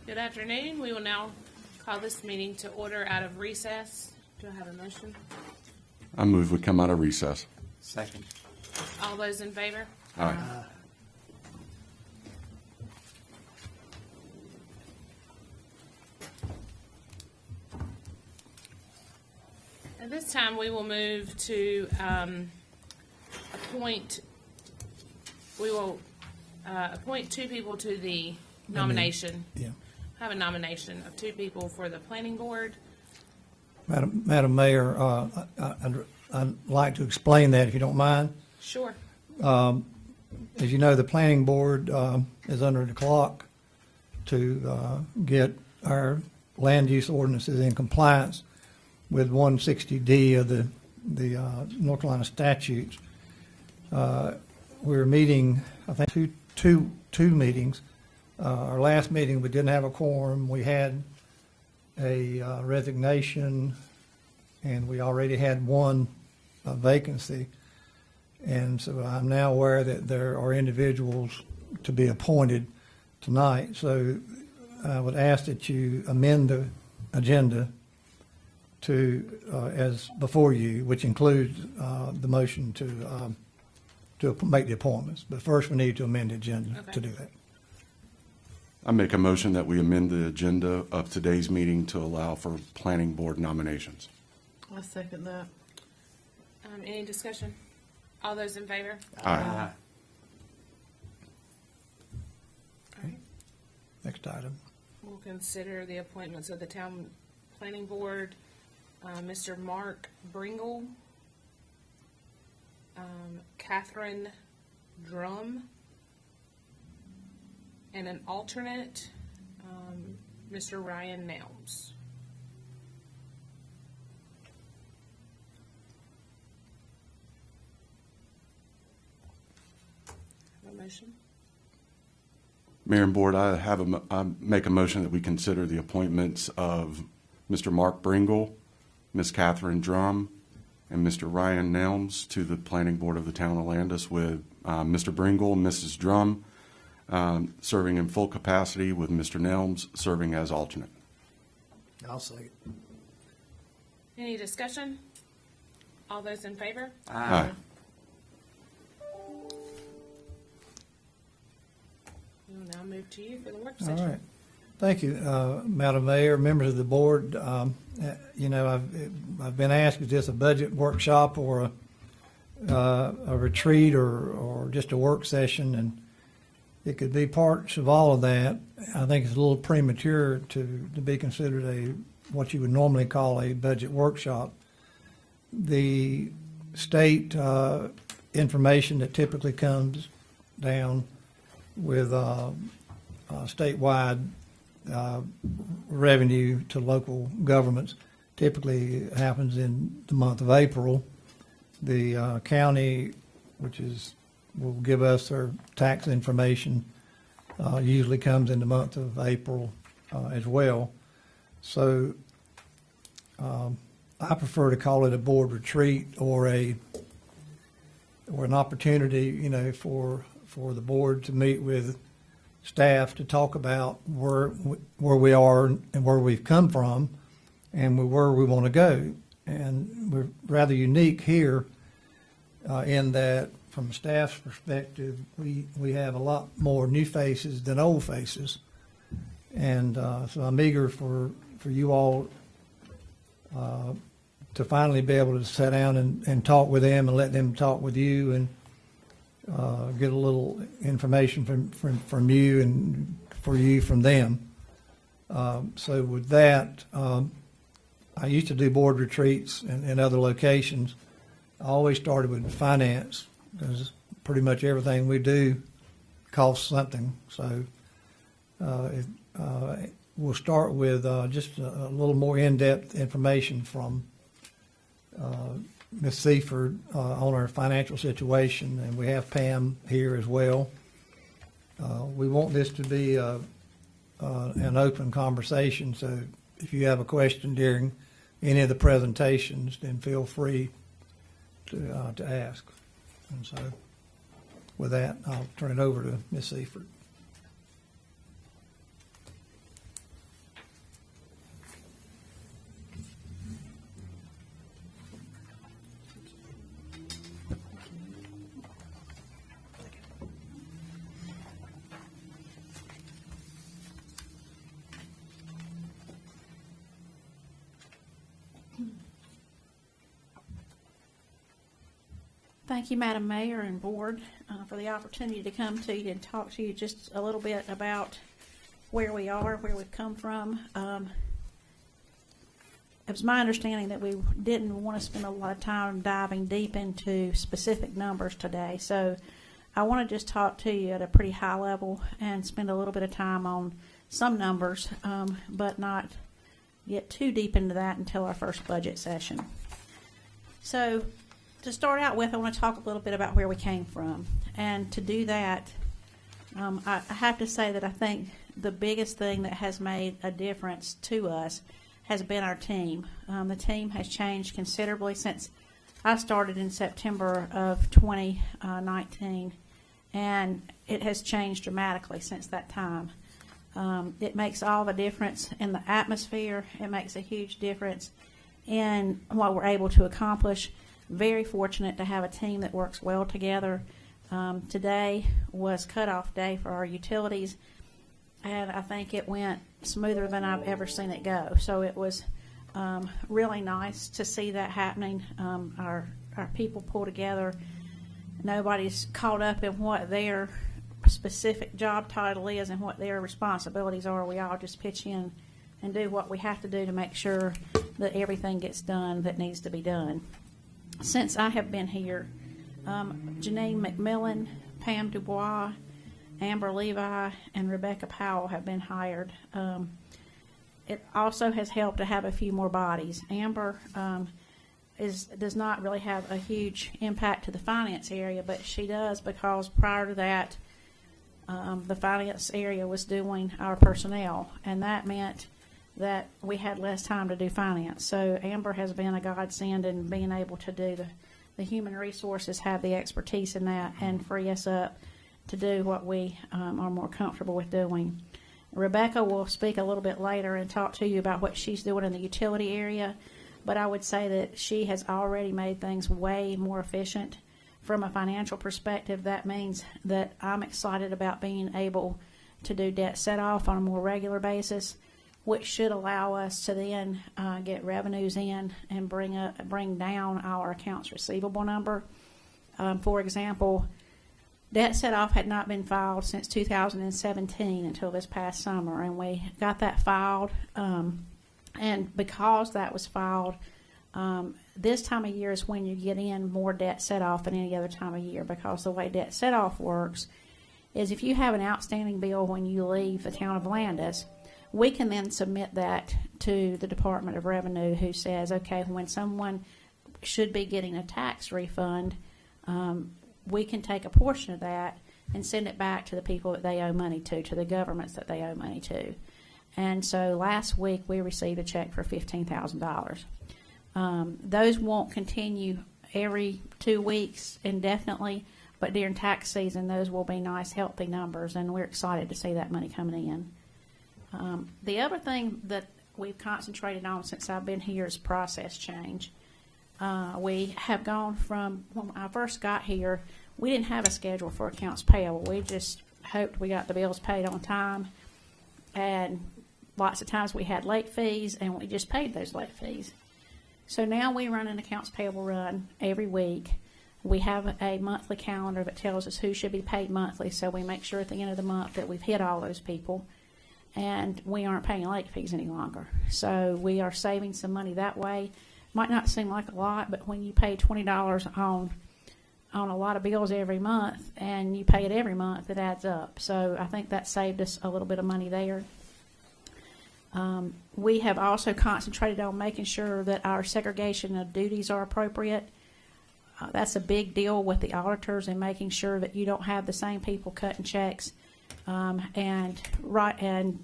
Good afternoon. We will now call this meeting to order out of recess. Do I have a motion? I move we come out of recess. Second. All those in favor? Aye. At this time, we will move to appoint two people to the nomination. Yeah. Have a nomination of two people for the planning board. Madam Mayor, I'd like to explain that if you don't mind. Sure. As you know, the planning board is under the clock to get our land use ordinances in compliance with 160D of the North Carolina statutes. We were meeting, I think, two meetings. Our last meeting, we didn't have a quorum. We had a resignation, and we already had one vacancy. And so I'm now aware that there are individuals to be appointed tonight. So I would ask that you amend the agenda to, as before you, which includes the motion to make the appointments. But first, we need to amend the agenda to do that. I make a motion that we amend the agenda of today's meeting to allow for planning board nominations. I second that. Any discussion? All those in favor? Aye. All right. Next item. We'll consider the appointments of the town planning board. Mr. Mark Bringle, Catherine Drum, and an alternate, Mr. Ryan Nelms. Have a motion? Mayor and Board, I make a motion that we consider the appointments of Mr. Mark Bringle, Ms. Catherine Drum, and Mr. Ryan Nelms to the Planning Board of the Town of Landis, with Mr. Bringle and Mrs. Drum serving in full capacity, with Mr. Nelms serving as alternate. I'll second. Any discussion? All those in favor? Aye. We will now move to you for the work All session. right. Thank you, Madam Mayor, members of the board. You know, I've been asked, is this a budget workshop or a retreat or just a work session? And it could be parts of all of that. I think it's a little premature to be considered what you would normally call a budget workshop. The state information that typically comes down with statewide revenue to local governments typically happens in the month of April. The county, will give us their tax information, usually comes in the month of April as well. So I prefer to call it a board retreat or an opportunity, you know, for the board to meet with staff to talk about where we are and where we've come from and where we want to go. And we're rather unique here in that, from staff's perspective, we have a lot more new faces than old faces. And so I'm eager for you all to finally be able to sit down and talk with them and let them talk with you and get a little information from you and for you from them. So with that, I used to do board retreats in other locations. I always started with finance because pretty much everything we do costs something. So we'll start with just a little more in-depth information from Ms. Seaford on our financial situation, and we have Pam here as well. We want this to be an open conversation, so if you have a question during any of the presentations, then feel free to ask. And so with that, I'll turn it over to Ms. Seaford. Thank you, Madam Mayor and Board, for the opportunity to come to you and talk to you just a little bit about where we are, where we've come from. It was my understanding that we didn't want to spend a lot of time diving deep into specific numbers today. So I want to just talk to you at a pretty high level and spend a little bit of time on some numbers, but not get too deep into that until our first budget session. So to start out with, I want to talk a little bit about where we came from. And to do that, I have to say that I think the biggest thing that has made a difference to us has been our team. The team has changed considerably since I started in September of 2019, and it has changed dramatically since that time. It makes all the difference in the atmosphere. It makes a huge difference in what we're able to accomplish. Very fortunate to have a team that works well together. Today was cutoff day for our utilities, and I think it went smoother than I've ever seen it go. So it was really nice to see that happening. Our people pull together. Nobody's caught up in what their specific job title is and what their responsibilities are. We all just pitch in and do what we have to do to make sure that everything gets done that needs to be done. Since I have been here, Janine McMillan, Pam Dubois, Amber Levi, and Rebecca Powell have been hired. It also has helped to have a few more bodies. Amber does not really have a huge impact to the finance area, but she does because prior to that, the finance area was doing our personnel, and that meant that we had less time to do finance. So Amber has been a godsend in being able to do the human resources, have the expertise in that, and free us up to do what we are more comfortable with doing. Rebecca will speak a little bit later and talk to you about what she's doing in the utility area, but I would say that she has already made things way more efficient. From a financial perspective, that means that I'm excited about being able to do debt set-off on a more regular basis, which should allow us to then get revenues in and bring down our accounts receivable number. For example, debt set-off had not been filed since 2017 until this past summer, and we got that filed. And because that was filed, this time of year is when you get in more debt set-off than any other time of year, because the way debt set-off works is if you have an outstanding bill when you leave the town of Landis, we can then submit that to the Department of Revenue, who says, okay, when someone should be getting a tax refund, we can take a portion of that and send it back to the people that they owe money to the governments that they owe money to. And so last week we received a check for $15,000. Those won't continue every 2 weeks indefinitely, but during tax season those will be nice, healthy numbers, and we're excited to see that money coming in. The other thing that we've concentrated on since I've been here is process change. We have gone from, when I first got here, we didn't have a schedule for accounts payable. We just hoped we got the bills paid on time, and lots of times we had late fees, and we just paid those late fees. So now we run an accounts payable run every week. We have a monthly calendar that tells us who should be paid monthly, so we make sure at the end of the month that we've hit all those people, and we aren't paying late fees any longer. So we are saving some money that way. Might not seem like a lot, but when you pay $20 on a lot of bills every month and you pay it every month, it adds up. So I think that saved us a little bit of money there. We have also concentrated on making sure that our segregation of duties are appropriate. That's a big deal with the auditors, and making sure that you don't have the same people cutting checks and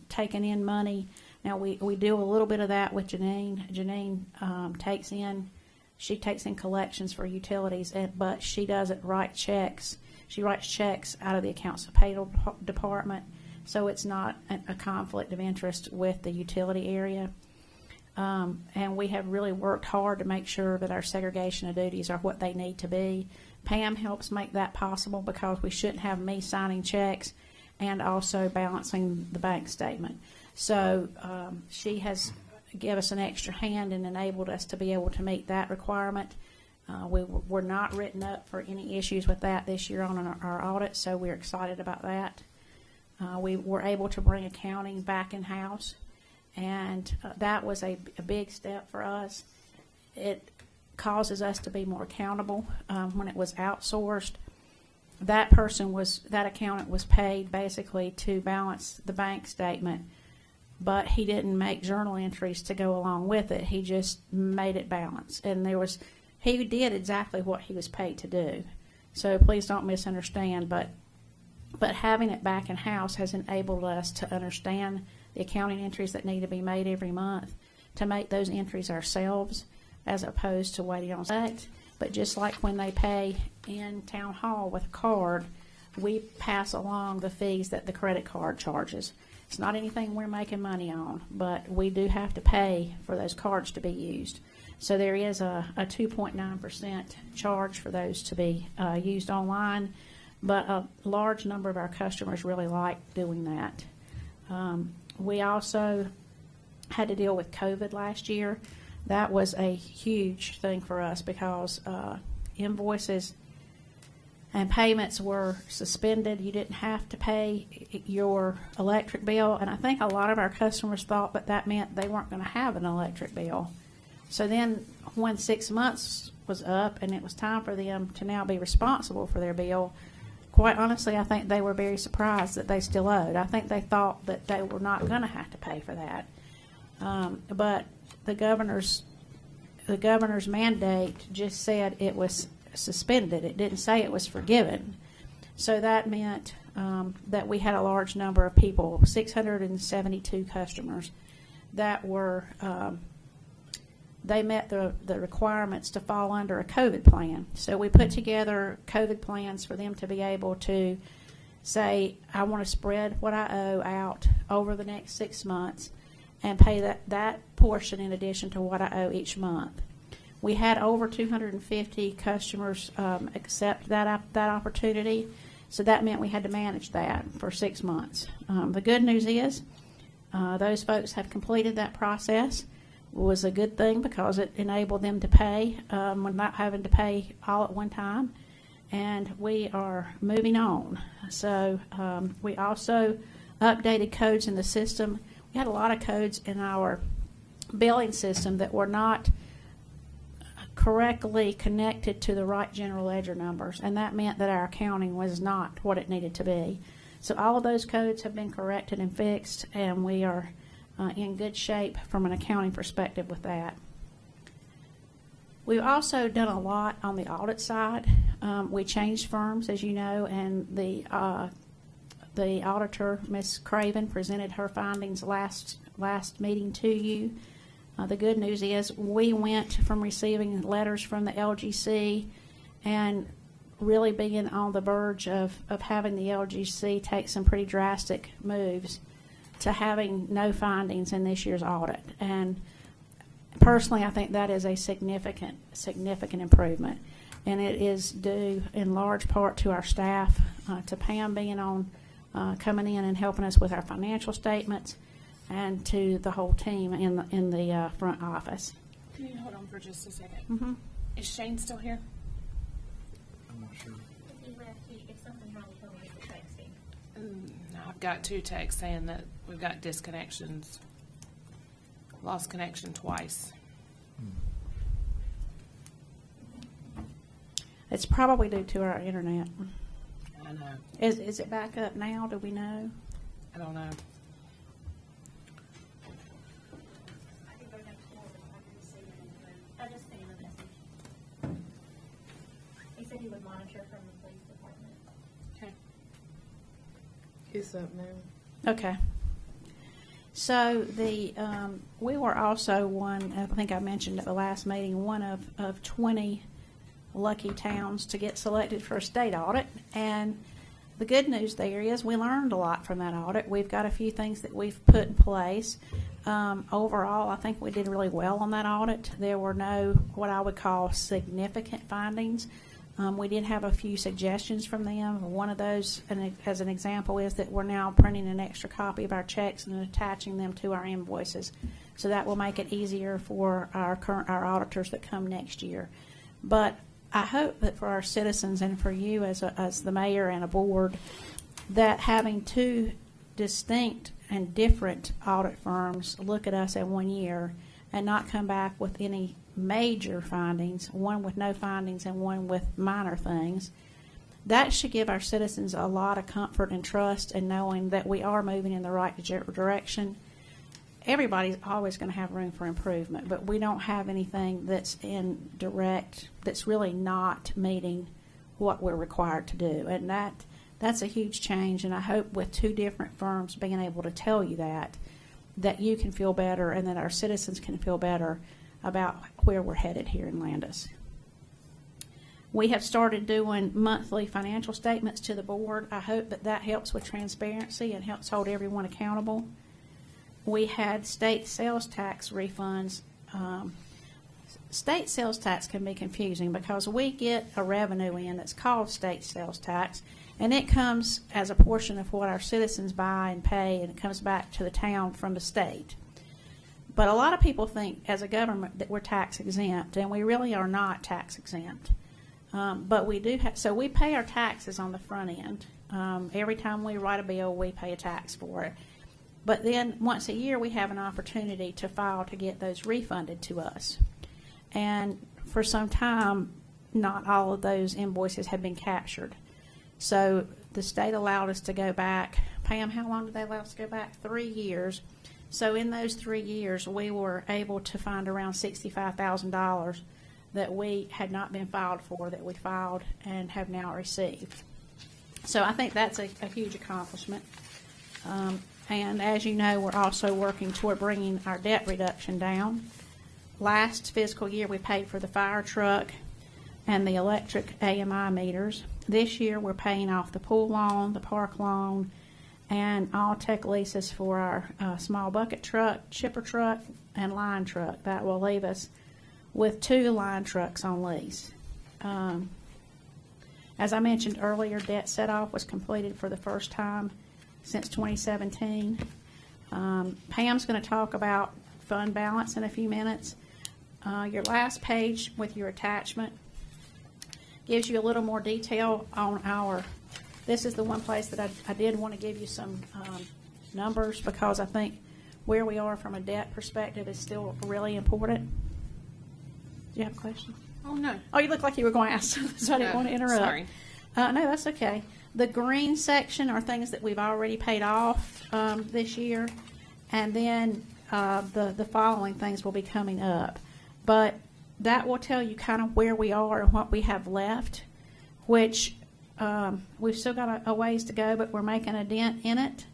taking in money. Now we do a little bit of that with Janine. Janine takes in collections for utilities, but she doesn't write checks. She writes checks out of the accounts payable department, so it's not a conflict of interest with the utility area. And we have really worked hard to make sure that our segregation of duties are what they need to be. Pam helps make that possible because we shouldn't have me signing checks and also balancing the bank statement. So she has given us an extra hand and enabled us to be able to meet that requirement. We're not written up for any issues with that this year on our audit, so we're excited about that. We were able to bring accounting back in-house, and that was a big step for us. It causes us to be more accountable. When it was outsourced, that accountant was paid basically to balance the bank statement, but he didn't make journal entries to go along with it. He just made it balance, and he did exactly what he was paid to do. So please don't misunderstand, but having it back in house has enabled us to understand the accounting entries that need to be made every month, to make those entries ourselves as opposed to waiting on that. But just like when they pay in town hall with a card, we pass along the fees that the credit card charges. It's not anything we're making money on, but we do have to pay for those cards to be used. So there is a 2.9% charge for those to be used online, but a large number of our customers really like doing that. We also had to deal with COVID last year. That was a huge thing for us because invoices and payments were suspended. You didn't have to pay your electric bill, and I think a lot of our customers thought that meant they weren't going to have an electric bill. So then when 6 months was up and it was time for them to now be responsible for their bill, quite honestly, I think they were very surprised that they still owed. I think they thought that they were not going to have to pay for that. But the governor's mandate just said it was suspended. It didn't say it was forgiven. So that meant that we had a large number of people, 672 customers, that were they met the requirements to fall under a COVID plan. So we put together COVID plans for them to be able to say, I want to spread what I owe out over the next 6 months and pay that portion in addition to what I owe each month. We had over 250 customers accept that opportunity, so that meant we had to manage that for 6 months. The good news is those folks have completed that process. It was a good thing because it enabled them to pay without having to pay all at one time, and we are moving on. So we also updated codes in the system. We had a lot of codes in our billing system that were not correctly connected to the right general ledger numbers, and that meant that our accounting was not what it needed to be. So all of those codes have been corrected and fixed, and we are in good shape from an accounting perspective with that. We've also done a lot on the audit side. We changed firms, as you know, and the auditor, Ms. Craven, presented her findings last meeting to you. The good news is we went from receiving letters from the LGC and really being on the verge of having the LGC take some pretty drastic moves to having no findings in this year's audit. And personally, I think that is a significant improvement. And it is due in large part to our staff, to Pam being on, coming in and helping us with our financial statements, and to the whole team in the front office. Can you hold on for just a second? Mm-hmm. Is Shane still here? I'm not sure. If he left, if something wrong with him, he was texting. No, I've got 2 texts saying that we've got disconnections. Lost connection twice. It's probably due to our internet. I know. Is it back up now? Do we know? I don't know. I can go next door, but I didn't see anything. I just sent him a message. He said he would monitor from the police department. Okay. He's up now. Okay. So we were also one, I think I mentioned at the last meeting, one of 20 lucky towns to get selected for a state audit. And the good news there is we learned a lot from that audit. We've got a few things that we've put in place. Overall, I think we did really well on that audit. There were no what I would call significant findings. We did have a few suggestions from them. One of those, and as an example, is that we're now printing an extra copy of our checks and attaching them to our invoices. So that will make it easier for our auditors that come next year. But I hope that for our citizens and for you as the mayor and a board, that having two distinct and different audit firms look at us in 1 year and not come back with any major findings, one with no findings and one with minor things, that should give our citizens a lot of comfort and trust in knowing that we are moving in the right direction. Everybody's always going to have room for improvement, but we don't have anything that's that's really not meeting what we're required to do. And that's a huge change, and I hope with two different firms being able to tell you that you can feel better and that our citizens can feel better about where we're headed here in Landis. We have started doing monthly financial statements to the board. I hope that helps with transparency and helps hold everyone accountable. We had state sales tax refunds. State sales tax can be confusing because we get a revenue in that's called state sales tax, and it comes as a portion of what our citizens buy and pay, and it comes back to the town from the state. But a lot of people think as a government that we're tax exempt, and we really are not tax exempt. But we do so we pay our taxes on the front end. Every time we write a bill, we pay a tax for it. But then once a year, we have an opportunity to file to get those refunded to us. And for some time, not all of those invoices have been captured. So the state allowed us to go back. Pam, how long did they allow us to go back? 3 years. So in those 3 years, we were able to find around $65,000 that we had not been filed for, that we filed and have now received. So I think that's a huge accomplishment. And as you know, we're also working toward bringing our debt reduction down. Last fiscal year, we paid for the fire truck and the electric AMI meters. This year, we're paying off the pool loan, the park loan, and all tech leases for our small bucket truck, chipper truck, and line truck. That will leave us with 2 line trucks on lease. As I mentioned earlier, debt set-off was completed for the first time since 2017. Pam's going to talk about fund balance in a few minutes. Your last page with your attachment gives you a little more detail on this is the one place that I did want to give you some numbers, because I think where we are from a debt perspective is still really important. Do you have a question? Oh, no. Oh, you look like you were going to ask, so I didn't want to interrupt. Sorry. No, that's okay. The green section are things that we've already paid off this year, and then the following things will be coming up. But that will tell you kind of where we are and what we have left, which we've still got a ways to go, but we're making a dent in it,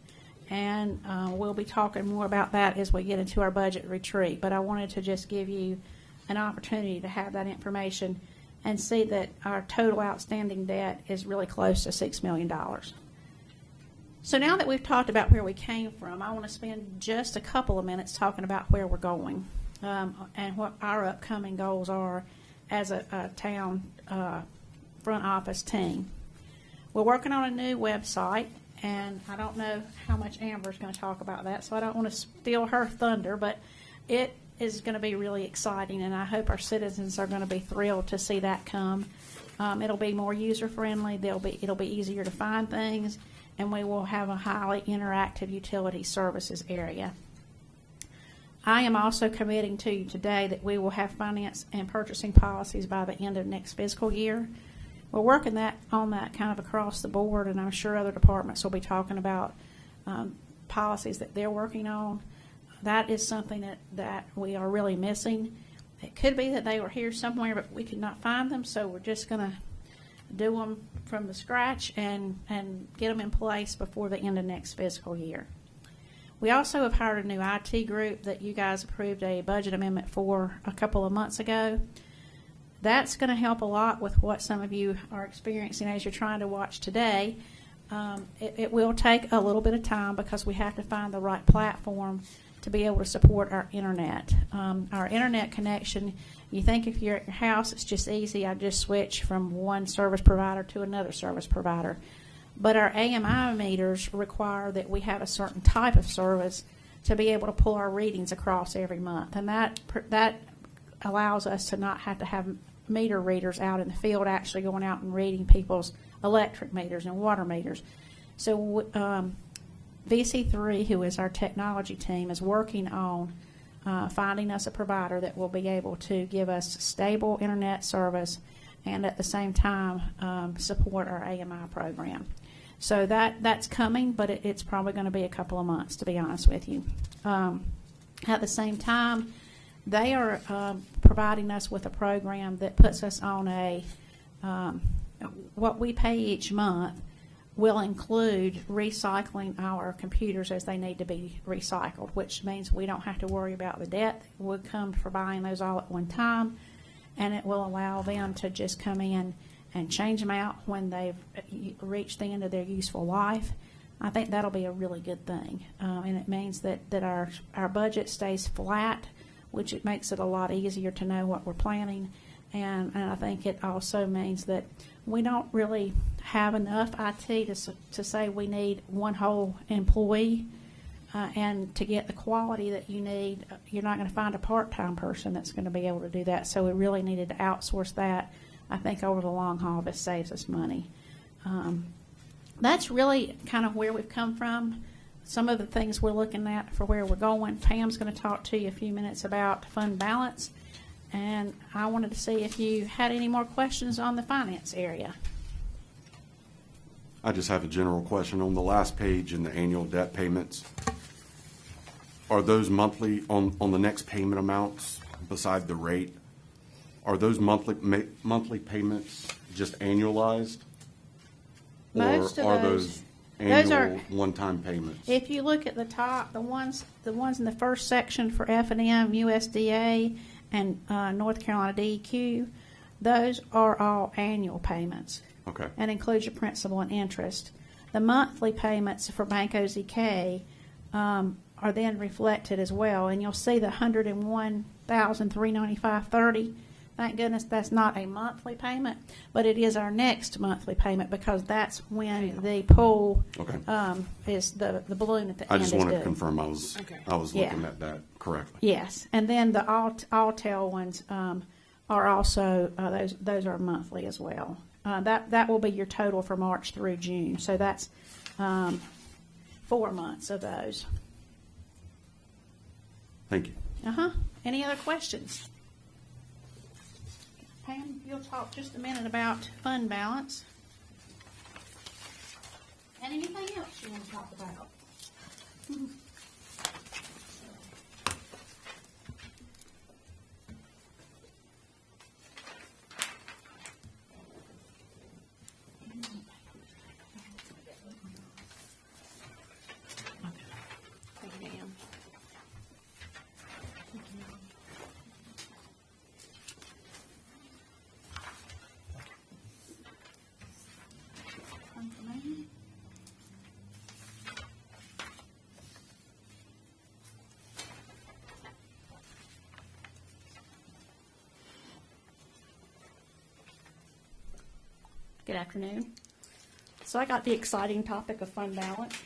and we'll be talking more about that as we get into our budget retreat. But I wanted to just give you an opportunity to have that information and see that our total outstanding debt is really close to $6 million. So now that we've talked about where we came from, I want to spend just a couple of minutes talking about where we're going and what our upcoming goals are as a town front office team. We're working on a new website, and I don't know how much Amber's going to talk about that, so I don't want to steal her thunder, but it is going to be really exciting, and I hope our citizens are going to be thrilled to see that come. It'll be more user-friendly. It'll be easier to find things, and we will have a highly interactive utility services area. I am also committing to you today that we will have finance and purchasing policies by the end of next fiscal year. We're working on that kind of across the board, and I'm sure other departments will be talking about policies that they're working on. That is something that we are really missing. It could be that they were here somewhere, but we could not find them, so we're just going to do them from the scratch and get them in place before the end of next fiscal year. We also have hired a new IT group that you guys approved a budget amendment for a couple of months ago. That's going to help a lot with what some of you are experiencing as you're trying to watch today. It will take a little bit of time because we have to find the right platform to be able to support our internet. Our internet connection, you think if you're at your house, it's just easy. I just switch from one service provider to another service provider. But our AMI meters require that we have a certain type of service to be able to pull our readings across every month. And that allows us to not have to have meter readers out in the field, actually going out and reading people's electric meters and water meters. So VC3, who is our technology team, is working on finding us a provider that will be able to give us stable internet service and at the same time support our AMI program. So that's coming, but it's probably going to be a couple of months, to be honest with you. At the same time, they are providing us with a program that puts us on a what we pay each month will include recycling our computers as they need to be recycled, which means we don't have to worry about the debt that would come for buying those all at one time, and it will allow them to just come in and change them out when they've reached the end of their useful life. I think that'll be a really good thing, and it means that our budget stays flat, which it makes it a lot easier to know what we're planning, and I think it also means that we don't really have enough IT to say we need one whole employee, and to get the quality that you need, you're not going to find a part-time person that's going to be able to do that, so we really needed to outsource that. I think over the long haul, this saves us money. That's really kind of where we've come from. Some of the things we're looking at for where we're going. Pam's going to talk to you a few minutes about fund balance. And I wanted to see if you had any more questions on the finance area. I just have a general question. On the last page in the annual debt payments, are those monthly, on the next payment amounts beside the rate, are those monthly payments just annualized? Most of or are those- those those are- annual one-time payments? If you look at the top, the ones in the first section for F&M, USDA, and North Carolina DEQ, those are all annual payments. Okay. And includes your principal and interest. The monthly payments for Bank OZK are then reflected as well, and you'll see the $101,395.30. Thank goodness that's not a monthly payment, but it is our next monthly payment because that's when the pool Okay. is the balloon at the I end just is wanted to due. confirm I was Okay. Yeah. looking at that correctly. Yes, and then the all-tel ones are also those are monthly as well. That will be your total for March through June. So that's 4 months of those. Thank you. Any other questions? Pam, you'll talk just a minute about fund balance. And anything else you want to talk about? Thank you, ma'am. Good afternoon. So I got the exciting topic of fund balance.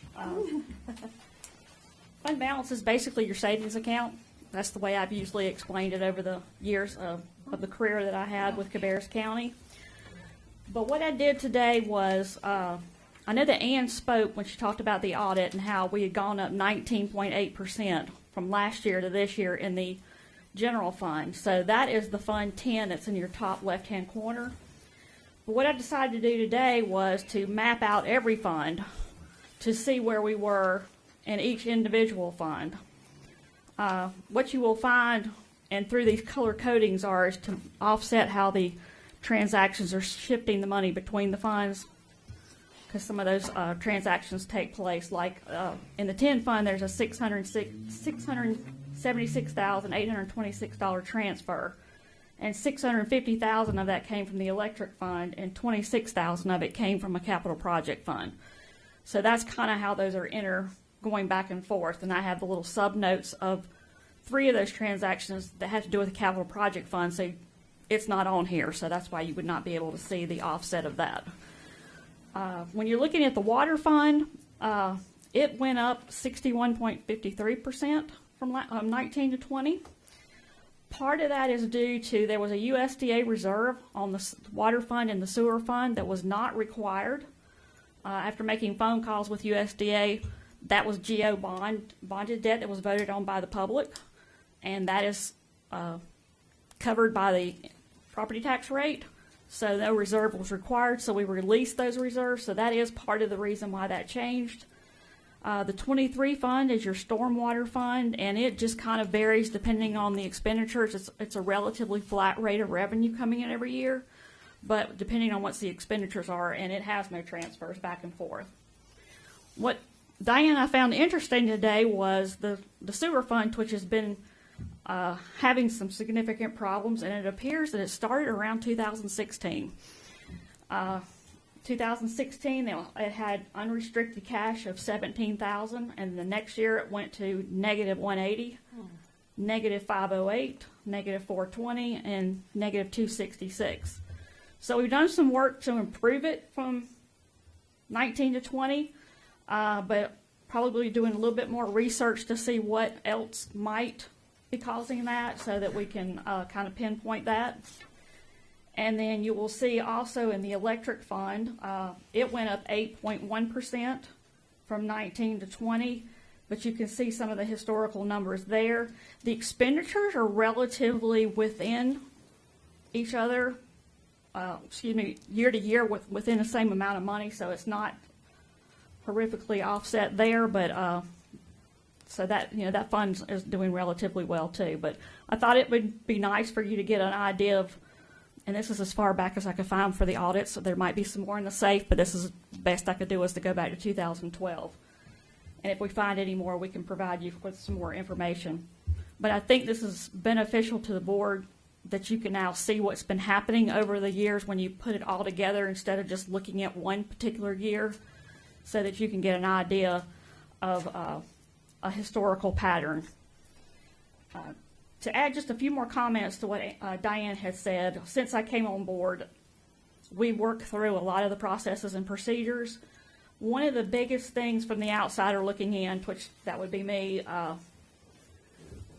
Fund balance is basically your savings account. That's the way I've usually explained it over the years of the career that I had with Cabarrus County. But what I did today was, I know that Ann spoke when she talked about the audit and how we had gone up 19.8% from last year to this year in the general fund. So that is the Fund 10 that's in your top left-hand corner. But what I decided to do today was to map out every fund to see where we were in each individual fund. What you will find, and through these color codings are, is to offset how the transactions are shifting the money between the funds, because some of those transactions take place. Like in the 10 fund, there's a $676,826 transfer. And $650,000 of that came from the electric fund, and $26,000 of it came from a capital project fund. So that's kind of how those are going back and forth. And I have the little sub notes of 3 of those transactions that have to do with the capital project fund. So it's not on here, so that's why you would not be able to see the offset of that. When you're looking at the water fund, it went up 61.53% from 19 to 20. Part of that is due to, there was a USDA reserve on the water fund and the sewer fund that was not required. After making phone calls with USDA, that was bonded debt that was voted on by the public, and that is covered by the property tax rate. So no reserve was required, so we released those reserves. So that is part of the reason why that changed. The 23 fund is your stormwater fund, and it just kind of varies depending on the expenditures. It's a relatively flat rate of revenue coming in every year, but depending on what the expenditures are, and it has no transfers back and forth. What Diane I found interesting today was the sewer fund, which has been having some significant problems, and it appears that it started around 2016. 2016, it had unrestricted cash of $17,000, and the next year it went to negative 180, negative 508, negative 420, and negative 266. So we've done some work to improve it from 19 to 20, but probably doing a little bit more research to see what else might be causing that, so that we can kind of pinpoint that. And then you will see also in the electric fund, it went up 8.1% from 19 to 20, but you can see some of the historical numbers there. The expenditures are relatively within each other, year to year within the same amount of money, so it's not horrifically offset there, but so that, that fund is doing relatively well too. But I thought it would be nice for you to get an idea of, and this is as far back as I could find for the audits, so there might be some more in the safe, but this is the best I could do, is to go back to 2012. And if we find any more, we can provide you with some more information. But I think this is beneficial to the board, that you can now see what's been happening over the years when you put it all together instead of just looking at one particular year, so that you can get an idea of a historical pattern. To add just a few more comments to what Diane had said, since I came on board, we worked through a lot of the processes and procedures. One of the biggest things from the outsider looking in, which that would be me, a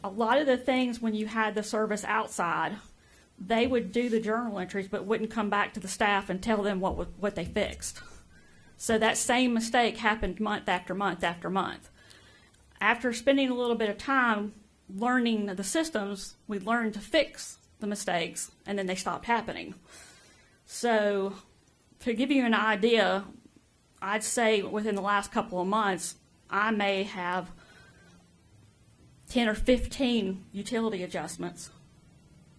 lot of the things when you had the service outside, they would do the journal entries but wouldn't come back to the staff and tell them what they fixed. So that same mistake happened month after month after month. After spending a little bit of time learning the systems, we learned to fix the mistakes, and then they stopped happening. So to give you an idea, I'd say within the last couple of months, I may have 10 or 15 utility adjustments,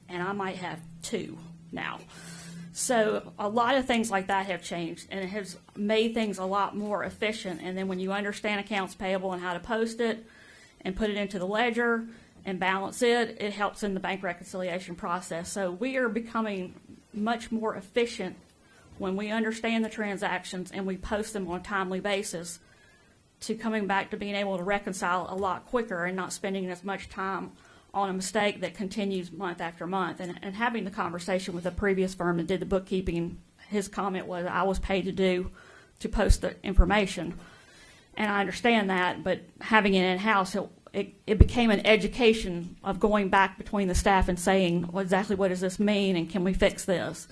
and I might have 2 now. So a lot of things like that have changed, and it has made things a lot more efficient. And then when you understand accounts payable and how to post it and put it into the ledger and balance it, it helps in the bank reconciliation process. So we are becoming much more efficient when we understand the transactions and we post them on a timely basis, to coming back to being able to reconcile a lot quicker and not spending as much time on a mistake that continues month after month. And having the conversation with the previous firm that did the bookkeeping, his comment was, I was paid to post the information. And I understand that, but having it in-house, it became an education of going back between the staff and saying, well, exactly what does this mean, and can we fix this?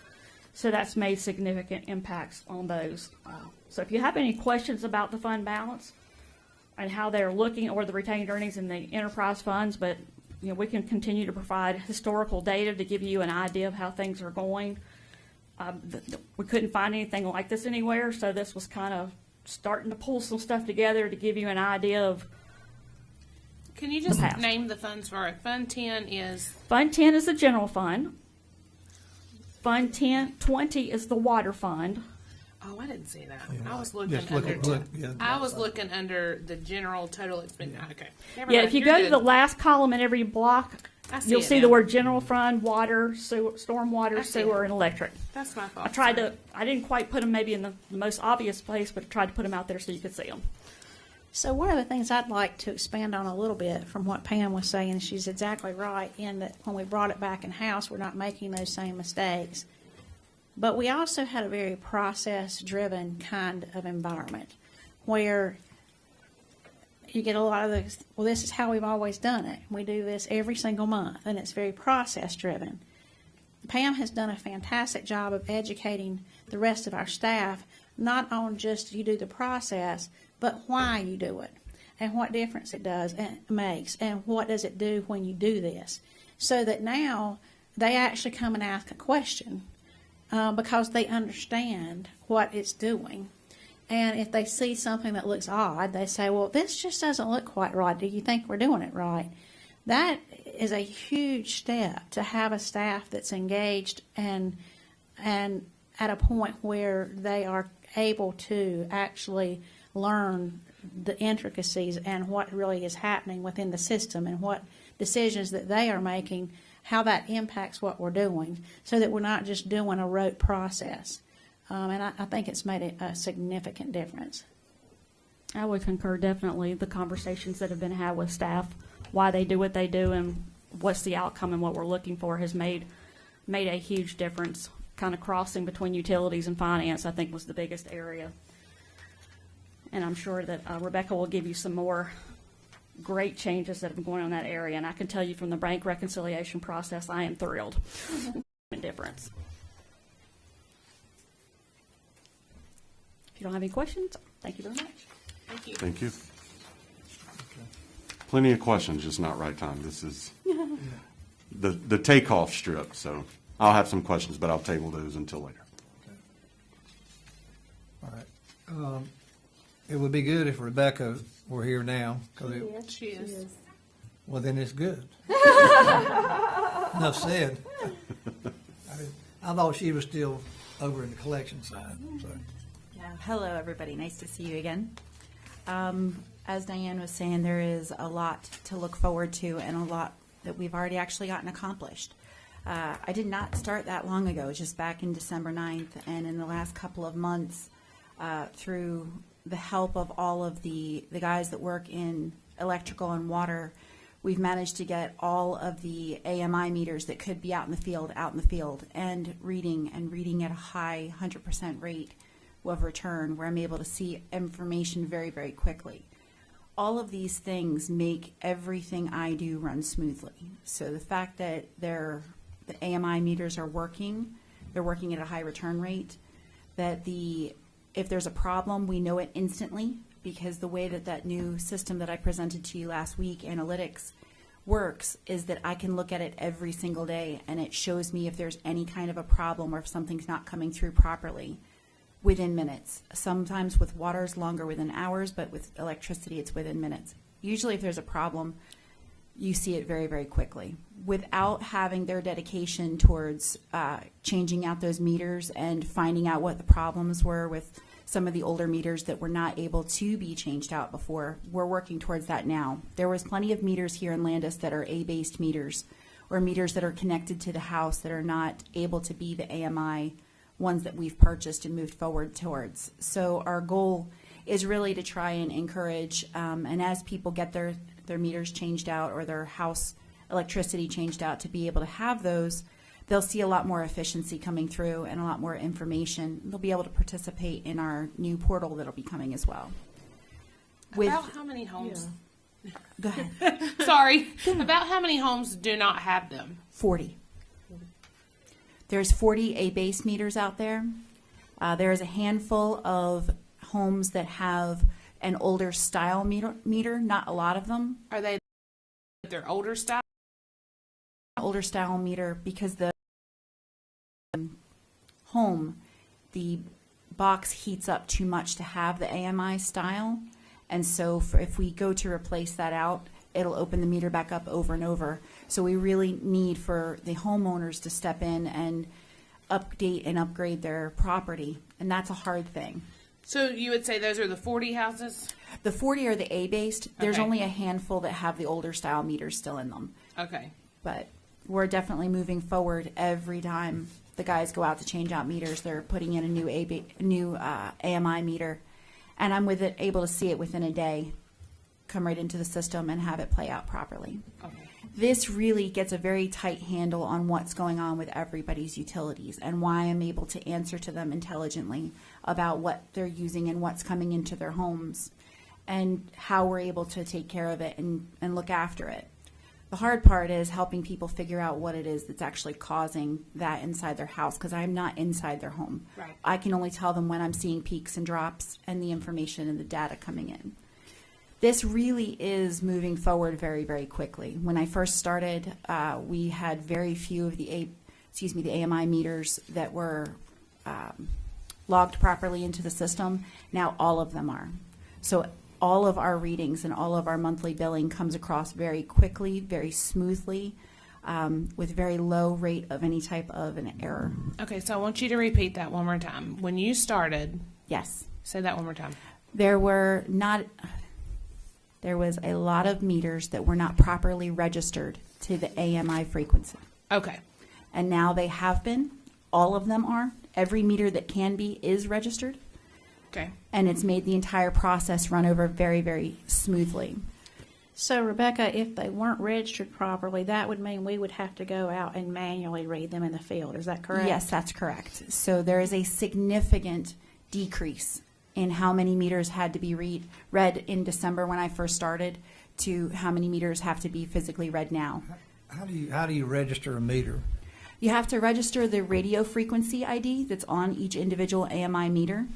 So that's made significant impacts on those. So if you have any questions about the fund balance and how they're looking, or the retained earnings in the enterprise funds, but we can continue to provide historical data to give you an idea of how things are going. We couldn't find anything like this anywhere, so this was kind of starting to pull some stuff together to give you an idea of. Can you just name the funds for it? Fund 10 is? Fund 10 is the general fund. Fund 20 is the water fund. Oh, I didn't see that. Yeah. I was looking Just look under. at, yeah. I was looking under the general total expense. Okay. Never Yeah, mind. if you You're go to good. the last column in every block, I you'll it see now. the word general fund, water, sewer, I stormwater, see sewer, it. and electric. That's my fault. I didn't quite put them maybe in the most obvious place, but I tried to put them out there so you could see them. So one of the things I'd like to expand on a little bit from what Pam was saying, she's exactly right in that when we brought it back in-house, we're not making those same mistakes. But we also had a very process-driven kind of environment where you get a lot of those, well, this is how we've always done it. We do this every single month, and it's very process driven. Pam has done a fantastic job of educating the rest of our staff, not on just you do the process, but why you do it and what difference it does and makes and what does it do when you do this. So that now they actually come and ask a question because they understand what it's doing. And if they see something that looks odd, they say, well, this just doesn't look quite right. Do you think we're doing it right? That is a huge step to have a staff that's engaged and at a point where they are able to actually learn the intricacies and what really is happening within the system and what decisions that they are making, how that impacts what we're doing, so that we're not just doing a rote process. And I think it's made a significant difference. I would concur definitely. The conversations that have been had with staff, why they do what they do, and what's the outcome and what we're looking for has made a huge difference. Kind of crossing between utilities and finance, I think, was the biggest area. And I'm sure that Rebecca will give you some more great changes that have been going on in that area. And I can tell you from the bank reconciliation process, I am thrilled. Difference. If you don't have any questions, thank you very much. Thank you. Thank you. Plenty of questions, just not right time. This is the takeoff strip, so I'll have some questions, but I'll table those until later. All right. It would be good if Rebecca were here now, She is. well, then it's good. Enough said. I thought she was still over in the collection side, so. Yeah. Hello, everybody. Nice to see you again. As Diane was saying, there is a lot to look forward to and a lot that we've already actually gotten accomplished. I did not start that long ago, just back in December 9th, and in the last couple of months, through the help of all of the guys that work in electrical and water, we've managed to get all of the AMI meters that could be out in the field, and reading at a high 100% rate of return, where I'm able to see information very, very quickly. All of these things make everything I do run smoothly. So the fact that the AMI meters are working, they're working at a high return rate, that if there's a problem, we know it instantly, because the way that new system that I presented to you last week, analytics, works is that I can look at it every single day and it shows me if there's any kind of a problem or if something's not coming through properly within minutes. Sometimes with water it's longer, within hours, but with electricity it's within minutes. Usually if there's a problem, you see it very, very quickly. Without having their dedication towards changing out those meters and finding out what the problems were with some of the older meters that were not able to be changed out before, we're working towards that now. There was plenty of meters here in Landis that are A-based meters, or meters that are connected to the house that are not able to be the AMI ones that we've purchased and moved forward towards. So our goal is really to try and encourage, and as people get their meters changed out or their house electricity changed out, to be able to have those, they'll see a lot more efficiency coming through and a lot more information. They'll be able to participate in our new portal that'll be coming as well. About how many homes? Go ahead. Sorry. About how many homes do not have them? 40. There's 40 A-base meters out there. There is a handful of homes that have an older style meter, not a lot of them. Are they their older style? Older style meter, because the home, the box heats up too much to have the AMI style. And so if we go to replace that out, it'll open the meter back up over and over. So we really need for the homeowners to step in and update and upgrade their property. And that's a hard thing. So you would say those are the 40 houses? The 40 are the A-based. There's Okay. only a handful that have the older style meters still in them. Okay. But we're definitely moving forward. Every time the guys go out to change out meters, they're putting in a new AMI meter. And I'm able to see it within a day, come right into the system and have it play out properly. Okay. This really gets a very tight handle on what's going on with everybody's utilities and why I'm able to answer to them intelligently about what they're using and what's coming into their homes. and how we're able to take care of it and look after it. The hard part is helping people figure out what it is that's actually causing that inside their house, because I'm not inside their home. Right. I can only tell them when I'm seeing peaks and drops and the information and the data coming in. This really is moving forward very, very quickly. When I first started, we had very few of the AMI meters that were logged properly into the system. Now all of them are. So all of our readings and all of our monthly billing comes across very quickly, very smoothly, with very low rate of any type of an error. Okay, so I want you to repeat that one more time. When you started, Yes. say that one more time. There was a lot of meters that were not properly registered to the AMI frequency. Okay. And now they have been. All of them are. Every meter that can be is registered. Okay. And it's made the entire process run over very, very smoothly. So Rebecca, if they weren't registered properly, that would mean we would have to go out and manually read them in the field. Is that correct? Yes, that's correct. So there is a significant decrease in how many meters had to be read in December when I first started to how many meters have to be physically read now. How do you register a meter? You have to register the radio frequency ID that's on each individual AMI meter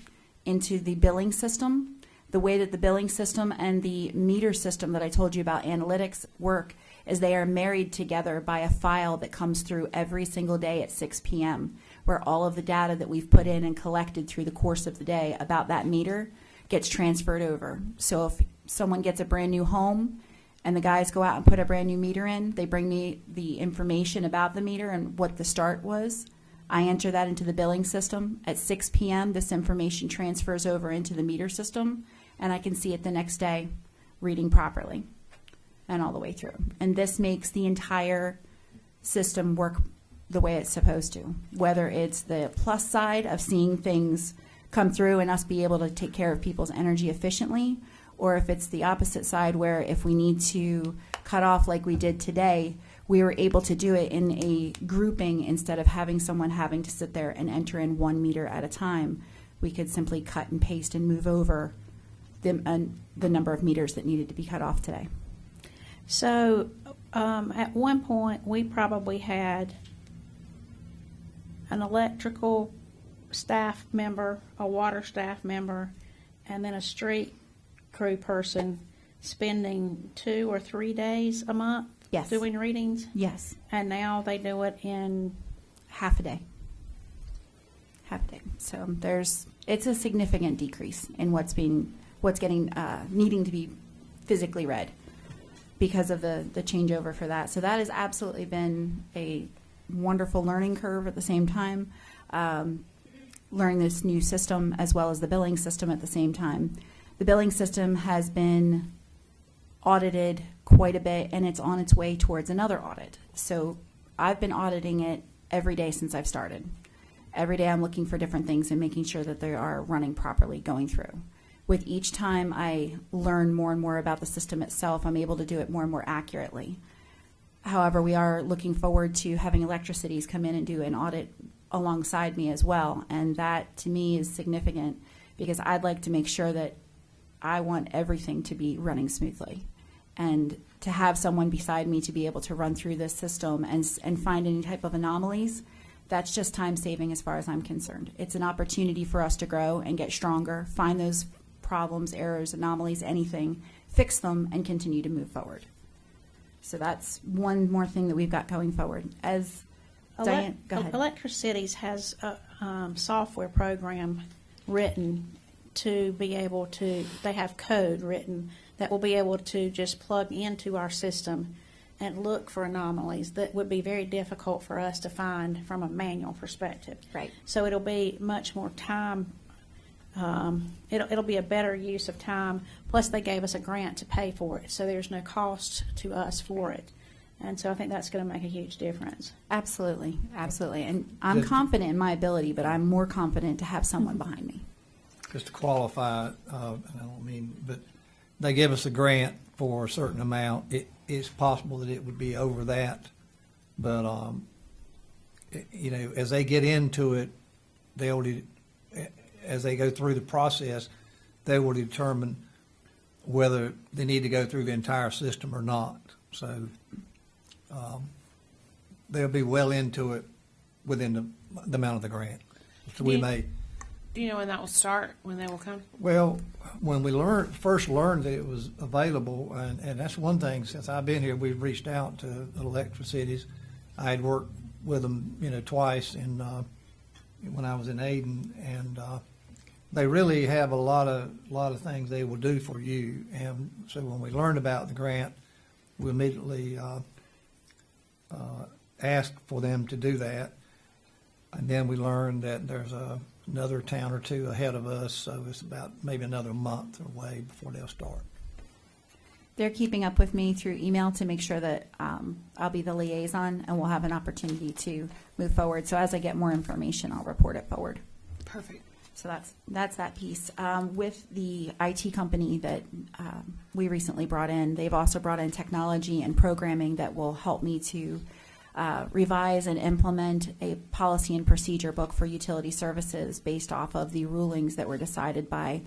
into the billing system. The way that the billing system and the meter system that I told you about analytics work is they are married together by a file that comes through every single day at 6 p.m., where all of the data that we've put in and collected through the course of the day about that meter gets transferred over. So if someone gets a brand new home and the guys go out and put a brand new meter in, they bring me the information about the meter and what the start was. I enter that into the billing system. At 6 p.m., this information transfers over into the meter system, and I can see it the next day reading properly and all the way through. And this makes the entire system work the way it's supposed to, whether it's the plus side of seeing things come through and us be able to take care of people's energy efficiently, or if it's the opposite side where if we need to cut off like we did today, we were able to do it in a grouping instead of having someone having to sit there and enter in 1 meter at a time. We could simply cut and paste and move over the number of meters that needed to be cut off today. So at one point, we probably had an electrical staff member, a water staff member, and then a street crew person spending 2 or 3 days a month Yes. doing readings. Yes. And now they do it in Half a day. So it's a significant decrease in what's getting needing to be physically read because of the changeover for that. So that has absolutely been a wonderful learning curve at the same time, learning this new system as well as the billing system at the same time. The billing system has been audited quite a bit, and it's on its way towards another audit. So I've been auditing it every day since I've started. Every day I'm looking for different things and making sure that they are running properly going through. With each time I learn more and more about the system itself, I'm able to do it more and more accurately. However, we are looking forward to having electricities come in and do an audit alongside me as well, and that to me is significant because I'd like to make sure that I want everything to be running smoothly. And to have someone beside me to be able to run through this system and find any type of anomalies, that's just time saving as far as I'm concerned. It's an opportunity for us to grow and get stronger, find those problems, errors, anomalies, anything, fix them, and continue to move forward. So that's one more thing that we've got going forward. As Diane, go ahead. Electricities has a software program written to be able to, they have code written that will be able to just plug into our system and look for anomalies that would be very difficult for us to find from a manual perspective. Right. So it'll be much more time. It'll be a better use of time. Plus, they gave us a grant to pay for it, so there's no cost to us for it. And so I think that's going to make a huge difference. Absolutely, absolutely. And I'm Just- confident in my ability, but I'm more confident to have someone behind me. Just to qualify, I don't mean, but they give us a grant for a certain amount. It's possible that it would be over that, but as they get into it, as they go through the process, they will determine whether they need to go through the entire system or not. So they'll be well into it within the amount of the grant. So we Do you- may, Do you know when that will start, when they will come? well, when we first learned that it was available, and that's one thing, since I've been here, we've reached out to electric cities. I had worked with them, twice when I was in Aden, and they really have a lot of things they will do for you. And so when we learned about the grant, we immediately asked for them to do that. And then we learned that there's another town or two ahead of us, so it's about maybe another month away before they'll start. They're keeping up with me through email to make sure that I'll be the liaison and we'll have an opportunity to move forward. So as I get more information, I'll report it forward. Perfect. So that's that piece. With the IT company that we recently brought in, they've also brought in technology and programming that will help me to revise and implement a policy and procedure book for utility services based off of the rulings that were decided by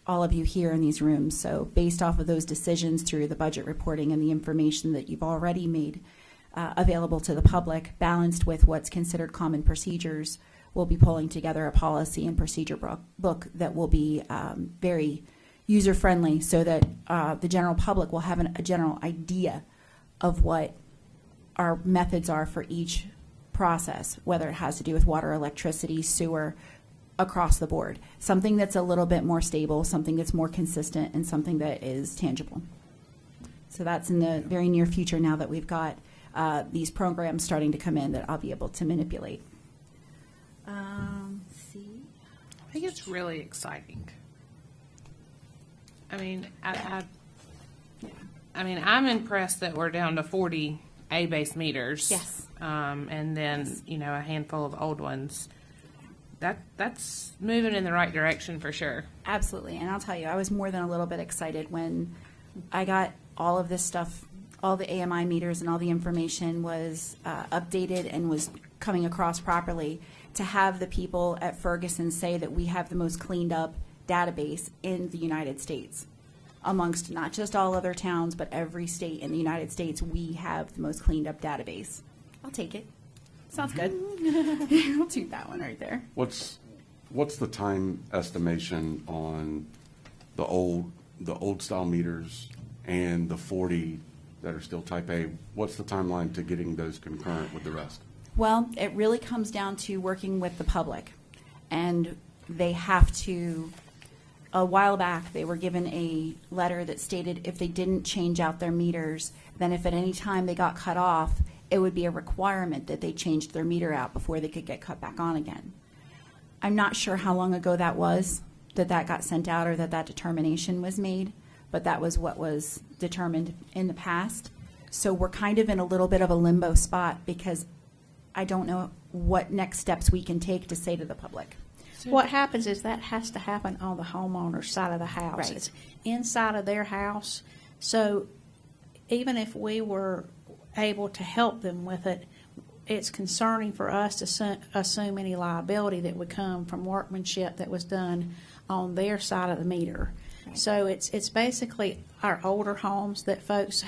all of you here in these rooms. So based off of those decisions through the budget reporting and the information that you've already made available to the public, balanced with what's considered common procedures, we'll be pulling together a policy and procedure book that will be very user-friendly so that the general public will have a general idea of what our methods are for each process, whether it has to do with water, electricity, sewer, across the board. Something that's a little bit more stable, something that's more consistent, and something that is tangible. So that's in the very near future now that we've got these programs starting to come in that I'll be able to manipulate. See. I think it's really exciting. I mean, I'm impressed that we're down to 40 A-based meters. Yes. And then, a handful of old ones. That's moving in the right direction for sure. Absolutely. And I'll tell you, I was more than a little bit excited when I got all of this stuff, all the AMI meters and all the information was updated and was coming across properly, to have the people at Ferguson say that we have the most cleaned up database in the United States. Amongst not just all other towns, but every state in the United States, we have the most cleaned up database. I'll take it. Sounds good. I'll toot that one right there. What's the time estimation on the old style meters and the 40 that are still type A? What's the timeline to getting those concurrent with the rest? Well, it really comes down to working with the public. And they have to, a while back, they were given a letter that stated if they didn't change out their meters, then if at any time they got cut off, it would be a requirement that they changed their meter out before they could get cut back on again. I'm not sure how long ago that was, that got sent out or that determination was made, but that was what was determined in the past. So we're kind of in a little bit of a limbo spot because I don't know what next steps we can take to say to the public. What happens is that has to happen on the homeowner's side of the house. Right. It's inside of their house. So even if we were able to help them with it, it's concerning for us to assume any liability that would come from workmanship that was done on their side of the meter. Right. So it's basically our older homes that folks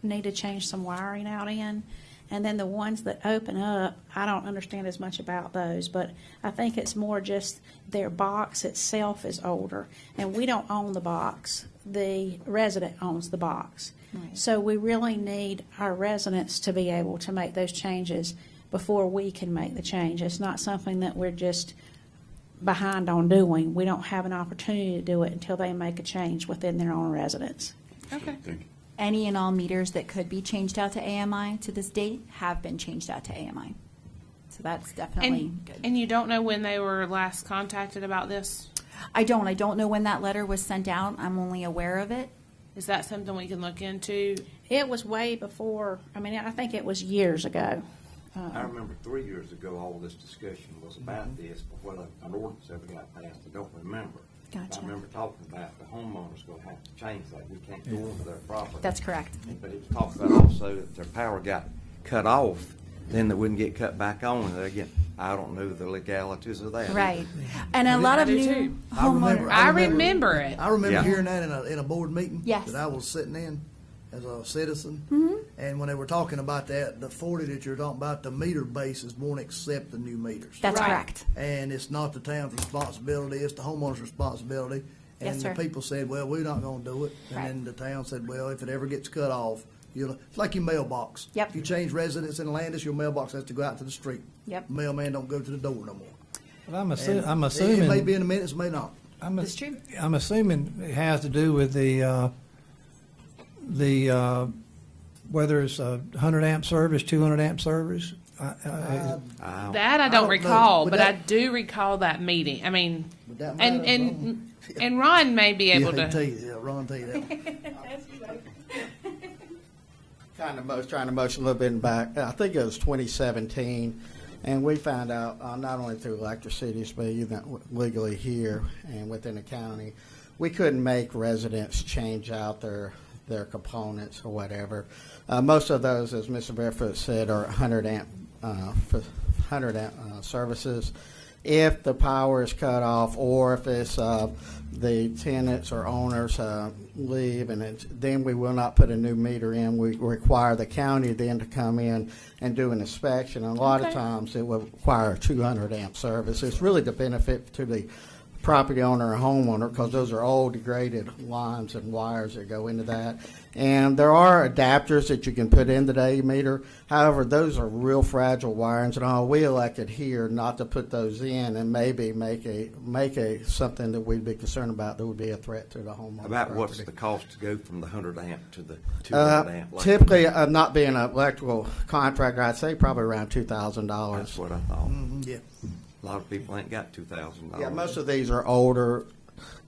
need to change some wiring out in. And then the ones that open up, I don't understand as much about those, but I think it's more just their box itself is older. And we don't own the box. The resident owns the box. Right. So we really need our residents to be able to make those changes before we can make the change. It's not something that we're just behind on doing. We don't have an opportunity to do it until they make a change within their own residence. Okay. Thank you. Any and all meters that could be changed out to AMI to this date have been changed out to AMI. So that's definitely good. And you don't know when they were last contacted about this? I don't know when that letter was sent out. I'm only aware of it. Is that something we can look into? It was way before, I think it was years ago. I remember 3 years ago, all this discussion was about this, but whether an ordinance ever got passed, I don't remember. Gotcha. I remember talking about the homeowners gonna have to change that. We can't go onto their property. That's correct. But it was talked about also that their power got cut off, then they wouldn't get cut back on. And again, I don't know the legalities of that. Right. And a lot I of do new too. homeowners. I remember it. I remember Yeah. hearing that in a board meeting. Yes. That I was sitting in as a citizen. Mm-hmm. And when they were talking about that, the 40 that you're talking about, the meter bases won't accept the new meters. That's Right. correct. And it's not the town's responsibility, it's the homeowner's responsibility. Yes, And sir. the people said, well, we're not gonna do it. Right. And then the town said, well, if it ever gets cut off, it's like your mailbox. Yep. If you change residence in Landis, your mailbox has to go out to the street. Yep. Mailman don't go to the door no more. But I'm And assuming, It may be in the minutes, may not. That's true. I'm assuming it has to do with the whether it's a 100 amp service, 200 amp service. That I don't don't know, recall, but but I that- do recall that meeting. I mean, Would that and matter? and Ron may be able Yeah, to. Ron tell you that. Trying to motion a little bit back. I think it was 2017, and we found out not only through electricities, but even legally here and within the county, we couldn't make residents change out their components or whatever. Most of those, as Mr. Barefoot said, are 100 amp services. If the power is cut off, or if it's the tenants or owners leave, and then we will not put a new meter in. We require the county then to come in and do an inspection. And a lot of times it will require a 200 amp service. It's really the benefit to the property owner or homeowner, because those are old degraded lines and wires that go into that. And there are adapters that you can put in the day meter. However, those are real fragile wirings, and all we elected here not to put those in, and maybe make a something that we'd be concerned about that would be a threat to the homeowner. About what's property. the cost to go from the 100 amp to the 200 amp? Like- Typically, not being an electrical contractor, I'd say probably around $2,000. That's what I thought. Yeah. A lot of people ain't got $2,000. Yeah, most of these are older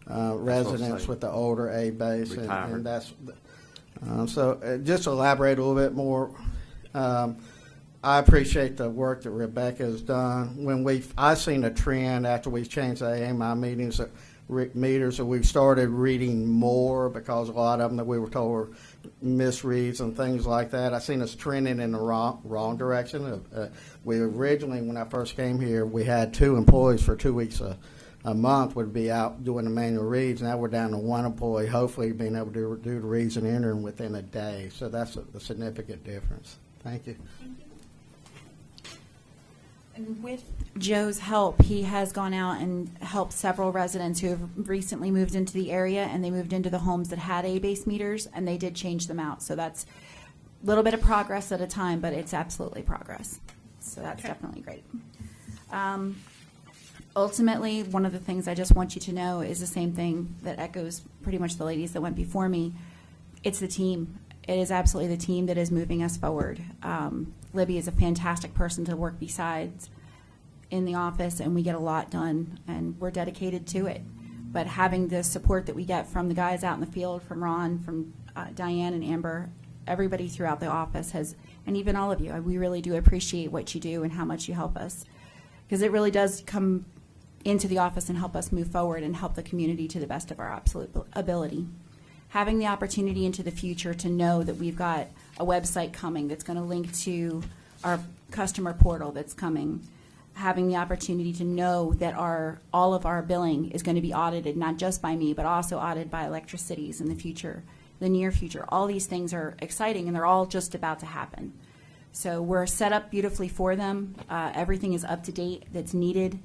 residents say. with the older A base, Retired. and that's so. Just to elaborate a little bit more, I appreciate the work that Rebecca has done. I've seen a trend after we've changed the AMI meters, and we've started reading more, because a lot of them that we were told were misreads and things like that. I've seen us trending in the wrong direction. We originally, when I first came here, we had 2 employees for 2 weeks a month would be out doing the manual reads. Now we're down to 1 employee, hopefully being able to do the reads and entering within a day. So that's a significant difference. Thank you. And with Joe's help, he has gone out and helped several residents who have recently moved into the area, and they moved into the homes that had A-base meters, and they did change them out. So that's a little bit of progress at a time, but it's absolutely progress. So that's definitely great. Ultimately, one of the things I just want you to know is the same thing that echoes pretty much the ladies that went before me. It's the team. It is absolutely the team that is moving us forward. Libby is a fantastic person to work besides in the office, and we get a lot done, and we're dedicated to it. But having the support that we get from the guys out in the field, from Ron, from Diane and Amber, everybody throughout the office has, and even all of you, we really do appreciate what you do and how much you help us. Because it really does come into the office and help us move forward and help the community to the best of our absolute ability. Having the opportunity into the future to know that we've got a website coming that's going to link to our customer portal that's coming, having the opportunity to know that all of our billing is going to be audited, not just by me, but also audited by electricities in the future, the near future. All these things are exciting, and they're all just about to happen. So we're set up beautifully for them. Everything is up to date that's needed.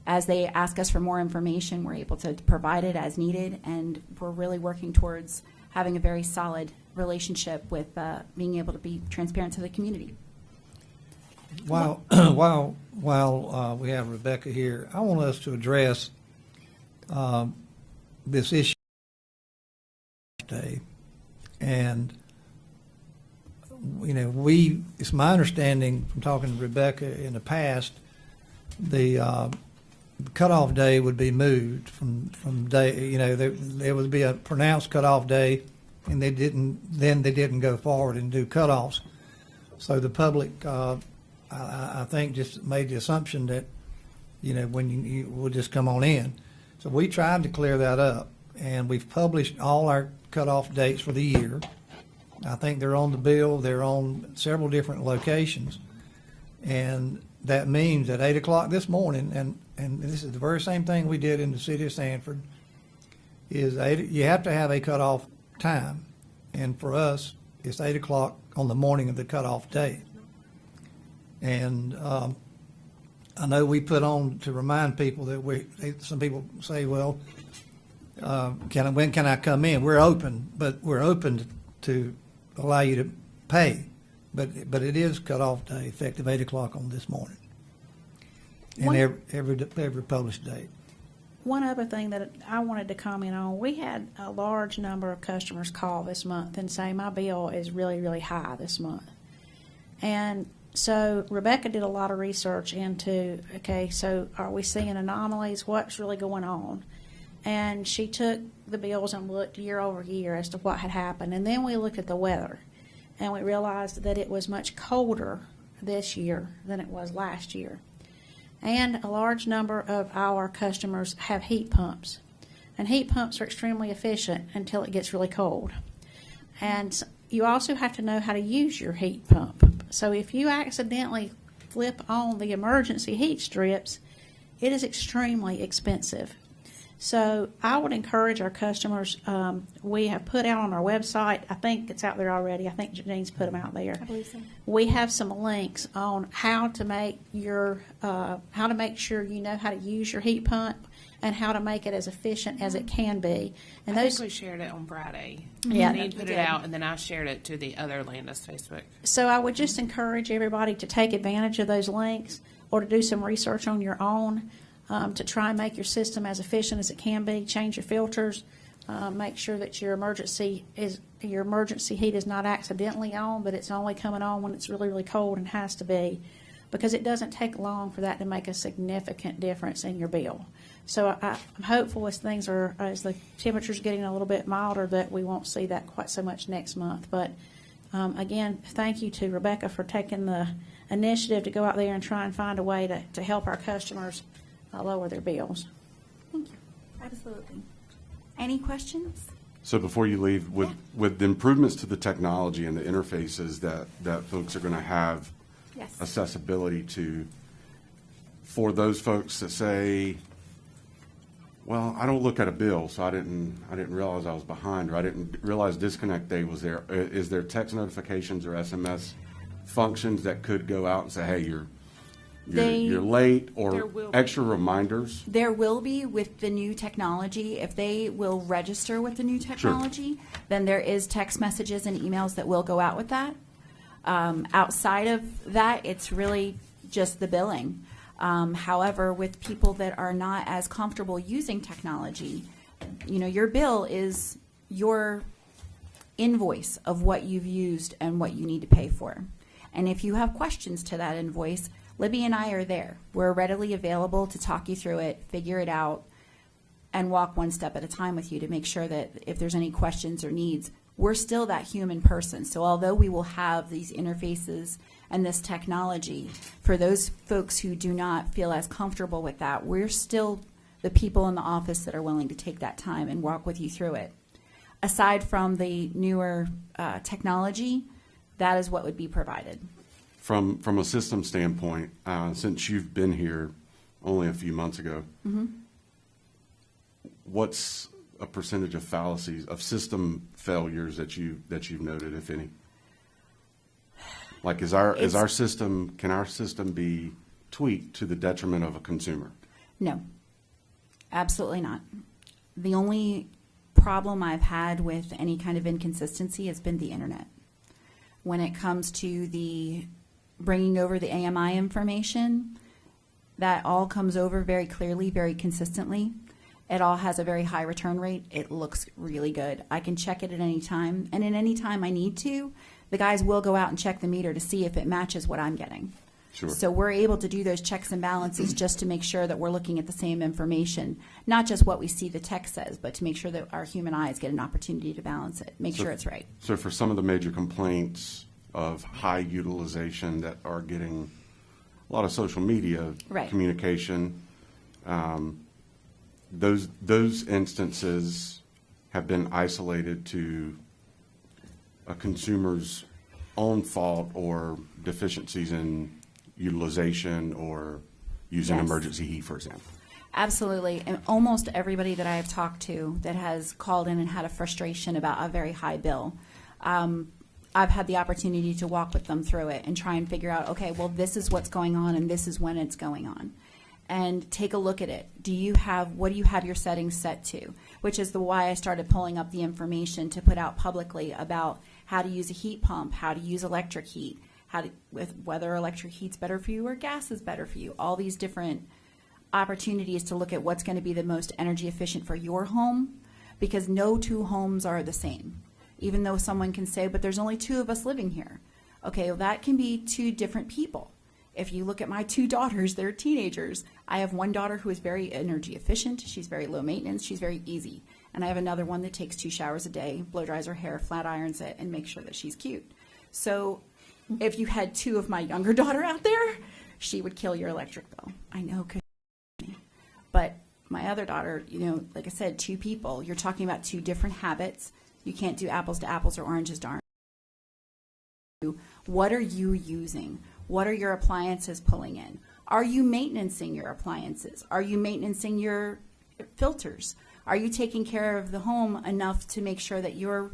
As they ask us for more information, we're able to provide it as needed, and we're really working towards having a very solid relationship with being able to be transparent to the community. While we have Rebecca here, I want us to address this issue today. And it's my understanding from talking to Rebecca in the past, the cutoff day would be moved from day. There would be a pronounced cutoff day, and they didn't go forward and do cutoffs. So the public, I think, just made the assumption that, when you will just come on in. So we tried to clear that up, and we've published all our cutoff dates for the year. I think they're on the bill. They're on several different locations. And that means at 8 o'clock this morning, and this is the very same thing we did in the city of Sanford, is you have to have a cutoff time. And for us, it's 8 o'clock on the morning of the cutoff day. And I know we put on to remind people that some people say, well, when can I come in? We're open, but we're open to allow you to pay. But it is cutoff day, effective 8 o'clock on this morning. And every published date. One other thing that I wanted to comment on, we had a large number of customers call this month and say, my bill is really, really high this month. And so Rebecca did a lot of research into, okay, so are we seeing anomalies? What's really going on? And she took the bills and looked year over year as to what had happened. And then we looked at the weather, and we realized that it was much colder this year than it was last year. And a large number of our customers have heat pumps. And heat pumps are extremely efficient until it gets really cold. And you also have to know how to use your heat pump. So if you accidentally flip on the emergency heat strips, it is extremely expensive. So I would encourage our customers, we have put out on our website, I think it's out there already, I think Janine's put them out there. I believe so. We have some links on how to make how to make sure you know how to use your heat pump and how to make it as efficient as it can be. And I those, think we shared it on Friday. Yeah. Janine put it out, and then I shared it to the other Landis Facebook. so I would just encourage everybody to take advantage of those links or to do some research on your own. To try and make your system as efficient as it can be, change your filters, make sure that your emergency heat is not accidentally on, but it's only coming on when it's really, really cold and has to be, because it doesn't take long for that to make a significant difference in your bill. So I'm hopeful as the temperature's getting a little bit milder that we won't see that quite so much next month. But again, thank you to Rebecca for taking the initiative to go out there and try and find a way to help our customers lower their bills. Thank you. Absolutely. Any questions? So before you leave, with the improvements to the technology and the interfaces that folks are going to have Yes. accessibility to, for those folks that say, well, I don't look at a bill, so I didn't realize I was behind, or I didn't realize disconnect day was there. Is there text notifications or SMS functions that could go out and say, hey, you're late, There or will be. extra reminders? There will be with the new technology. If they will register with the new technology, then there is text messages and emails that will go out with that. Outside of that, it's really just the billing. However, with people that are not as comfortable using technology, your bill is your invoice of what you've used and what you need to pay for. And if you have questions to that invoice, Libby and I are there. We're readily available to talk you through it, figure it out, and walk one step at a time with you to make sure that if there's any questions or needs, we're still that human person. So although we will have these interfaces and this technology, for those folks who do not feel as comfortable with that, we're still the people in the office that are willing to take that time and walk with you through it. Aside from the newer technology, that is what would be provided. From a system standpoint, since you've been here only a few months ago, what's a percentage of fallacies, of system failures that you've noted, if any? Like, can our system be tweaked to the detriment of a consumer? No, absolutely not. The only problem I've had with any kind of inconsistency has been the internet. When it comes to the bringing over the AMI information, that all comes over very clearly, very consistently. It all has a very high return rate. It looks really good. I can check it at any time, and at any time I need to, the guys will go out and check the meter to see if it matches what I'm getting. Sure. So we're able to do those checks and balances just to make sure that we're looking at the same information, not just what we see the text says, but to make sure that our human eyes get an opportunity to balance it, make sure it's right. So for some of the major complaints of high utilization that are getting a lot of social media Right. communication, those instances have been isolated to a consumer's own fault or deficiencies in utilization or using Yes. emergency heat, for example? Absolutely. And almost everybody that I have talked to that has called in and had a frustration about a very high bill, I've had the opportunity to walk with them through it and try and figure out, okay, well, this is what's going on and this is when it's going on. And take a look at it. What do you have your settings set to? Which is why I started pulling up the information to put out publicly about how to use a heat pump, how to use electric heat, whether electric heat's better for you or gas is better for you. All these different opportunities to look at what's going to be the most energy efficient for your home, because no two homes are the same. Even though someone can say, but there's only 2 of us living here. Okay, well, that can be 2 different people. If you look at my 2 daughters, they're teenagers. I have one daughter who is very energy efficient. She's very low maintenance. She's very easy. And I have another one that takes 2 showers a day, blow dries her hair, flat irons it, and makes sure that she's cute. So if you had 2 of my younger daughter out there, she would kill your electric bill. I know, 'cause but my other daughter, like I said, 2 people. You're talking about 2 different habits. You can't do apples to apples or oranges to oranges. What are you using? What are your appliances pulling in? Are you maintaining your appliances? Are you maintaining your filters? Are you taking care of the home enough to make sure that you're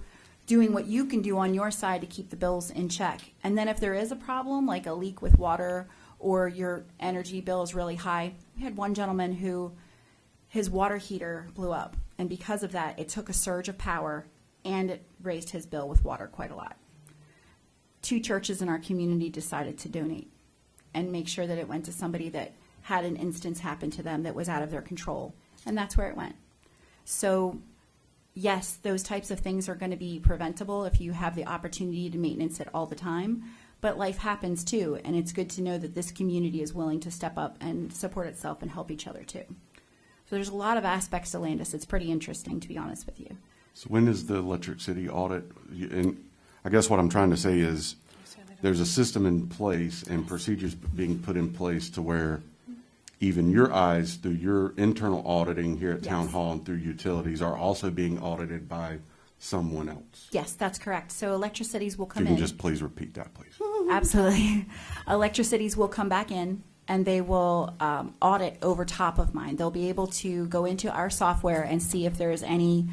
doing what you can do on your side to keep the bills in check? And then if there is a problem, like a leak with water or your energy bill is really high, we had one gentleman who his water heater blew up. And because of that, it took a surge of power and it raised his bill with water quite a lot. 2 churches in our community decided to donate and make sure that it went to somebody that had an instance happen to them that was out of their control. And that's where it went. So yes, those types of things are going to be preventable if you have the opportunity to maintenance it all the time. But life happens too. And it's good to know that this community is willing to step up and support itself and help each other too. So there's a lot of aspects to Landis. It's pretty interesting, to be honest with you. So when is the Electric City audit? And I guess what I'm trying to say is there's a system in place and procedures being put in place to where even your eyes through your internal auditing here at Town Yes. Hall and through utilities are also being audited by someone else. Yes, that's correct. So electricities will If come you can in. just please repeat that, please. Absolutely. Electricities will come back in and they will audit over top of mine. They'll be able to go into our software and see if there's any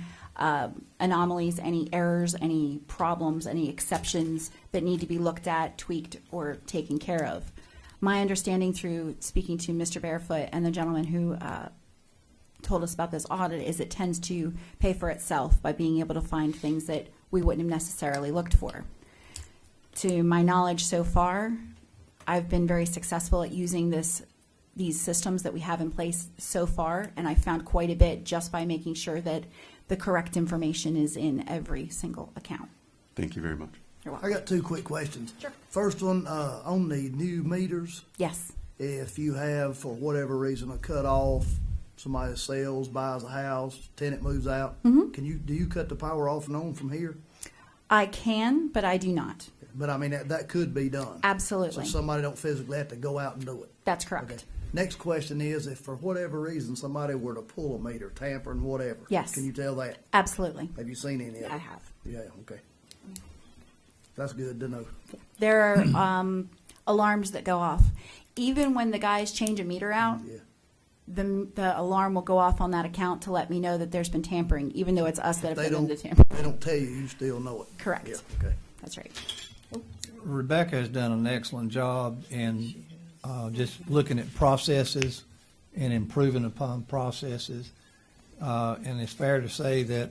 anomalies, any errors, any problems, any exceptions that need to be looked at, tweaked, or taken care of. My understanding through speaking to Mr. Barefoot and the gentleman who told us about this audit is it tends to pay for itself by being able to find things that we wouldn't have necessarily looked for. To my knowledge so far, I've been very successful at using these systems that we have in place so far, and I found quite a bit just by making sure that the correct information is in every single account. Thank you very much. You're I welcome. got 2 quick questions. Sure. First one, on the new meters, Yes. if you have, for whatever reason, a cutoff, somebody sells, buys a house, tenant moves out, do you cut the power off and on from here? I can, but I do not. But I mean, that could be done. Absolutely. So somebody don't physically have to go out and do it. That's correct. Okay. Next question is, if for whatever reason somebody were to pull a meter, tampering, whatever. Yes. Can you tell that? Absolutely. Have you seen any of it? I have. Yeah, okay. That's good to know. There are alarms that go off. Even when the guys change a meter out, Yeah. the alarm will go off on that account to let me know that there's been tampering, even though it's us that have They put in don't, the tampering. they don't tell you, you still know it. Correct. Yeah, okay. That's right. Rebecca has done an excellent job in just looking at processes and improving upon processes. And it's fair to say that,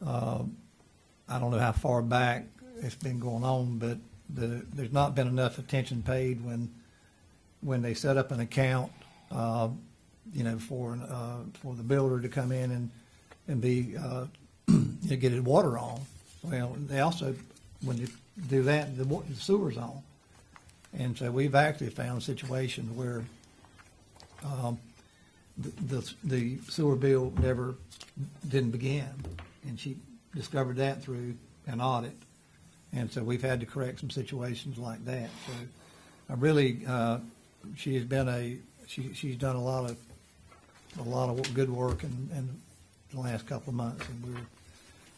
I don't know how far back it's been going on, but there's not been enough attention paid when they set up an account, for the builder to come in and be, get his water on. Well, they also, when you do that, the sewer's on. And so we've actually found situations where the sewer bill didn't begin. And she discovered that through an audit. And so we've had to correct some situations like that. So I really, she's done a lot of good work in the last couple of months. And we're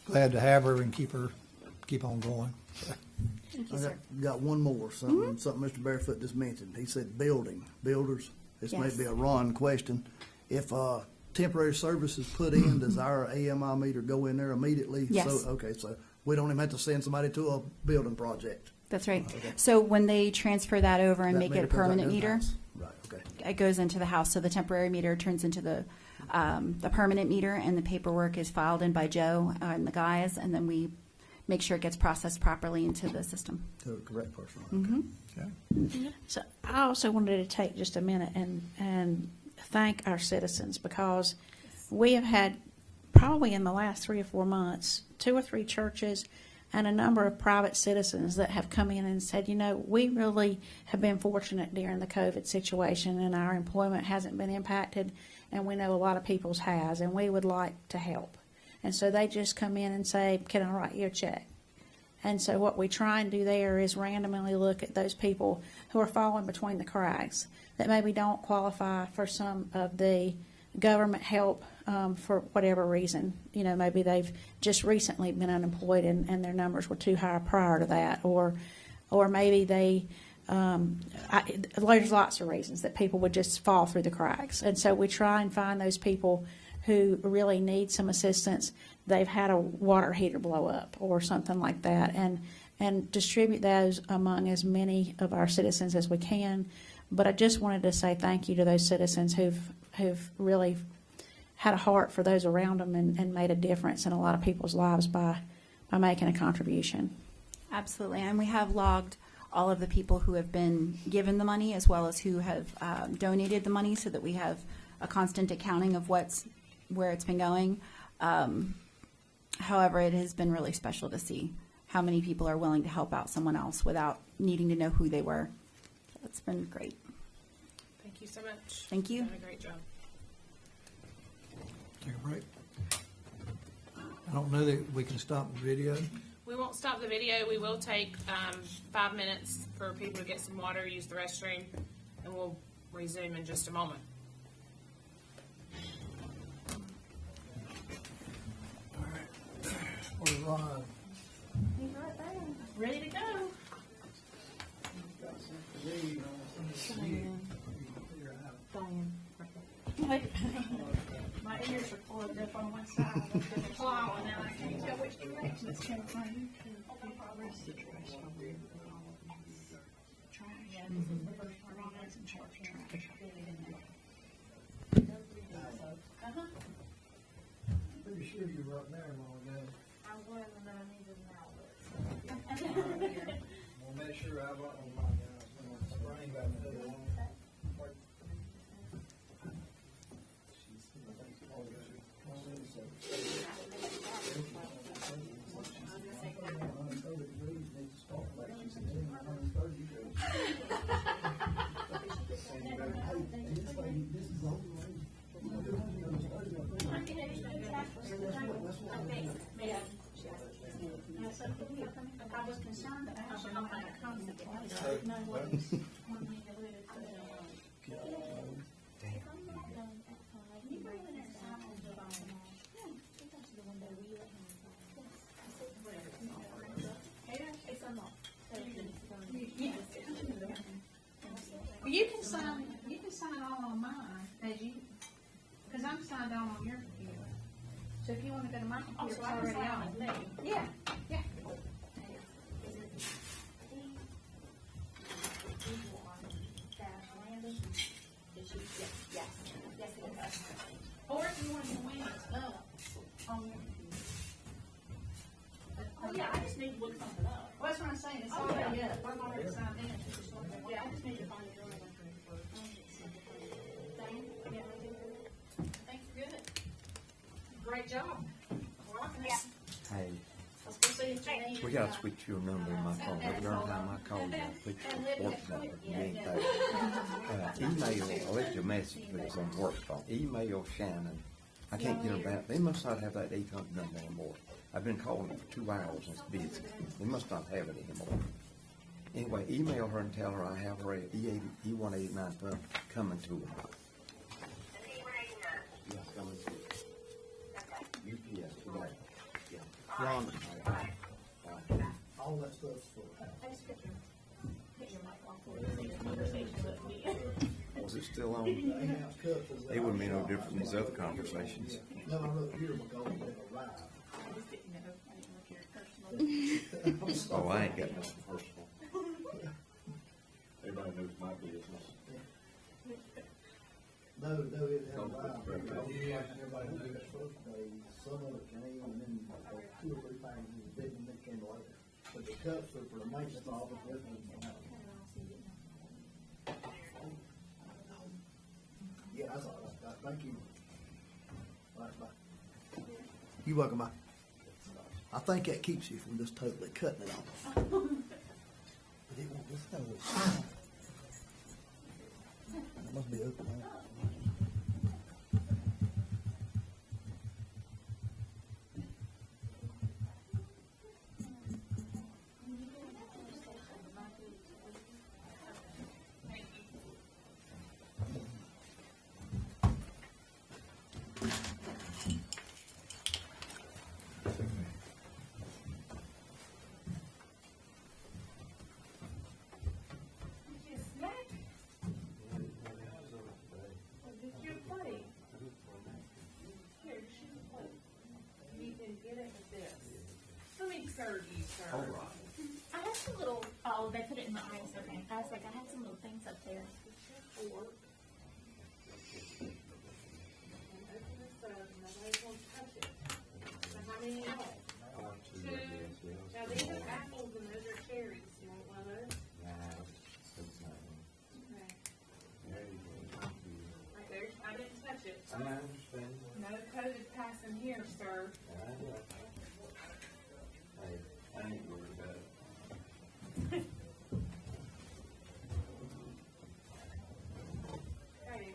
glad to have her and keep on going. So. Thank you, I sir. got one more, something Mr. Barefoot just mentioned. He said builders. This may Yes. be a Ron question. If temporary service is put in, does our AMI meter go in there immediately? Yes. So, okay, so we don't even have to send somebody to a building project. That's right. So when they transfer that over and That make it meter a comes out permanent to the meter, house. Right, okay. it goes into the house. So the temporary meter turns into the permanent meter, and the paperwork is filed in by Joe and the guys, and then we make sure it gets processed properly into the system. To the correct person. Mm-hmm. So I also wanted to take just a minute and thank our citizens, because we have had, probably in the last 3 or 4 months, 2 or 3 churches and a number of private citizens that have come in and said, you know, we really have been fortunate during the COVID situation, and our employment hasn't been impacted, and we know a lot of people's has, and we would like to help. And so they just come in and say, can I write you a check? And so what we try and do there is randomly look at those people who are falling between the cracks, that maybe don't qualify for some of the government help for whatever reason. You know, maybe they've just recently been unemployed and their numbers were too high prior to that, or maybe they, there's lots of reasons that people would just fall through the cracks. And so we try and find those people who really need some assistance. They've had a water heater blow up or something like that, and distribute those among as many of our citizens as we can. But I just wanted to say thank you to those citizens who've really had a heart for those around them and made a difference in a lot of people's lives by making a contribution. Absolutely. And we have logged all of the people who have been given the money, as well as who have donated the money, so that we have a constant accounting of where it's been going. However, it has been really special to see how many people are willing to help out someone else without needing to know who they were. It's been great. Thank you so much. Thank you. You've done a great job. Take a break. I don't know that we can stop the video. We won't stop the video. We will take 5 minutes for people to get some water, use the restroom, and we'll resume in just a moment. Where's Ron? Ready to go. My ears are plugged up on one side of the plow, and now I can't tell which direction it's coming from. Pretty sure you were up there a while ago. I was, and then I needed an outlet. We'll make sure I brought one of my guys when I sprang back there. I was concerned that I was not going to come to place. I didn't know what was when we alluded to it. Well, you can sign all on mine, because I'm signed on your computer. So if you want to go to my computer, it's already on. Yeah, yeah. Or if you want to win it up on your computer. Oh, yeah, I just need to look something up. Well, that's what I'm saying, it's already up, I'm already signed in. Yeah, I just need to find it. Thank you, good. Great job. Hey, Let's go see if Janine. we gotta switch your number in my phone. Every time I call you, I put your work number. You ain't there. Email, I'll let you a message, but it's on work phone. Email Shannon. I can't get her back. They must not have that 800 number anymore. I've been calling her for 2 hours and it's busy. They must not have it anymore. Anyway, email her and tell her I have her E189 phone coming to her. Yeah, coming to her. UPS today. Yeah. Ron, all that stuff's for the house. I just put your mic off for this conversation with me. Was it still on? The in-house cuts is. It wouldn't be no different from these other conversations. No, I look here because they've arrived. I just didn't know, I didn't look your personal. Oh, I ain't got nothing personal. Everybody knows my business. No, it has arrived. Everybody who did that first day, some of it came and then 2 or 3 things didn't, and it came later. But the cuts are for the maintenance office, this one's for the house. Yeah, that's all right. Thank you. All right, bye. You welcome, bye. I think that keeps you from just totally cutting it off. But it won't, this thing will. It must be open, huh? Serve you, sir. All right. I have some little, oh, they put it in the ice, okay. I was like, I have some little things up there. How many you want? Now, these are apples and those are cherries. You want one of those? Right there. I didn't touch it. I understand. No COVID passing here, sir. Hey, I ain't worried about it. Hey.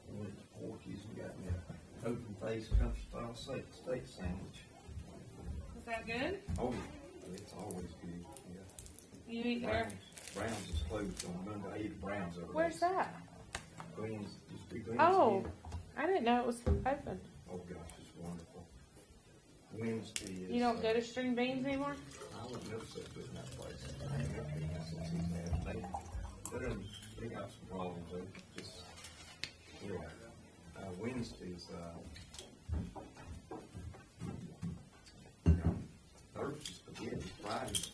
I went to Porky's and got me a open face country style steak sandwich. Is that good? Oh, yeah. It's always good, yeah. You eat there? Brown's is closed on Monday. I eat Brown's over there. Where's that? Glen's, used to be Glen's. Oh, again. I didn't know it was open. Oh, gosh, it's wonderful. Wednesday is. You don't go to String Beans anymore? I wouldn't never set foot in that place. I ain't never been there since he's had. They got some problems, though. Just, yeah. Wednesday's, Thursday's spaghetti, Friday's.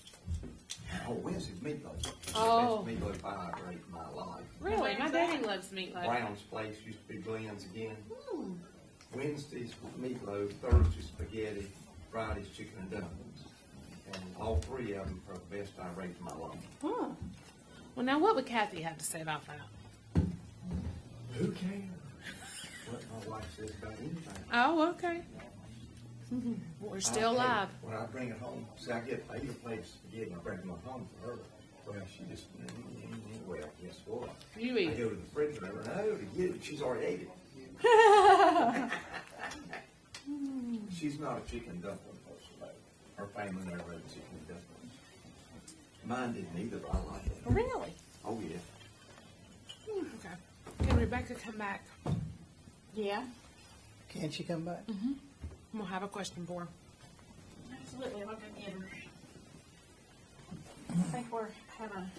Oh, Wednesday's meatloaf. Oh. Best meatloaf I ever ate in my life. Really? My daddy loves meatloaf. Brown's place used to be Glen's again. Wednesday's meatloaf, Thursday's spaghetti, Friday's chicken and dumplings. And all 3 of them are the best I ever ate in my life. Oh. Well, now what would Kathy have to say about that? Who cares? What my wife says about anything. Oh, okay. We're still alive. When I bring it home, see, I eat a plate of spaghetti and I bring it home for her. Well, she just, well, guess what? You I eat go it. to the refrigerator, no, to get it, she's already ate it. She's not a chicken dumpling person, though. Her family never ate chicken dumplings. Mine didn't either, but I like it. Really? Oh, yeah. Okay. Can Rebecca come back? Yeah. Can she come back? We'll have a question for her. Absolutely, I'll go get her. I think we're having.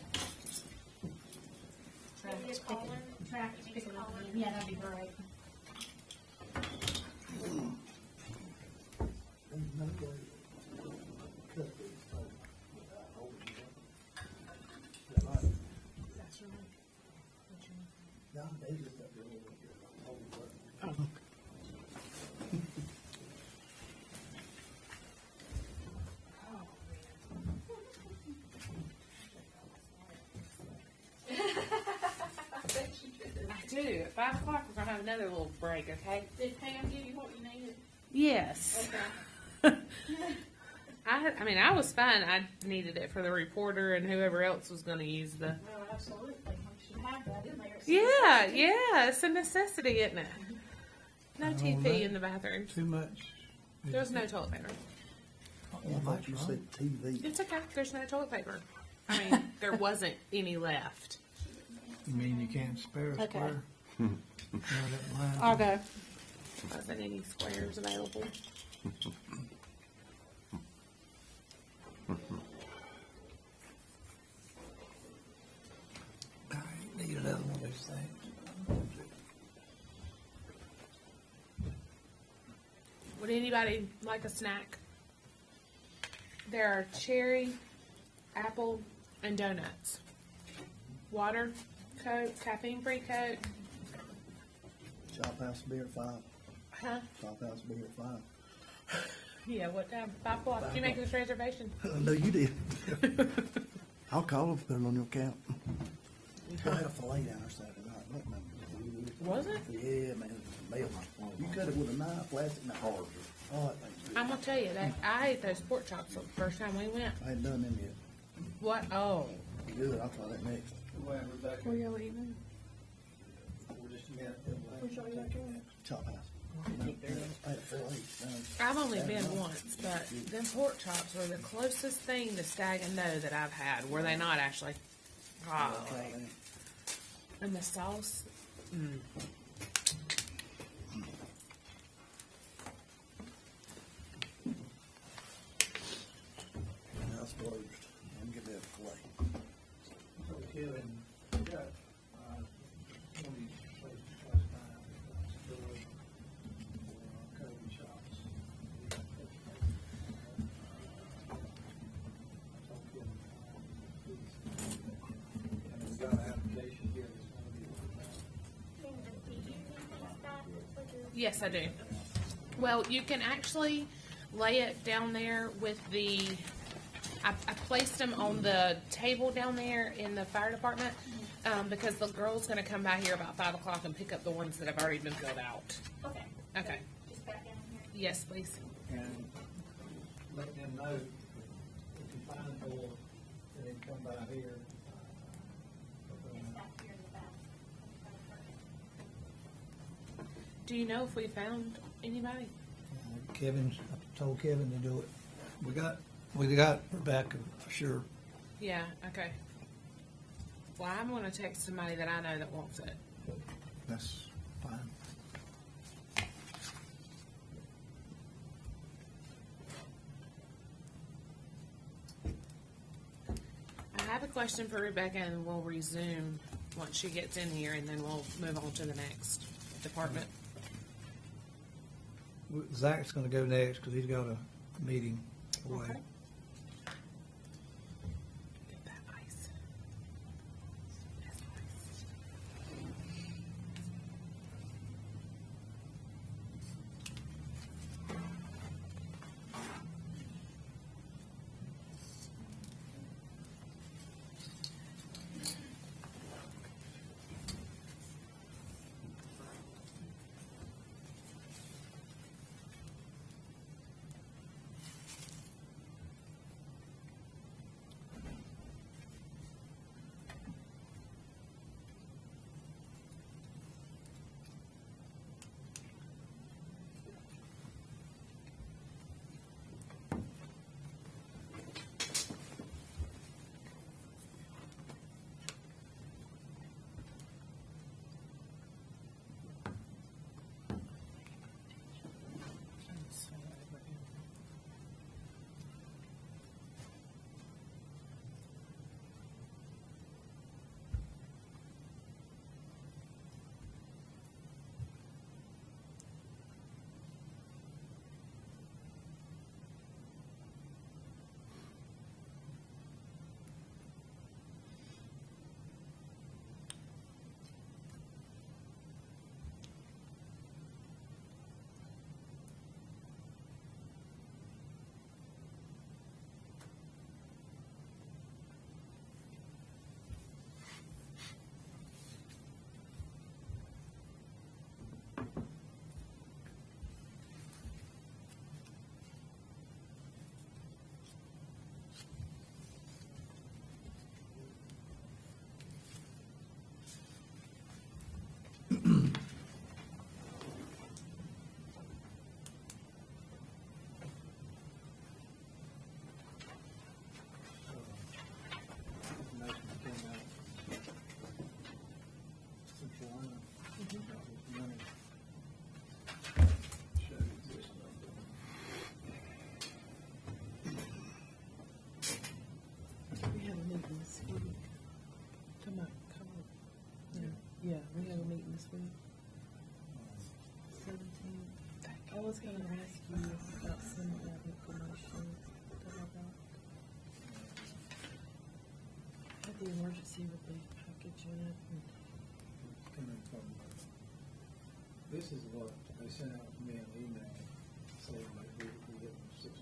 Maybe just call her, traffic, pick her up. Yeah, that'd be great. There's no way to cut these totally without holding it up. Yeah, right. That's right. No, they just got to hold it up. I do. At 5 o'clock, we're gonna have another little break. Okay? Did Pam give you what you needed? Yes. Okay. I mean, I was fine. I needed it for the reporter and whoever else was going to use the. Oh, absolutely. We should have that in there. Yeah, yeah, it's a necessity, isn't it? No Oh, TP that- in the bathroom. Too much. There was no toilet paper. I thought you said TV. It's okay. There's no toilet paper. I mean, there wasn't any left. You mean you can't spare a Okay. square? I'll go. Wasn't any squares available? Need another one of these things. Would anybody like a snack? There are cherry, apple, and donuts. Water, Coke, caffeine-free Coke. Chop House beer at 5. Huh? Chop House beer at 5. Yeah, what time? 5 o'clock. Did you make this reservation? No, you did. I'll call them, put it on your account. I had a filet down there Saturday night. Look, man. Was it? Yeah, man. Mail. You cut it with a knife, plastic knife. Oh, that thing's good. I'm gonna tell you that I ate those pork chops the first time we went. I ain't done them yet. What? Oh. Good, I'll try that next. Were y'all eating? Chop House. I had a filet. I've only been once, but them pork chops were the closest thing to stag and doe that I've had. Were they not actually? I'll Oh. try that. And the sauce. Mm. Now it's closed. I'm getting that filet. So Kevin, you got, one of these places last time, store, Cody shops. And we've got an application here that's gonna be looked at. Yes, I do. Well, you can actually lay it down there with the. I placed them on the table down there in the fire department because the girl's going to come by here about 5 o'clock and pick up the ones that have already been filled out. Okay. Okay. Just back down here. Yes, please. And let them know if you find more, then they come by here. It's back here in the back. Do you know if we found anybody? Kevin, I told Kevin to do it. We got Rebecca for sure. Yeah. Okay. Well, I'm going to text somebody that I know that wants it. That's fine. I have a question for Rebecca, and we'll resume once she gets in here, and then we'll move on to the next department. Zach's gonna go next because he's got a meeting away. Okay. Get that ice. That's ice. we have a meeting this week. 17th. I was gonna ask you about some of that information that I got. Had the emergency relief package in it. Coming from, this is what they sent out to me an email saying that we get 600,000.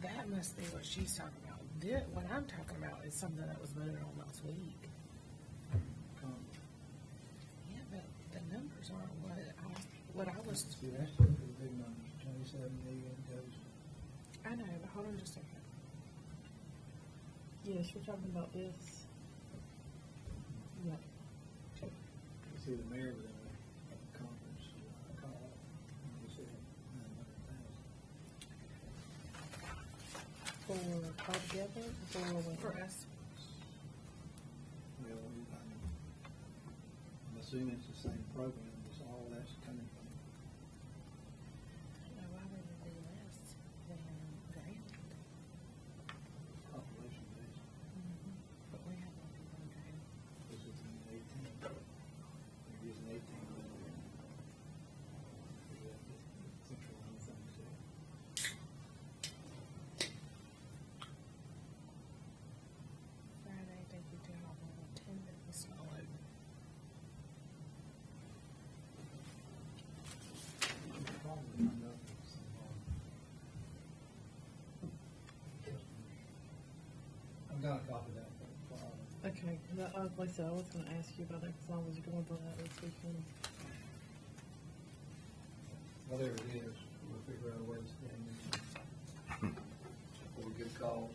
That must be what she's talking about. What I'm talking about is something that was voted on last week. Yeah, but the numbers aren't what I was. See, that's the big numbers, 27 million goes. I know, but hold on just a second. Yes, we're talking about this. Yep. See, the mayor was in a conference call, and he said 900,000. For all together, For us. Well, I'm assuming it's the same program, it's all that's coming from. Now, why would it be less than grant? Population base, But we have more people on grant. this is in 18. They're using 18 million. Central line thing, too. Friday, they do tell all the 10 minutes slow. Probably not enough. I'm gonna copy that. okay. Like I said, I was gonna ask you about that because I was going through that this weekend. Whatever it is, we'll figure out a way to get it. Before we get a call.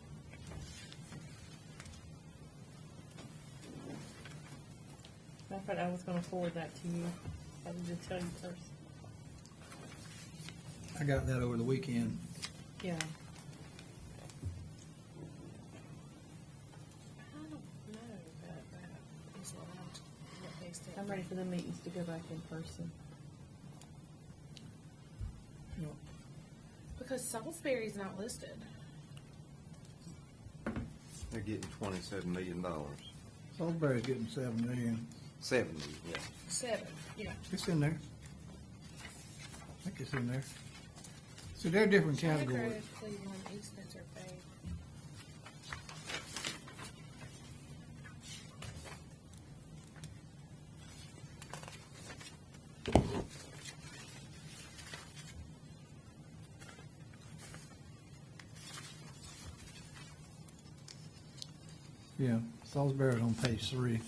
Matter of fact, I was gonna forward that to you. I need to tell you first. I got that over the weekend. Yeah. I don't know that is what they said. I'm ready for the meetings to go back in person. Because Salisbury's not listed. They're getting $27 million. Salisbury's getting 7 million. 70, yeah. 7, yeah. It's in there. I think it's in there. So they're different categories. Grove, Cleveland, East Spencer, Bay. Yeah, Salisbury's on page 3.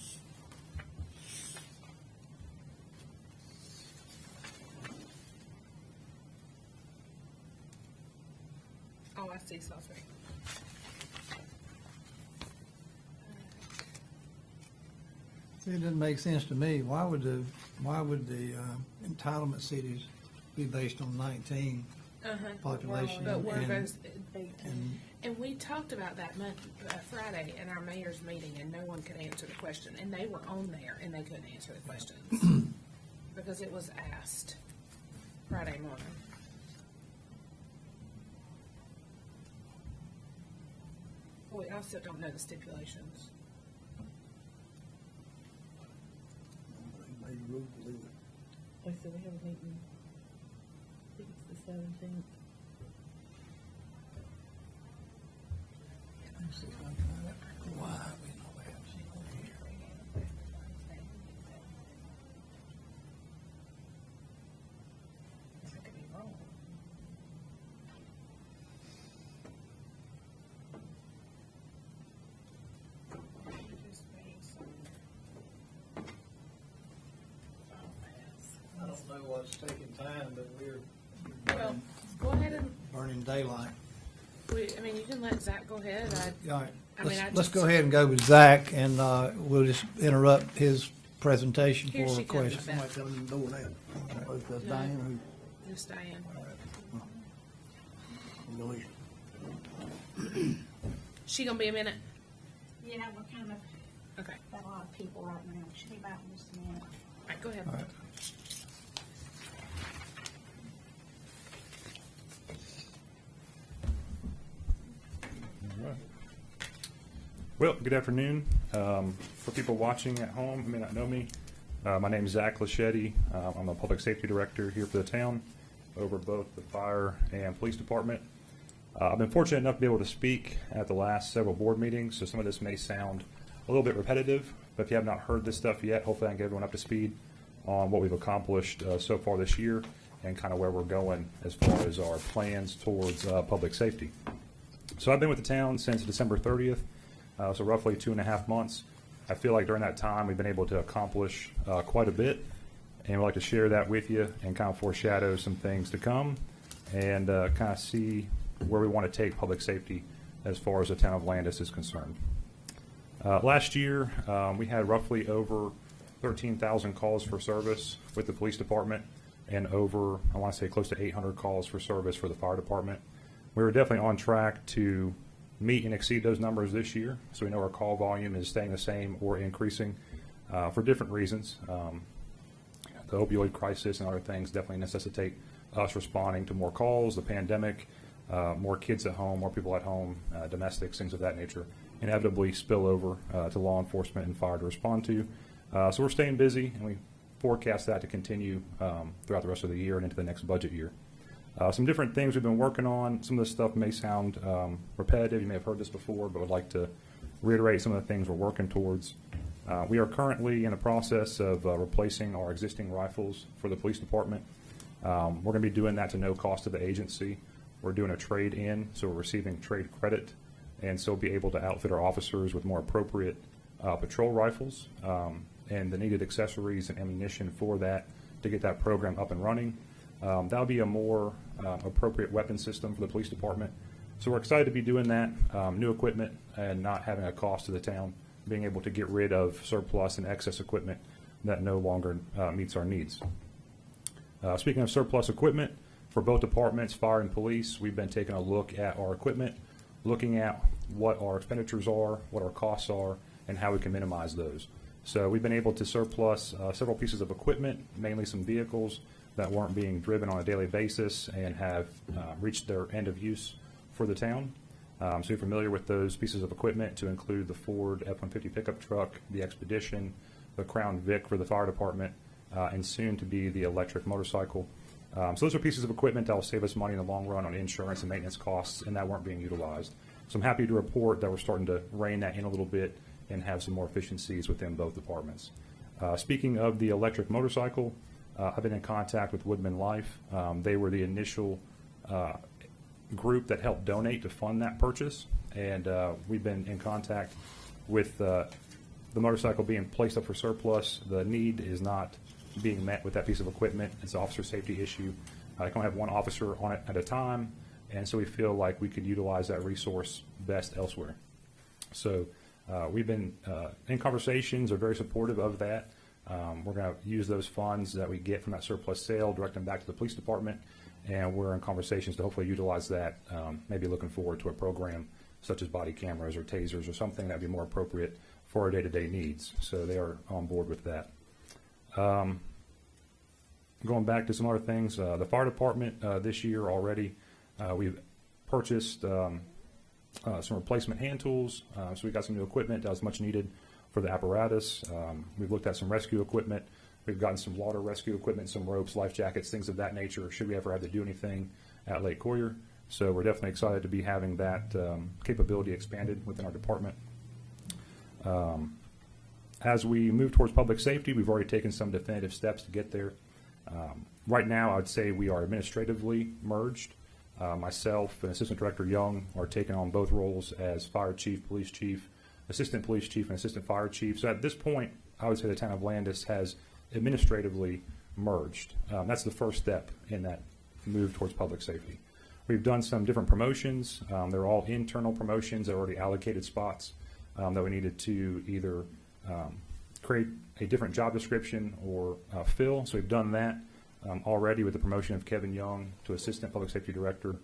Oh, I see Salisbury. See, it doesn't make sense to me. Why would the entitlement cities be based on 19 population? But where and- goes, and- and we talked about that Friday in our mayor's meeting, and no one could answer the question, and they were on there, and they couldn't answer the questions. Because it was asked Friday morning. We also don't know the stipulations. Made the rule to do it. Like I said, we have a meeting. I think it's the 17th. Why we know that? I could be wrong. I don't know what's taking time, but we're Well, go ahead and, burning daylight. I mean, you can let Zach go ahead. All right, I mean, let's go ahead and go with Zach, and we'll just interrupt his presentation Here for she a comes, question. Beth. Somebody tell him to do that. Both us, No. Diane, Just Diane. who, go ahead. She gonna be a minute? Yeah, we're kind of, Okay. got a lot of people right now. Should be about in just a minute. All right, go ahead. All right. Well, good afternoon. For people watching at home who may not know me, my name is Zach Lachetti. I'm a public safety director here for the town over both the fire and police department. I've been fortunate enough to be able to speak at the last several board meetings, so some of this may sound a little bit repetitive, but if you have not heard this stuff yet, hopefully I can get everyone up to speed on what we've accomplished so far this year and kind of where we're going as far as our plans towards public safety. So I've been with the town since December 30th, so roughly 2.5 months. I feel like during that time we've been able to accomplish quite a bit, and we'd like to share that with you and kind of foreshadow some things to come and kind of see where we want to take public safety as far as the town of Landis is concerned. Last year, we had roughly over 13,000 calls for service with the police department and over, I want to say, close to 800 calls for service for the fire department. We were definitely on track to meet and exceed those numbers this year, so we know our call volume is staying the same or increasing for different reasons. The opioid crisis and other things definitely necessitate us responding to more calls, the pandemic, more kids at home, more people at home, domestics, things of that nature, inevitably spill over to law enforcement and fire to respond to. So we're staying busy, and we forecast that to continue throughout the rest of the year and into the next budget year. Some different things we've been working on. Some of this stuff may sound repetitive. You may have heard this before, but I'd like to reiterate some of the things we're working towards. We are currently in the process of replacing our existing rifles for the police department. We're going to be doing that to no cost to the agency. We're doing a trade-in, so we're receiving trade credit, and so be able to outfit our officers with more appropriate patrol rifles and the needed accessories and ammunition for that to get that program up and running. That'll be a more appropriate weapon system for the police department. So we're excited to be doing that, new equipment and not having a cost to the town, being able to get rid of surplus and excess equipment that no longer meets our needs. Speaking of surplus equipment, for both departments, fire and police, we've been taking a look at our equipment, looking at what our expenditures are, what our costs are, and how we can minimize those. So we've been able to surplus several pieces of equipment, mainly some vehicles that weren't being driven on a daily basis and have reached their end of use for the town. So you're familiar with those pieces of equipment, to include the Ford F-150 pickup truck, the Expedition, the Crown Vic for the fire department, and soon to be the electric motorcycle. So those are pieces of equipment that will save us money in the long run on insurance and maintenance costs, and that weren't being utilized. So I'm happy to report that we're starting to rein that in a little bit and have some more efficiencies within both departments. Speaking of the electric motorcycle, I've been in contact with Woodman Life. They were the initial group that helped donate to fund that purchase, and we've been in contact with the motorcycle being placed up for surplus. The need is not being met with that piece of equipment. It's an officer safety issue. I can only have one officer on it at a time, and so we feel like we could utilize that resource best elsewhere. So we've been in conversations, are very supportive of that. We're going to use those funds that we get from that surplus sale, direct them back to the police department, and we're in conversations to hopefully utilize that, maybe looking forward to a program such as body cameras or tasers or something that would be more appropriate for our day-to-day needs. So they are on board with that. Going back to some other things, the fire department this year already, we've purchased some replacement hand tools. So we got some new equipment that was much needed for the apparatus. We've looked at some rescue equipment. We've gotten some water rescue equipment, some ropes, life jackets, things of that nature, should we ever have to do anything at Lake Coyer. So we're definitely excited to be having that capability expanded within our department. As we move towards public safety, we've already taken some definitive steps to get there. Right now, I would say we are administratively merged. Myself and Assistant Director Young are taking on both roles as Fire Chief, Police Chief, Assistant Police Chief, and Assistant Fire Chief. So at this point, I would say the town of Landis has administratively merged. That's the first step in that move towards public safety. We've done some different promotions. They're all internal promotions. They're already allocated spots that we needed to either create a different job description or fill. So we've done that already with the promotion of Kevin Young to Assistant Public Safety Director,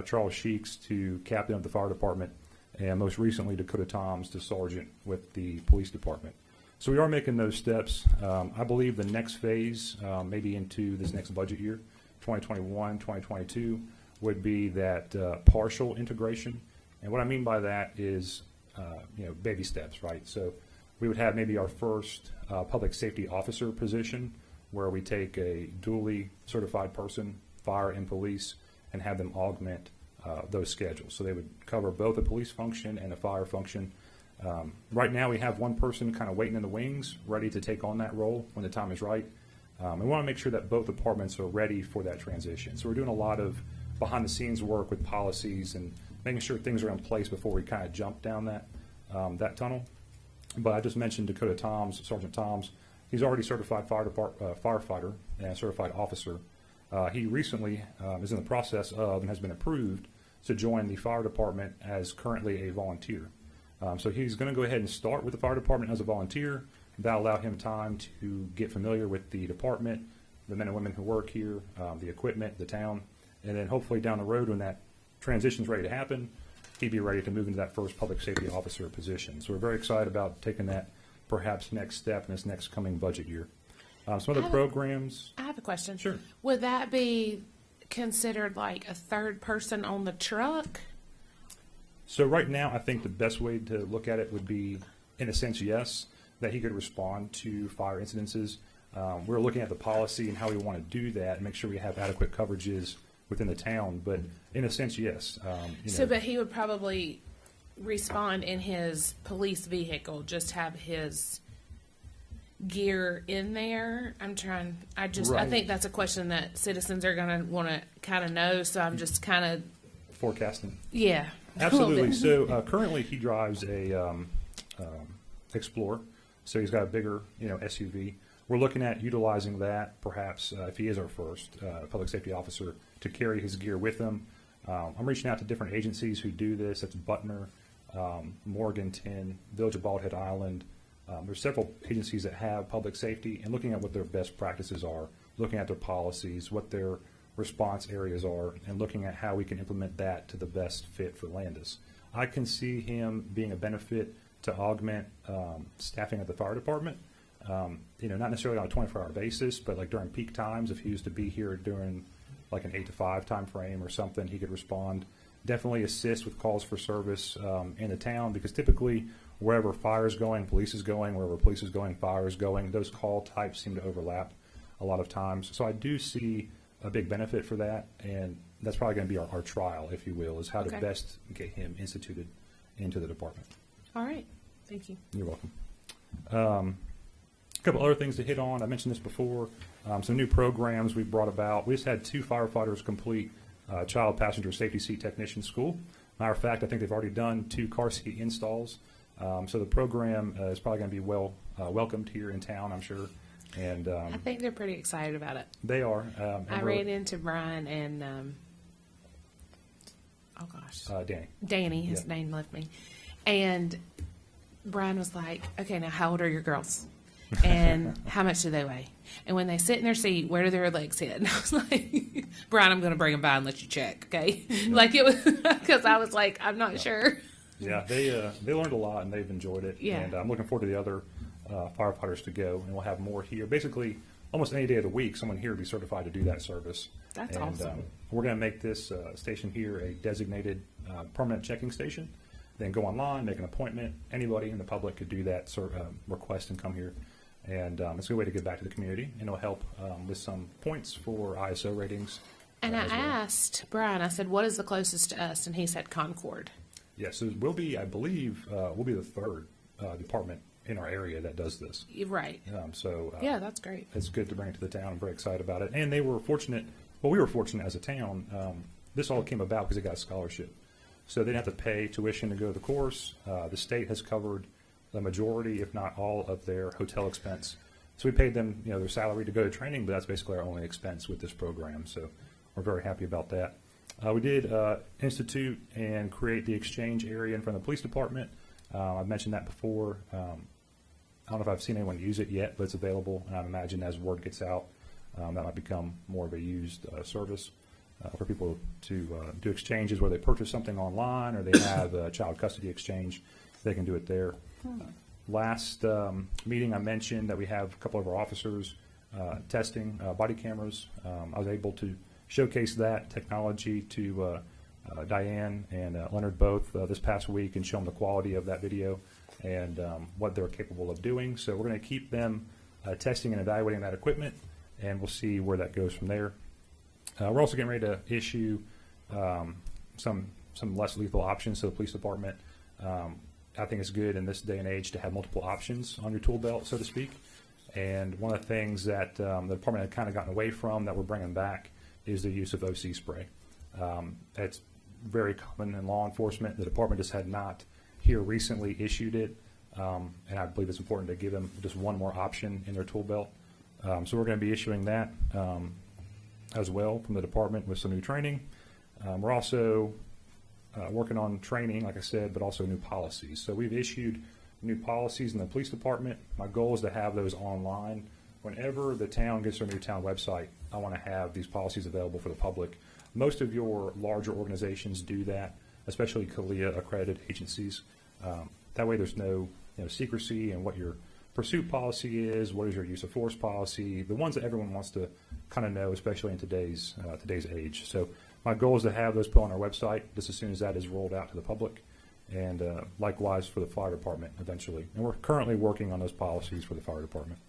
Charles Sheeks to Captain of the Fire Department, and most recently Dakota Toms to Sergeant with the Police Department. So we are making those steps. I believe the next phase, maybe into this next budget year, 2021, 2022, would be that partial integration. And what I mean by that is baby steps, right? So we would have maybe our first public safety officer position where we take a duly certified person, fire and police, and have them augment those schedules. So they would cover both a police function and a fire function. Right now we have one person kind of waiting in the wings, ready to take on that role when the time is right. We want to make sure that both departments are ready for that transition. So we're doing a lot of behind the scenes work with policies and making sure things are in place before we kind of jump down that tunnel. But I just mentioned Dakota Toms, Sergeant Toms. He's already certified firefighter and certified officer. He recently is in the process of and has been approved to join the fire department as currently a volunteer. So he's going to go ahead and start with the fire department as a volunteer. That'll allow him time to get familiar with the department, the men and women who work here, the equipment, the town, and then hopefully down the road when that transition's ready to happen, he'd be ready to move into that first public safety officer position. So we're very excited about taking that perhaps next step in this next coming budget year. Some other programs. I have a question. Sure. Would that be considered like a third person on the truck? So right now, I think the best way to look at it would be, in a sense, yes, that he could respond to fire incidences. We're looking at the policy and how we want to do that and make sure we have adequate coverages within the town. But in a sense, yes. But he would probably respond in his police vehicle, just have his gear in there. I Right. think that's a question that citizens are going to want to kind of know. So I'm just kind of, Forecasting. yeah. a little Absolutely. bit. So currently he drives a Explorer. So he's got a bigger, SUV. We're looking at utilizing that, perhaps if he is our first public safety officer, to carry his gear with him. I'm reaching out to different agencies who do this. That's Butner, Morganton, Village of Bald Head Island. There's several agencies that have public safety, and looking at what their best practices are, looking at their policies, what their response areas are, and looking at how we can implement that to the best fit for Landis. I can see him being a benefit to augment staffing at the fire department. Not necessarily on a 24-hour basis, but like during peak times, if he used to be here during like an 8 to 5 time frame or something, he could respond. Definitely assist with calls for service in the town, because typically wherever fire is going, police is going, wherever police is going, fire is going. Those call types seem to overlap a lot of times. So I do see a big benefit for that, and that's probably going to be our trial, if you will, is how to best get him instituted into the department. All right. Thank you. You're welcome. A couple other things to hit on. I mentioned this before. Some new programs we brought about. We just had 2 firefighters complete child passenger safety seat technician school. Matter of fact, I think they've already done 2 car seat installs. So the program is probably going to be welcomed here in town, I'm sure. And I think they're pretty excited about it. they are. I ran into Brian and, Danny. Danny, his Yeah. name left me. And Brian was like, okay, now how old are your girls? And how much do they weigh? And when they sit in their seat, where do their legs hit? And I was like, Brian, I'm going to bring them by and let you check, okay? Like it was, because I was like, I'm not sure. Yeah, they learned a lot and they've enjoyed it. Yeah. And I'm looking forward to the other firefighters to go, and we'll have more here. Basically, almost any day of the week, someone here will be certified to do that service. That's and, awesome. We're going to make this station here a designated permanent checking station. Then go online, make an appointment. Anybody in the public could do that request and come here. And it's a good way to give back to the community, and it'll help with some points for ISO ratings. And I as well. asked Brian, I said, what is the closest to us? And he said Concord. Yeah, so we'll be, I believe, we'll be the 3rd department in our area that does this. You're right. Yeah, that's great. It's good to bring it to the town. I'm very excited about it. And they were fortunate, we were fortunate as a town. This all came about because they got a scholarship. So they didn't have to pay tuition to go to the course. The state has covered the majority, if not all, of their hotel expense. So we paid them, their salary to go to training, but that's basically our only expense with this program. So we're very happy about that. We did institute and create the exchange area in front of the police department. I've mentioned that before. I don't know if I've seen anyone use it yet, but it's available. And I imagine as word gets out, that might become more of a used service for people to do exchanges where they purchase something online or they have a child custody exchange. They can do it there. Last meeting, I mentioned that we have a couple of our officers testing body cameras. I was able to showcase that technology to Diane and Leonard both this past week and show them the quality of that video and what they're capable of doing. So we're going to keep them testing and evaluating that equipment, and we'll see where that goes from there. We're also getting ready to issue some less lethal options to the police department. I think it's good in this day and age to have multiple options on your tool belt, so to speak. And one of the things that the department had kind of gotten away from that we're bringing back is the use of OC spray. It's very common in law enforcement. The department just had not here recently issued it, and I believe it's important to give them just one more option in their tool belt. So we're going to be issuing that as well from the department with some new training. We're also working on training, like I said, but also new policies. So we've issued new policies in the police department. My goal is to have those online. Whenever the town gets their new town website, I want to have these policies available for the public. Most of your larger organizations do that, especially CALEA accredited agencies. That way there's no secrecy in what your pursuit policy is, what is your use of force policy, the ones that everyone wants to kind of know, especially in today's age. So my goal is to have those put on our website just as soon as that is rolled out to the public, and likewise for the fire department eventually. And we're currently working on those policies for the fire department.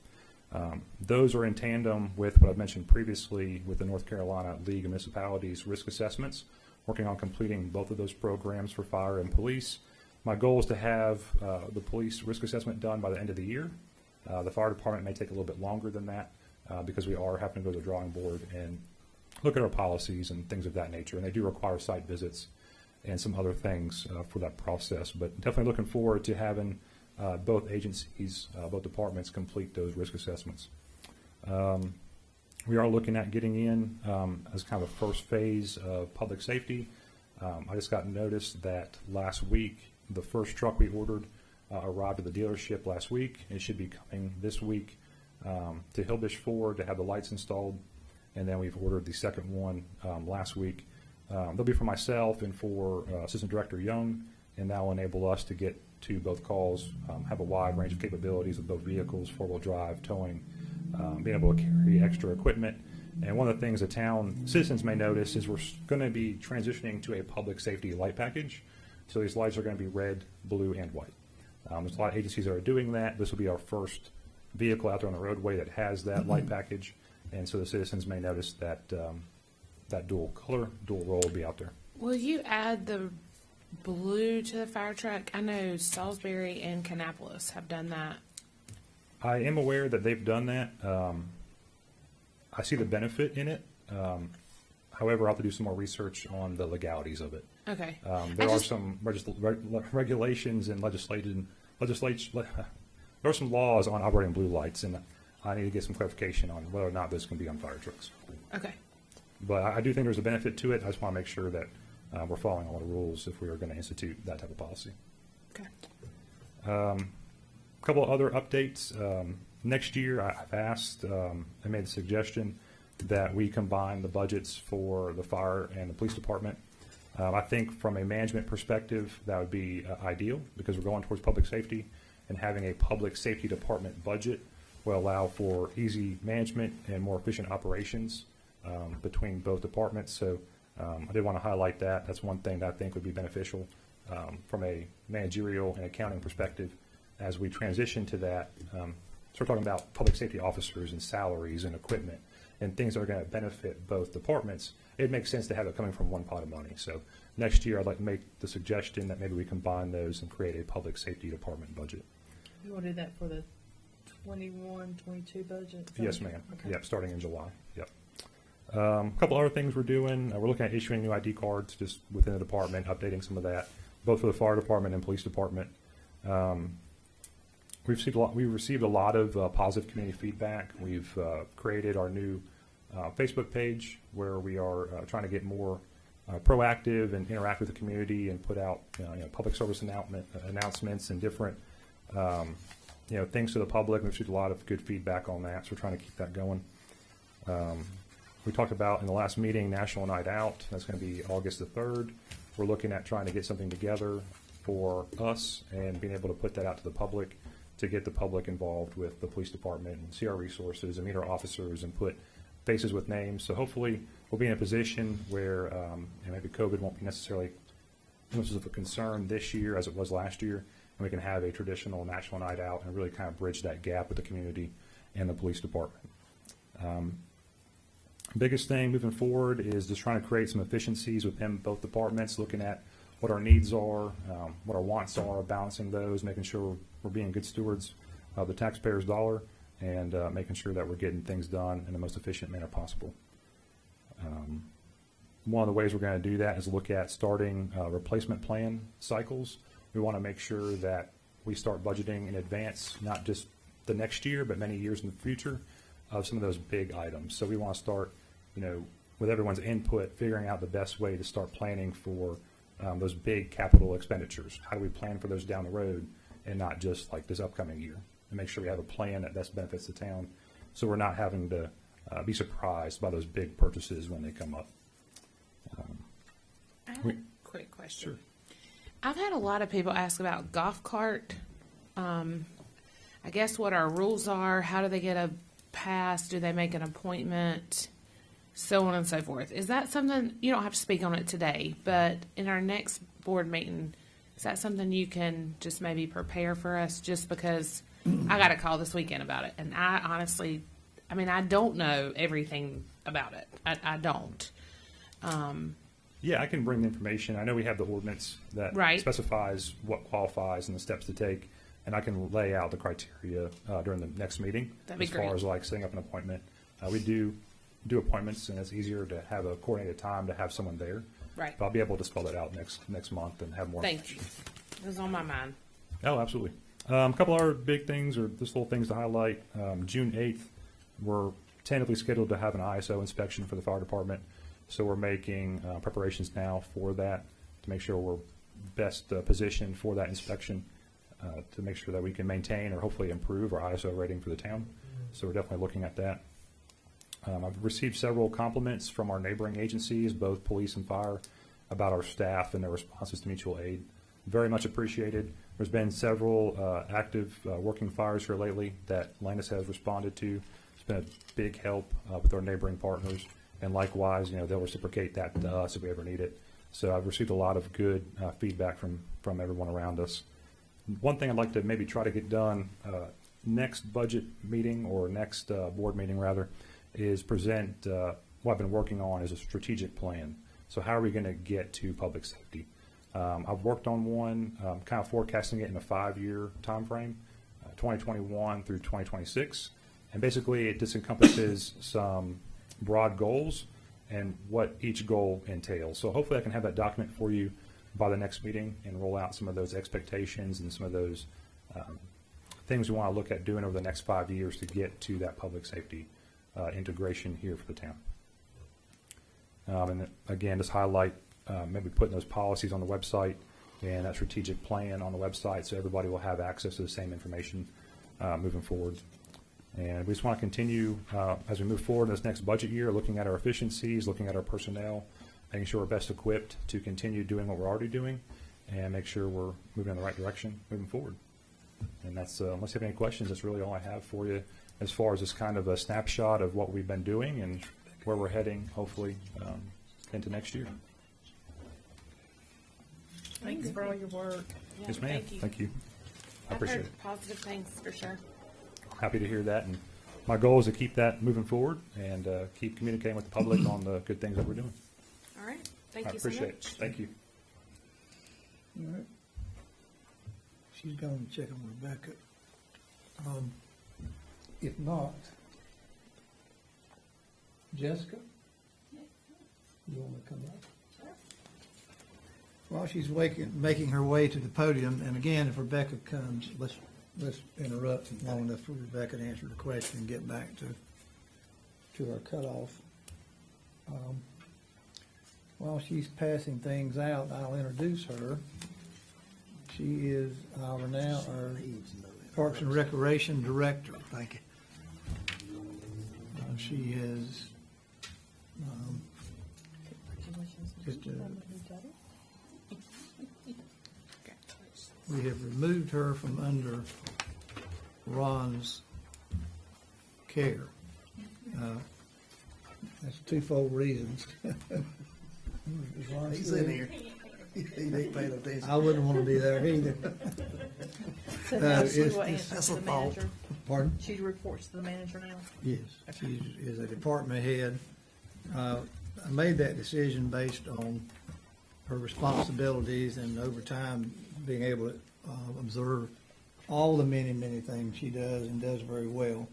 Those are in tandem with what I've mentioned previously with the North Carolina League of Municipalities risk assessments, working on completing both of those programs for fire and police. My goal is to have the police risk assessment done by the end of the year. The fire department may take a little bit longer than that because we are having to go to the drawing board and look at our policies and things of that nature. And they do require site visits and some other things for that process. But definitely looking forward to having both agencies, both departments complete those risk assessments. We are looking at getting in as kind of a first phase of public safety. I just got notice that last week, the first truck we ordered arrived at the dealership last week. It should be coming this week to Hillbish Ford to have the lights installed. And then we've ordered the second one last week. They'll be for myself and for Assistant Director Young, and that will enable us to get to both calls, have a wide range of capabilities of both vehicles, four-wheel drive, towing, being able to carry extra equipment. And one of the things the town citizens may notice is we're going to be transitioning to a public safety light package. So these lights are going to be red, blue, and white. There's a lot of agencies that are doing that. This will be our first vehicle out there on the roadway that has that light package. And so the citizens may notice that that dual color, dual role will be out there. Will you add the blue to the fire truck? I know Salisbury and Kannapolis have done that. I am aware that they've done that. I see the benefit in it. However, I'll have to do some more research on the legalities of it. Okay. There are some regulations and legislation. There are some laws on operating blue lights, and I need to get some clarification on whether or not this can be on fire trucks. Okay. But I do think there's a benefit to it. I just want to make sure that we're following all the rules if we are going to institute that type of policy. Okay. A couple of other updates. Next year, I've asked, I made the suggestion that we combine the budgets for the fire and the police department. I think from a management perspective, that would be ideal because we're going towards public safety, and having a public safety department budget will allow for easy management and more efficient operations between both departments. So I did want to highlight that. That's one thing that I think would be beneficial from a managerial and accounting perspective as we transition to that. So we're talking about public safety officers and salaries and equipment and things that are going to benefit both departments. It makes sense to have it coming from one pot of money. So next year, I'd like to make the suggestion that maybe we combine those and create a public safety department budget. You want to do that for the 21-22 budget? Yes, ma'am. Okay. Yep, starting in July. Yep. A couple other things we're doing. We're looking at issuing new ID cards just within the department, updating some of that, both for the fire department and police department. We've received a lot of positive community feedback. We've created our new Facebook page where we are trying to get more proactive and interact with the community and put out public service announcements and different things to the public. We've received a lot of good feedback on that, so we're trying to keep that going. We talked about in the last meeting National Night Out. That's going to be August the 3rd. We're looking at trying to get something together for us and being able to put that out to the public to get the public involved with the police department and see our resources and meet our officers and put faces with names. So hopefully we'll be in a position where maybe COVID won't be necessarily as much of a concern this year as it was last year, and we can have a traditional national night out and really kind of bridge that gap with the community and the police department. Biggest thing moving forward is just trying to create some efficiencies within both departments, looking at what our needs are, what our wants are, balancing those, making sure we're being good stewards of the taxpayers' dollar, and making sure that we're getting things done in the most efficient manner possible. One of the ways we're going to do that is look at starting replacement plan cycles. We want to make sure that we start budgeting in advance, not just the next year, but many years in the future of some of those big items. So we want to start, with everyone's input, figuring out the best way to start planning for those big capital expenditures. How do we plan for those down the road and not just like this upcoming year? And make sure we have a plan that best benefits the town, so we're not having to be surprised by those big purchases when they come up. I have a quick question. I've had a lot of people ask about golf cart. I guess what our rules are, how do they get a pass, do they make an appointment, so on and so forth. Is that something, you don't have to speak on it today, but in our next board meeting, is that something you can just maybe prepare for us, just because I got a call this weekend about it, and I honestly, I don't know everything about it. I don't. Yeah, I can bring the information. I know we have the ordinance that Right. specifies what qualifies and the steps to take, and I can lay out the criteria during the next meeting. That'd be as far great. as like setting up an appointment. We do appointments, and it's easier to have a coordinated time to have someone there. Right. But I'll be able to spell that out next month and have more. Thank you. It was on my mind. Oh, absolutely. A couple other big things, or just little things to highlight. June 8th, we're tentatively scheduled to have an ISO inspection for the fire department. So we're making preparations now for that to make sure we're best positioned for that inspection, to make sure that we can maintain or hopefully improve our ISO rating for the town. So we're definitely looking at that. I've received several compliments from our neighboring agencies, both police and fire, about our staff and their responses to mutual aid. Very much appreciated. There's been several active working fires here lately that Landis has responded to. It's been a big help with our neighboring partners. And likewise, they'll reciprocate that to us if we ever need it. So I've received a lot of good feedback from everyone around us. One thing I'd like to maybe try to get done next budget meeting, or next board meeting rather, is present what I've been working on is a strategic plan. So how are we going to get to public safety? I've worked on one, kind of forecasting it in a 5-year time frame, 2021 through 2026. And basically it just encompasses some broad goals and what each goal entails. So hopefully I can have that document for you by the next meeting and roll out some of those expectations and some of those things we want to look at doing over the next 5 years to get to that public safety integration here for the town. And again, just highlight maybe putting those policies on the website and that strategic plan on the website, so everybody will have access to the same information moving forward. And we just want to continue as we move forward in this next budget year, looking at our efficiencies, looking at our personnel, making sure we're best equipped to continue doing what we're already doing, and make sure we're moving in the right direction moving forward. And that's, unless you have any questions, that's really all I have for you as far as this kind of a snapshot of what we've been doing and where we're heading, hopefully, into next year. Thanks for all your work. Yeah, Yes, ma'am. Thank you. I I've appreciate heard it. positive things for sure. Happy to hear that. And my goal is to keep that moving forward and keep communicating with the public on the good things that we're doing. All right. Thank I you so appreciate much. it. Thank you. All right. She's going to check on Rebecca. If not, Jessica, you want to come up? While she's making her way to the podium, and again, if Rebecca comes, let's interrupt long enough for Rebecca to answer the question and get back to our cutoff. While she's passing things out, I'll introduce her. She is our Parks and Recreation Director. Thank you. She is just we have removed her from under Ron's care. That's twofold reasons. He's in here. He ain't paying attention. I wouldn't want to be there either. So No, now she it's- will it's- answer that's to a the fault. manager. Pardon? She reports to the manager now. Yes, she is a department head. I made that decision based on her responsibilities and over time being able to observe all the many, many things she does and does very well.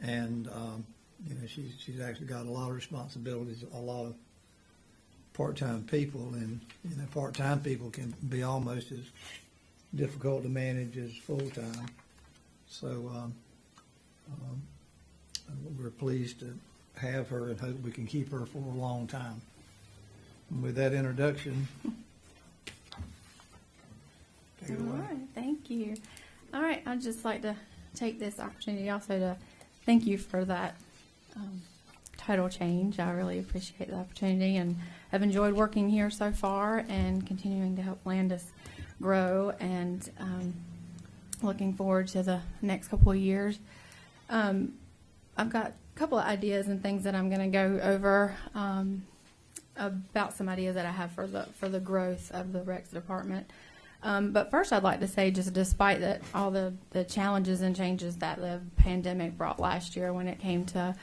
And, you know, she's actually got a lot of responsibilities, a lot of part-time people, and, you know, part-time people can be almost as difficult to manage as full-time. So, we're pleased to have her and hope we can keep her for a long time. And with that introduction, take it All away. right, thank you. All right, I'd just like to take this opportunity also to thank you for that title change. I really appreciate the opportunity and have enjoyed working here so far and continuing to help Landis grow, and looking forward to the next couple of years. I've got a couple of ideas and things that I'm going to go over about some ideas that I have for the growth of the Recs department. But first, I'd like to say, just despite that all the challenges and changes that the pandemic brought last year when it came to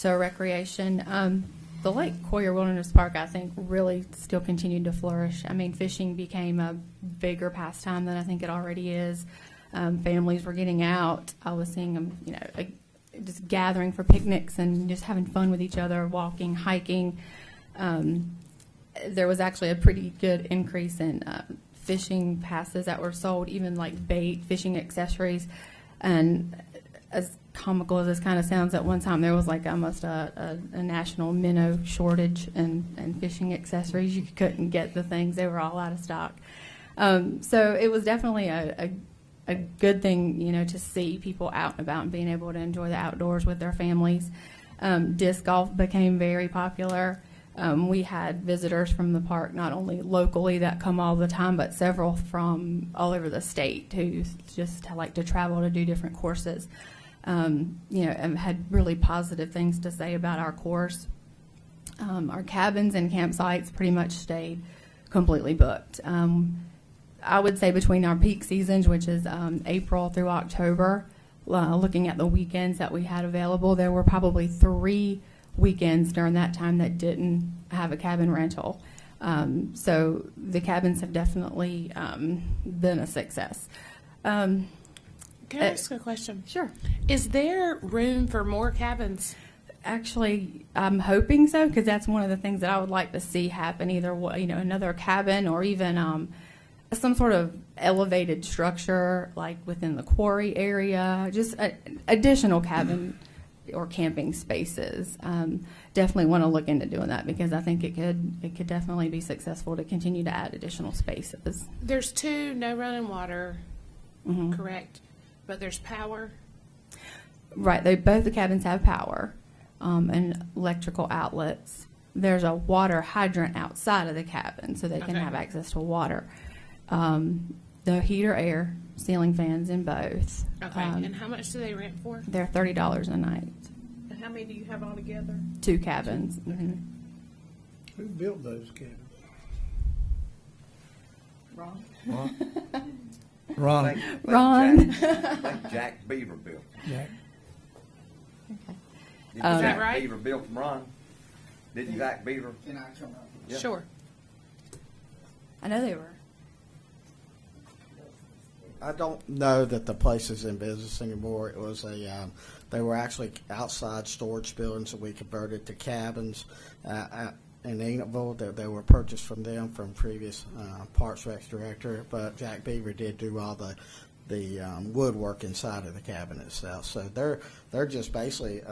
recreation, the Lake Coyer Wilderness Park, I think, really still continued to flourish. I mean, fishing became a bigger pastime than I think it already is. Families were getting out. I was seeing them, you know, just gathering for picnics and just having fun with each other, walking, hiking. There was actually a pretty good increase in fishing passes that were sold, even like bait, fishing accessories. And as comical as this kind of sounds, at one time there was like almost a national minnow shortage in fishing accessories. You couldn't get the things. They were all out of stock. So it was definitely a good thing, you know, to see people out and about and being able to enjoy the outdoors with their families. Disc golf became very popular. We had visitors from the park, not only locally that come all the time, but several from all over the state who just like to travel to do different courses. You know, and had really positive things to say about our course. Our cabins and campsites pretty much stayed completely booked. I would say between our peak seasons, which is April through October, looking at the weekends that we had available, there were probably 3 weekends during that time that didn't have a cabin rental. So the cabins have definitely been a success. Can I ask a question? Sure. Is there room for more cabins? Actually, I'm hoping so, because that's one of the things that I would like to see happen. Either, you know, another cabin or even some sort of elevated structure, like within the quarry area, just additional cabin or camping spaces. Definitely want to look into doing that, because I think it could definitely be successful to continue to add additional spaces. There's 2 no running water, Mhm. correct? But there's power. Right. Both the cabins have power and electrical outlets. There's a water hydrant outside of the cabin, so they can Okay. have access to water. The heater, air, ceiling fans in both. Okay. And how much do they rent for? They're $30 a night. And how many do you have altogether? 2 cabins. Mhm. Who built those cabins? Ron? Ron, Ron. I think Jack Beaver built. Jack. Did Is that Jack right? Beaver built from Ron? Didn't Jack Beaver? Yeah. Sure. I know they were. I don't know that the place is in business anymore. It was they were actually outside storage buildings that we converted to cabins in Enidville. They were purchased from them from previous Parks Recs director, but Jack Beaver did do all the woodwork inside of the cabin itself. So they're just basically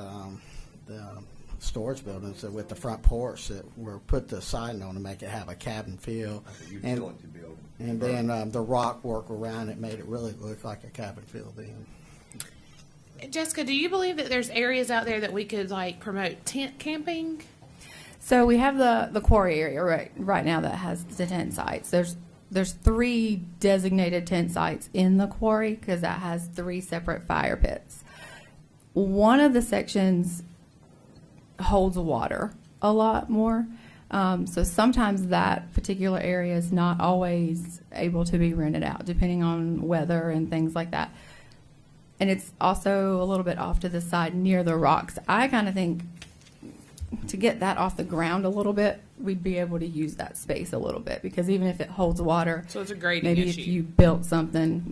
the storage buildings with the front porch that were put the siding on to make it have a cabin feel. Like a utility building. And then the rock work around it made it really look like a cabin feel then. Jessica, do you believe that there's areas out there that we could like promote tent camping? So we have the quarry area right now that has the tent sites. There's 3 designated tent sites in the quarry, because that has 3 separate fire pits. One of the sections holds water a lot more. So sometimes that particular area is not always able to be rented out, depending on weather and things like that. And it's also a little bit off to the side near the rocks. I kind of think to get that off the ground a little bit, we'd be able to use that space a little bit, because even if it holds water, So it's a grading maybe issue. if you built something,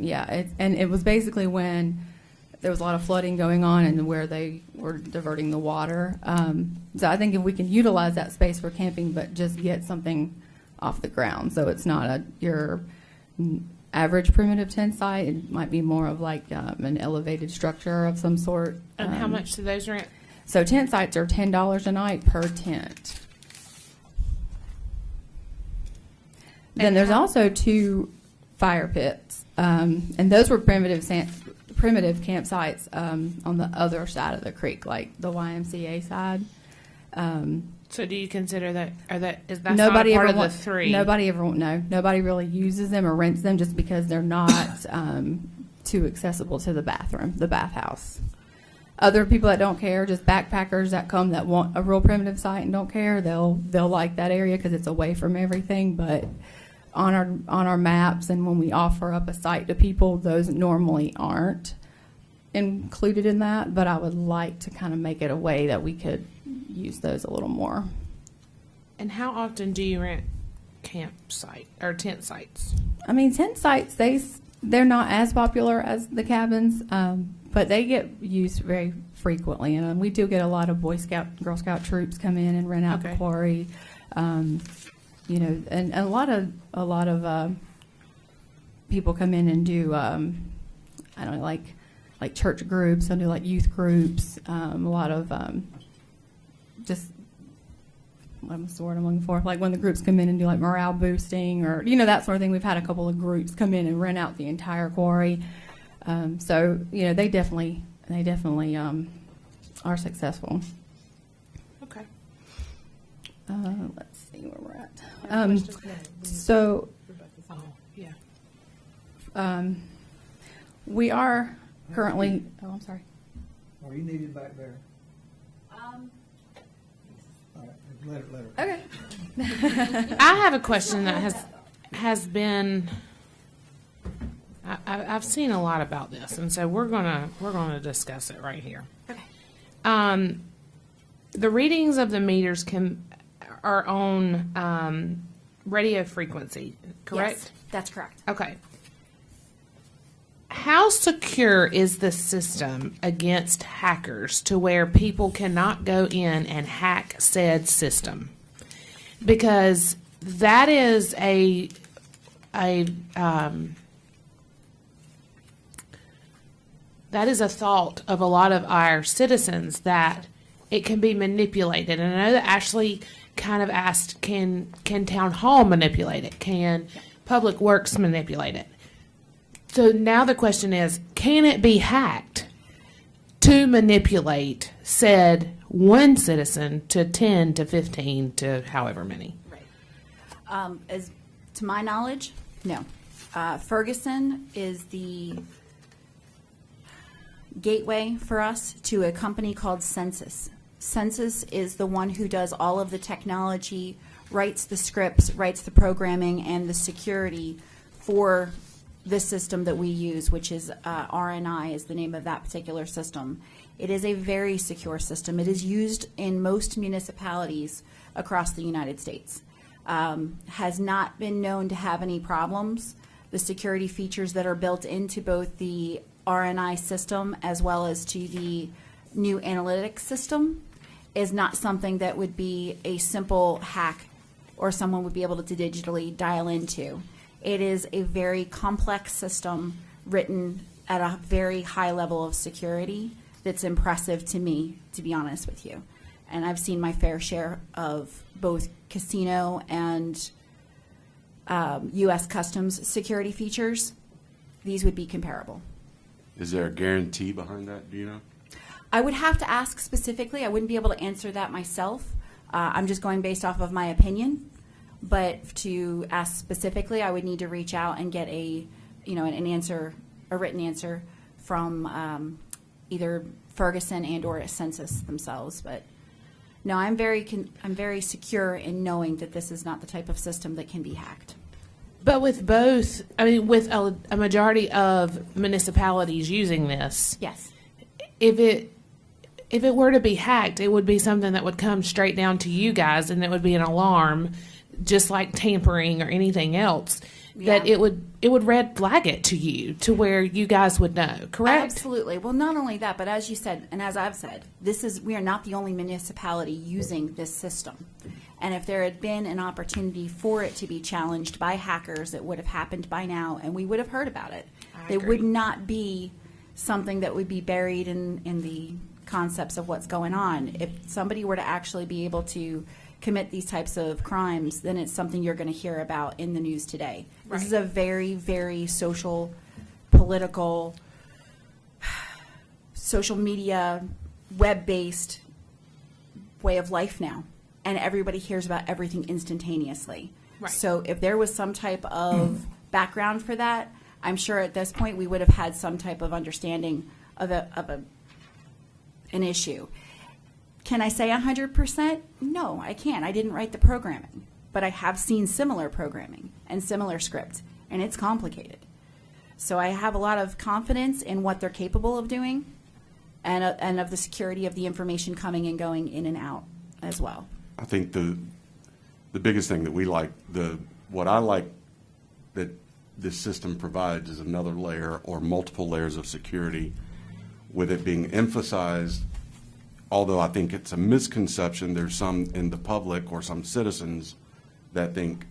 and it was basically when there was a lot of flooding going on and where they were diverting the water. So I think if we can utilize that space for camping, but just get something off the ground, so it's not your average primitive tent site. It might be more of like an elevated structure of some sort. And how much do those rent? So tent sites are $10 a night per tent. Then there's also 2 fire pits, and those were primitive campsites on the other side of the creek, like the YMCA side. So do you consider that, or that is that not a part of the 3? Nobody really uses them or rents them, just because they're not too accessible to the bathhouse. Other people that don't care, just backpackers that come that want a real primitive site and don't care, they'll like that area because it's away from everything. But on our maps and when we offer up a site to people, those normally aren't included in that. But I would like to kind of make it a way that we could use those a little more. And how often do you rent campsite or tent sites? I mean, tent sites, they're not as popular as the cabins, but they get used very frequently. And we do get a lot of Boy Scout, Girl Scout troops come in and rent out the quarry. And a lot of people come in and do, like church groups. They'll do like youth groups. A lot of just, what's the word I'm looking for? Like when the groups come in and do like morale boosting or, that sort of thing. We've had a couple of groups come in and rent out the entire quarry. So, they definitely are successful. Okay. Let's see where we're at. So, we are currently, I'm sorry. Are you needed back there? All right, let her. Okay. I have a question that has been. I've seen a lot about this, and so we're gonna discuss it right here. Okay. The readings of the meters are on radio frequency, correct? Yes, that's correct. Okay. How secure is the system against hackers to where people cannot go in and hack said system? Because that is a thought of a lot of our citizens, that it can be manipulated. And I know that Ashley kind of asked, can Town Hall manipulate it? Can Public Works manipulate it? So now the question is, can it be hacked to manipulate said one citizen to 10 to 15 to however many? Right. As to my knowledge, no. Ferguson is the gateway for us to a company called Census. Census is the one who does all of the technology, writes the scripts, writes the programming, and the security for the system that we use, which is RNI is the name of that particular system. It is a very secure system. It is used in most municipalities across the United States. Has not been known to have any problems. The security features that are built into both the RNI system as well as to the new analytics system is not something that would be a simple hack or someone would be able to digitally dial into. It is a very complex system written at a very high level of security that's impressive to me, to be honest with you. And I've seen my fair share of both casino and U.S. Customs security features. These would be comparable. Is there a guarantee behind that? Do you know? I would have to ask specifically. I wouldn't be able to answer that myself. I'm just going based off of my opinion. But to ask specifically, I would need to reach out and get an answer, a written answer from either Ferguson and or Census themselves. But No, I'm very secure in knowing that this is not the type of system that can be hacked. But with both, I mean, with a majority of municipalities using this, Yes. if it were to be hacked, it would be something that would come straight down to you guys, and it would be an alarm, just like tampering or anything else. That Yeah. it would red flag it to you to where you guys would know. Correct? Absolutely. Well, not only that, but as you said, and as I've said, we are not the only municipality using this system. And if there had been an opportunity for it to be challenged by hackers, it would have happened by now, and we would have heard about it. I It would agree. not be something that would be buried in the concepts of what's going on. If somebody were to actually be able to commit these types of crimes, then it's something you're going to hear about in the news today. This is a very, very social, political, social media, web-based way of life now. And everybody hears about everything instantaneously. Right. So if there was some type of background for that, I'm sure at this point we would have had some type of understanding of an issue. Can I say 100%? No, I can't. I didn't write the programming. But I have seen similar programming and similar script, and it's complicated. So I have a lot of confidence in what they're capable of doing and of the security of the information coming and going in and out as well. I think the biggest thing that we like, what I like that this system provides is another layer or multiple layers of security, with it being emphasized. Although I think it's a misconception, there's some in the public or some citizens that think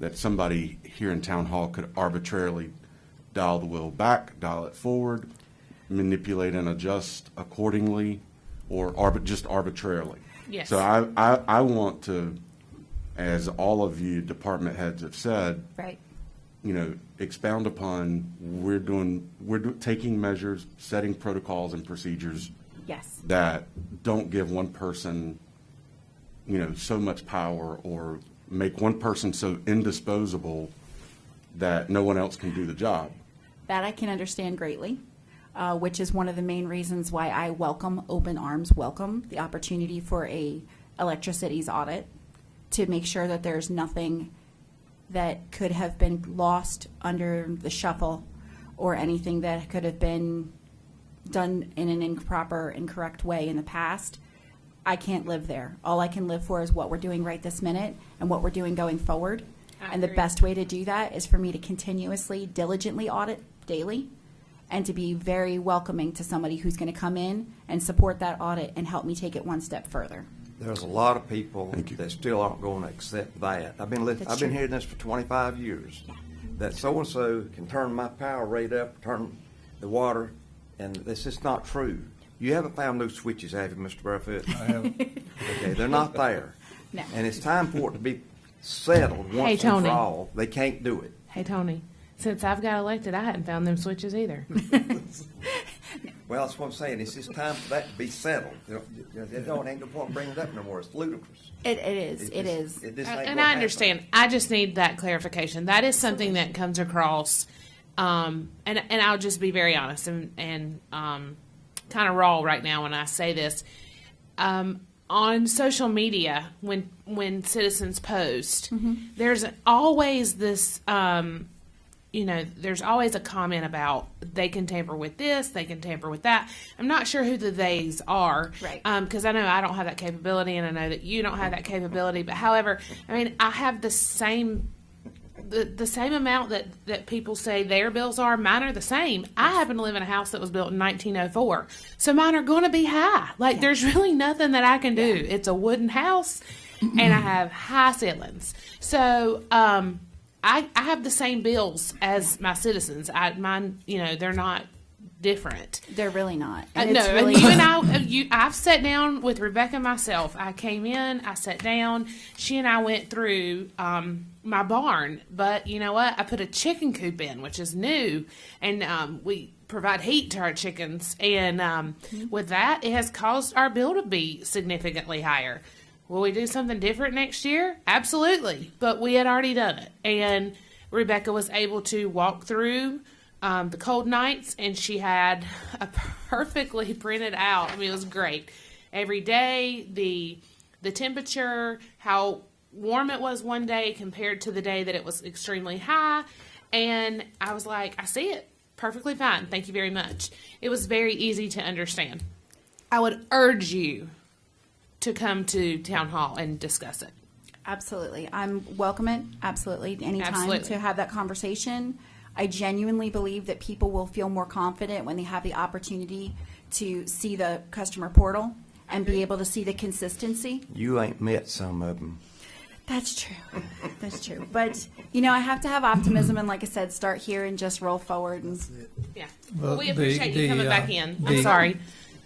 that somebody here in Town Hall could arbitrarily dial the wheel back, dial it forward, manipulate and adjust accordingly, or just arbitrarily. Yes. So I want to, as all of you department heads have said, Right. Expound upon we're taking measures, setting protocols and procedures Yes. that don't give one person, so much power or make one person so indisposable that no one else can do the job. That I can understand greatly, which is one of the main reasons why I welcome the opportunity for a electricity's audit to make sure that there's nothing that could have been lost under the shuffle or anything that could have been done in an incorrect way in the past. I can't live there. All I can live for is what we're doing right this minute and what we're doing going forward. I And the agree. best way to do that is for me to continuously, diligently audit daily and to be very welcoming to somebody who's going to come in and support that audit and help me take it one step further. There's a lot of people Thank you. that still aren't going to accept that. I've been That's true. hearing this for 25 years. That so-and-so can turn my power rate up, turn the water, and this is not true. You haven't found those switches, have you, Mr. Barefoot? I haven't. Okay, they're not there. No. And it's time for it to be settled Hey, once and Tony. for all. They can't do it. Hey, Tony, since I've got elected, I hadn't found them switches either. Well, that's what I'm saying. It's just time for that to be settled. Ain't no point bringing it up no more. It's ludicrous. It is. It is. It just ain't And gonna I happen. understand. I just need that clarification. That is something that comes across, and I'll just be very honest and kind of raw right now when I say this. On social media, when citizens post, there's always this, there's always a comment about they can tamper with this, they can tamper with that. I'm not sure who the theys are, Right. Because I know I don't have that capability, and I know that you don't have that capability. But however, I mean, I have the same amount that people say their bills are. Mine are the same. I happen to live in a house that was built in 1904, so mine are going to be high. Like there's really nothing that I can do. It's a wooden house, and I have high ceilings. So I have the same bills as my citizens. Mine, they're not different. They're really not. No, And it's and really you and I've sat down with Rebecca myself. I came in, I sat down. She and I went through my barn, but you know what? I put a chicken coop in, which is new, and we provide heat to our chickens. And with that, it has caused our bill to be significantly higher. Will we do something different next year? Absolutely, but we had already done it, and Rebecca was able to walk through the cold nights, and she had a perfectly printed out. I mean, it was great. Every day, the the temperature, how warm it was one day compared to the day that it was extremely high. And I was like, I see it perfectly fine. Thank you very much. It was very easy to understand. I would urge you to come to town hall and discuss it. Absolutely. I'm welcome it, absolutely, anytime Absolutely. to have that conversation. I genuinely believe that people will feel more confident when they have the opportunity to see the customer portal and be able to see the consistency. You ain't met some of them. That's true. That's true. But, I have to have optimism and, like I said, start here and just roll forward. And Yeah. Well, We appreciate you coming back in. I'm the- sorry.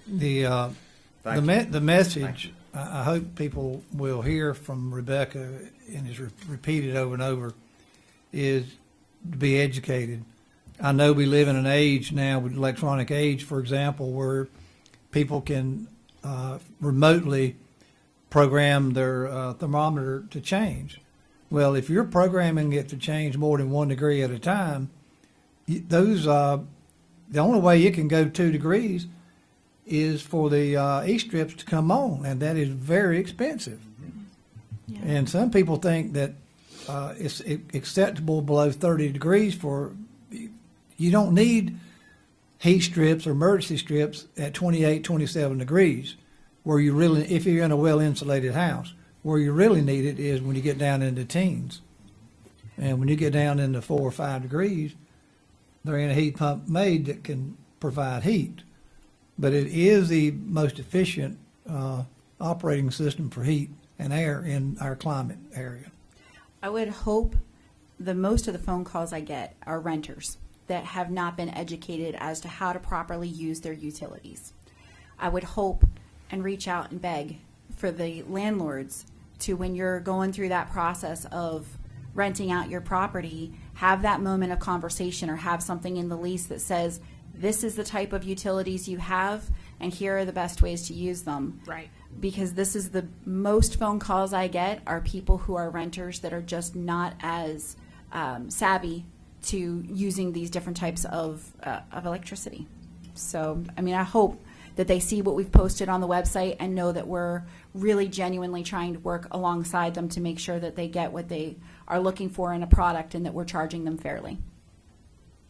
The message, I hope people will hear from Rebecca, and is repeated over and over, is to be educated. I know we live in an age now, with electronic age, for example, where people can remotely program their thermometer to change. Well, if you're programming it to change more than 1 degree at a time, the only way you can go 2 degrees is for the E-strips to come on, and that is very expensive. Yeah. And some people think that it's acceptable below 30 degrees for, you don't need heat strips or emergency strips at 28, 27 degrees, where you really, if you're in a well-insulated house. Where you really need it is when you get down into teens. And when you get down into 4 or 5 degrees, there ain't a heat pump made that can provide heat. But it is the most efficient operating system for heat and air in our climate area. I would hope most of the phone calls I get are renters that have not been educated as to how to properly use their utilities. I would hope and reach out and beg for the landlords to, when you're going through that process of renting out your property, have that moment of conversation or have something in the lease that says, this is the type of utilities you have, and here are the best ways to use them. Right. Because this is the most phone calls I get are people who are renters that are just not as savvy to using these different types of electricity. So, I hope that they see what we've posted on the website and know that we're really genuinely trying to work alongside them to make sure that they get what they are looking for in a product and that we're charging them fairly.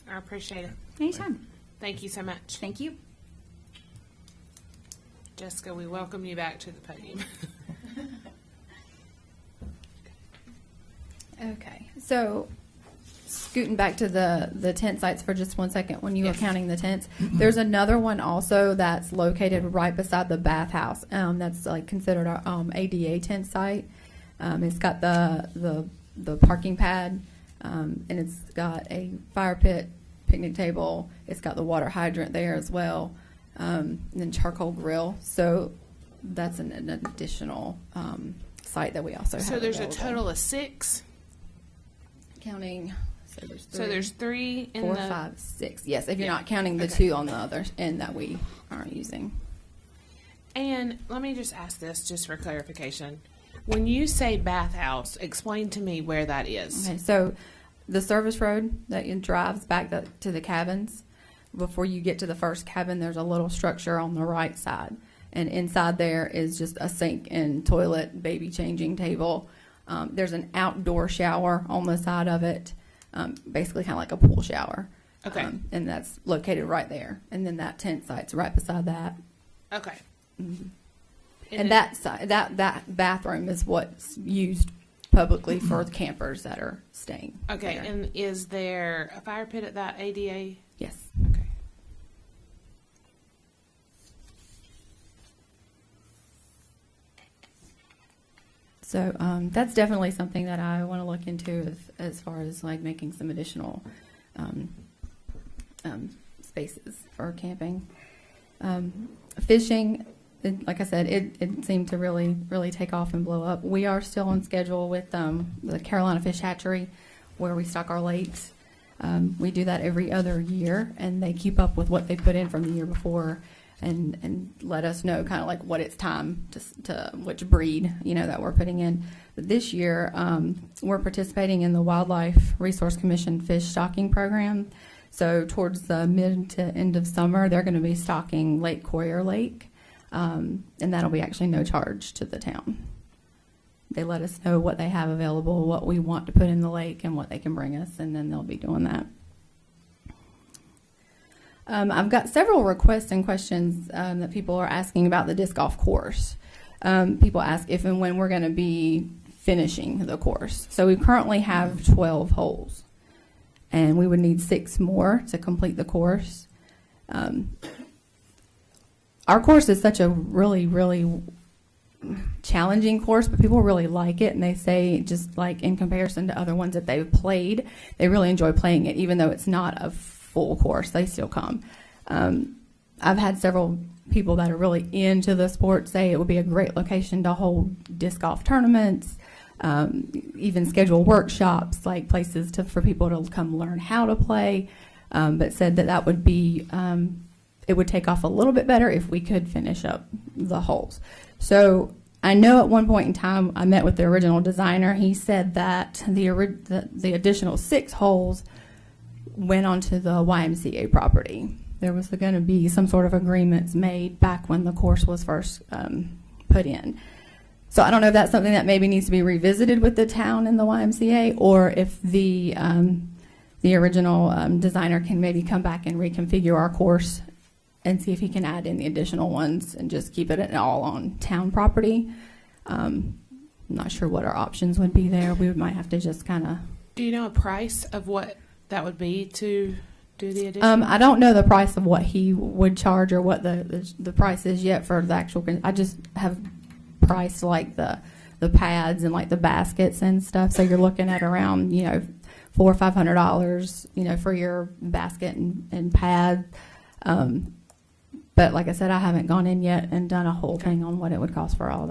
I appreciate it. Anytime. Thank you so much. Thank you. Jessica, we welcome you back to the podium. Okay, so scooting back to the tent sites for just 1 second, when you were counting the tents, there's another one also that's located right beside the bathhouse. That's like considered our ADA tent site. It's got the parking pad, and it's got a fire pit, picnic table. It's got the water hydrant there as well, and then charcoal grill. So that's an additional site that we also have. So there's available. a total of 6. Counting. So there's 3 in 4, the 5, 6. Yes, if you're Yeah. not counting the Okay. 2 on the other end that we aren't using. And let me just ask this, just for clarification. When you say bathhouse, explain to me where that is. Okay, so the service road that drives back to the cabins, before you get to the first cabin, there's a little structure on the right side. And inside there is just a sink and toilet, baby changing table. There's an outdoor shower on the side of it, basically kind of like a pool shower. Okay. And that's located right there. And then that tent site's right beside that. Okay. And that side, that bathroom is what's used publicly for the campers that are staying. Okay, there. and is there a fire pit at that ADA? Yes. Okay. So that's definitely something that I want to look into as far as like making some additional spaces for camping. Fishing, like I said, it seemed to really take off and blow up. We are still on schedule with the Carolina Fish Hatchery, where we stock our lakes. We do that every other year, and they keep up with what they put in from the year before, and let us know kind of like what it's time to which breed that we're putting in. But this year, we're participating in the Wildlife Resource Commission fish stocking program. So towards the mid to end of summer, they're going to be stocking Lake Coyer Lake, and that'll be actually no charge to the town. they let us know what they have available, what we want to put in the lake, and what they can bring us, and then they'll be doing that. I've got several requests and questions that people are asking about the disc golf course. People ask if and when we're going to be finishing the course. So we currently have 12 holes, and we would need 6 more to complete the course. Our course is such a really, really challenging course, but people really like it, and they say, just like in comparison to other ones that they've played, they really enjoy playing it, even though it's not a full course. They still come. I've had several people that are really into the sport say it would be a great location to hold disc golf tournaments, even schedule workshops, like places for people to come learn how to play, but said that would be, it would take off a little bit better if we could finish up the holes. So I know at one point in time I met with the original designer. He said that the additional 6 holes went onto the YMCA property. There was going to be some sort of agreements made back when the course was first put in. So I don't know if that's something that maybe needs to be revisited with the town and the YMCA, or if the original designer can maybe come back and reconfigure our course and see if he can add in the additional ones and just keep it all on town property. I'm not sure what our options would be there. We might have to just kind of... Do you know a price of what that would be to do the addition? I don't know the price of what he would charge or what the price is yet for the actual... I just have priced like the pads and like the baskets and stuff. So you're looking at around, $400 or $500, for your basket and pad. But like I said, I haven't gone in yet and done a whole thing on what it would cost for all of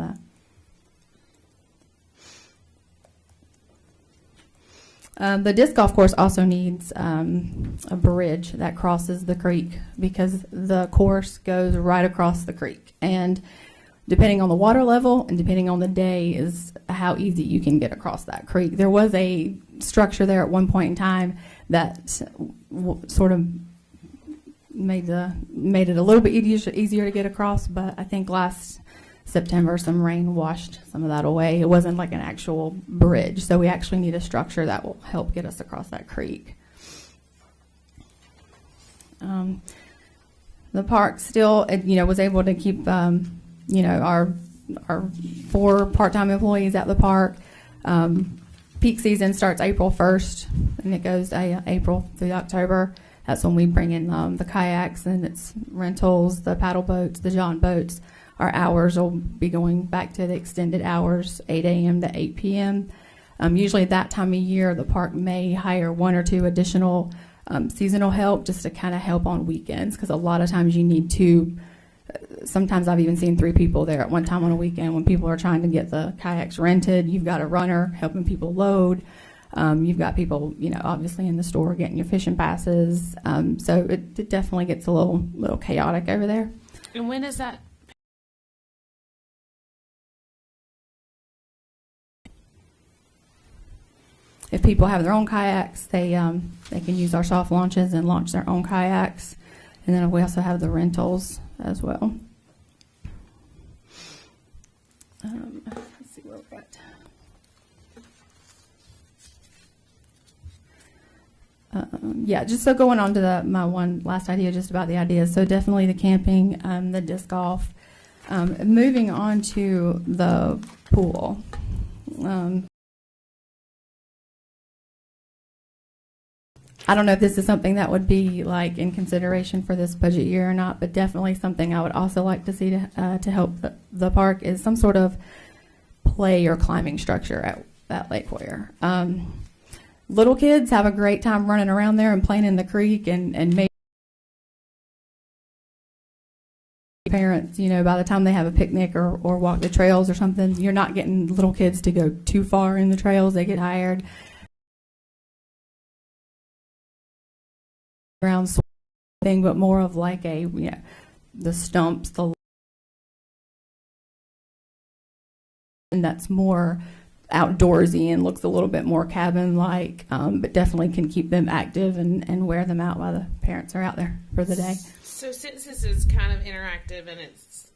that. The disc golf course also needs a bridge that crosses the creek, because the course goes right across the creek. And depending on the water level and depending on the day is how easy you can get across that creek. There was a structure there at one point in time that sort of made it a little bit easier to get across, but I think last September some rain washed some of that away. It wasn't like an actual bridge, so we actually need a structure that will help get us across that creek. The park still, was able to keep, our 4 part-time employees at the park. Peak season starts April 1st, and it goes April through October. That's when we bring in the kayaks and its rentals, the paddle boats, the John boats. Our hours will be going back to the extended hours, 8 a.m. to 8 p.m. Usually at that time of year, the park may hire 1 or 2 additional seasonal help just to kind of help on weekends, because a lot of times you need 2. Sometimes I've even seen 3 people there at one time on a weekend when people are trying to get the kayaks rented. You've got a runner helping people load. You've got people, obviously in the store getting your fishing passes. So it definitely gets a little chaotic over there. And when is that? If people have their own kayaks, they can use our soft launches and launch their own kayaks. And then we also have the rentals as well. Let's see where we're at. Just so going on to my one last idea, just about the ideas. So definitely the camping, the disc golf. Moving on to the pool. I don't know if this is something that would be like in consideration for this budget year or not, but definitely something I would also like to see to help the park is some sort of play or climbing structure at Lake Hoyer. Little kids have a great time running around there and playing in the creek, and maybe parents, by the time they have a picnic or walk the trails or something, you're not getting little kids to go too far in the trails. They get tired. Around thing, but more of like the stumps, and that's more outdoorsy and looks a little bit more cabin-like, but definitely can keep them active and wear them out while the parents are out there for the day. So since this is kind of interactive and it's,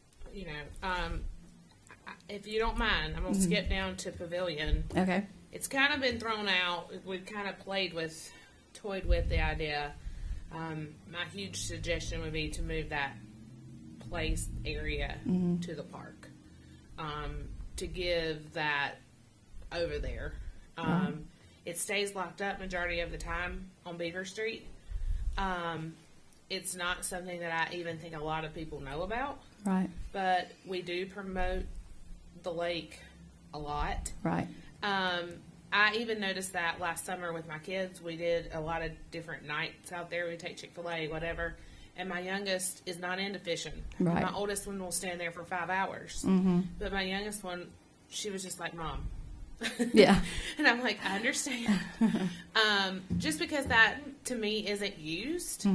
if you don't mind, I'm gonna skip down to pavilion. Okay. It's kind of been thrown out. We've kind of toyed with the idea. My huge suggestion would be to move that place area to the park, to give that over there. It stays locked up majority of the time on Beaver Street. It's not something that I even think a lot of people know about, Right. but we do promote the lake a lot. Right. I even noticed that last summer with my kids. We did a lot of different nights out there. We take Chick-fil-A, whatever. And my youngest is not into fishing. Right. My oldest one will stand there for 5 hours. But my youngest one, she was just like, Mom. Yeah. And I'm like, I understand. Just because that, to me, isn't used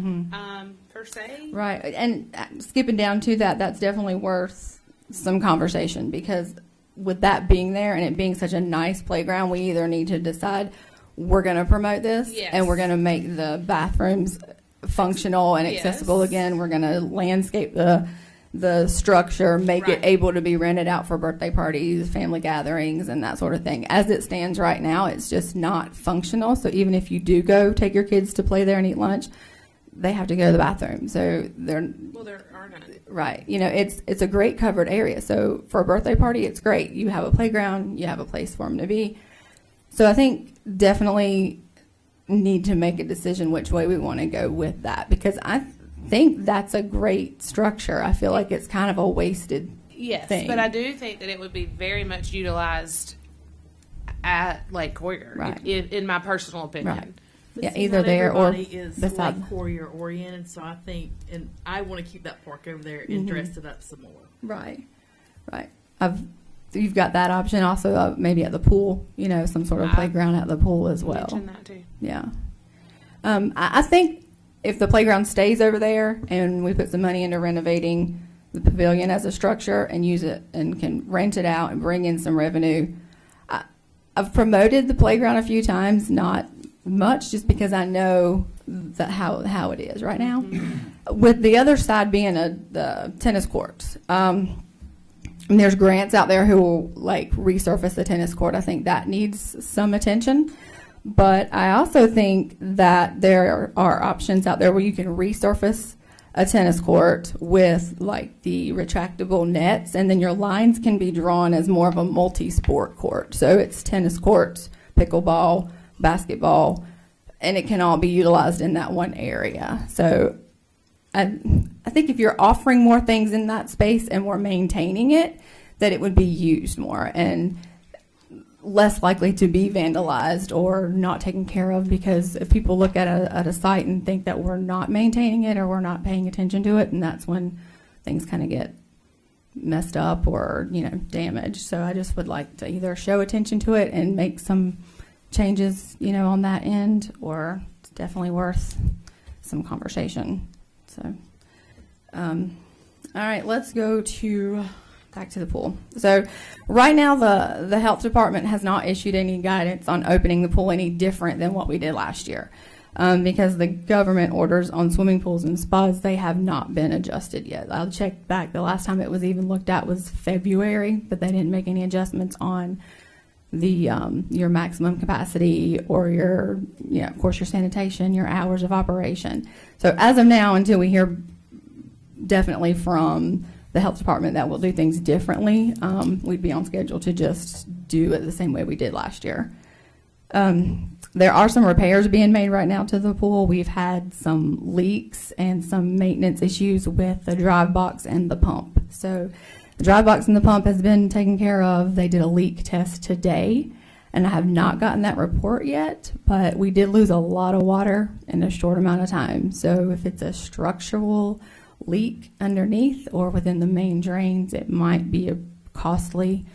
per se. Right. And skipping down to that, that's definitely worth some conversation, because with that being there and it being such a nice playground, we either need to decide we're going to promote this and we're going to make the bathrooms functional and accessible again. We're going to landscape the structure, make it able to be rented out for birthday parties, family gatherings, and that sort of thing. As it stands right now, it's just not functional. So even if you do go take your kids to play there and eat lunch, they have to go to the bathroom. So there are none. Right. You know, it's a great covered area. So for a birthday party, it's great. You have a playground, you have a place for them to be. So I think definitely need to make a decision which way we want to go with that, because I think that's a great structure. I feel like it's kind of a wasted thing. But I do think that it would be very much utilized at Lake Courier, in my personal opinion. Right. But Yeah, see, either not there or everybody is beside. like Courier oriented, so I think, and I want to keep that park over there and dress it up some more. Right. Right. You've got that option also, maybe at the pool, you know, some sort of playground at the pool as well. Mention that too. Yeah. I think if the playground stays over there and we put some money into renovating the pavilion as a structure and use it and can rent it out and bring in some revenue. I've promoted the playground a few times, not much, just because I know that how it is right now. With the other side being the tennis courts. And there's grants out there who will like resurface the tennis court. I think that needs some attention. But I also think that there are options out there where you can resurface a tennis court with like the retractable nets, and then your lines can be drawn as more of a multi-sport court. So it's tennis courts, pickleball, basketball, and it can all be utilized in that one area. So I think if you're offering more things in that space and we're maintaining it, that it would be used more and less likely to be vandalized or not taken care of, because if people look at a site and think that we're not maintaining it or we're not paying attention to it, and that's when things kind of get messed up or, you know, damaged. So I just would like to either show attention to it and make some changes, you know, on that end, or it's definitely worth some conversation. So, all right, let's go back to the pool. So right now the health department has not issued any guidance on opening the pool any different than what we did last year. Because the government orders on swimming pools and spas, they have not been adjusted yet. I'll check back. The last time it was even looked at was February, but they didn't make any adjustments on the your maximum capacity or your, you know, of course, your sanitation, your hours of operation. So as of now, until we hear definitely from the health department that will do things differently, we'd be on schedule to just do it the same way we did last year. There are some repairs being made right now to the pool. We've had some leaks and some maintenance issues with the drive box and the pump. So the drive box and the pump has been taken care of. They did a leak test today, and I have not gotten that report yet, but we did lose a lot of water in a short amount of time. So if it's a structural leak underneath or within the main drains, it might be a costly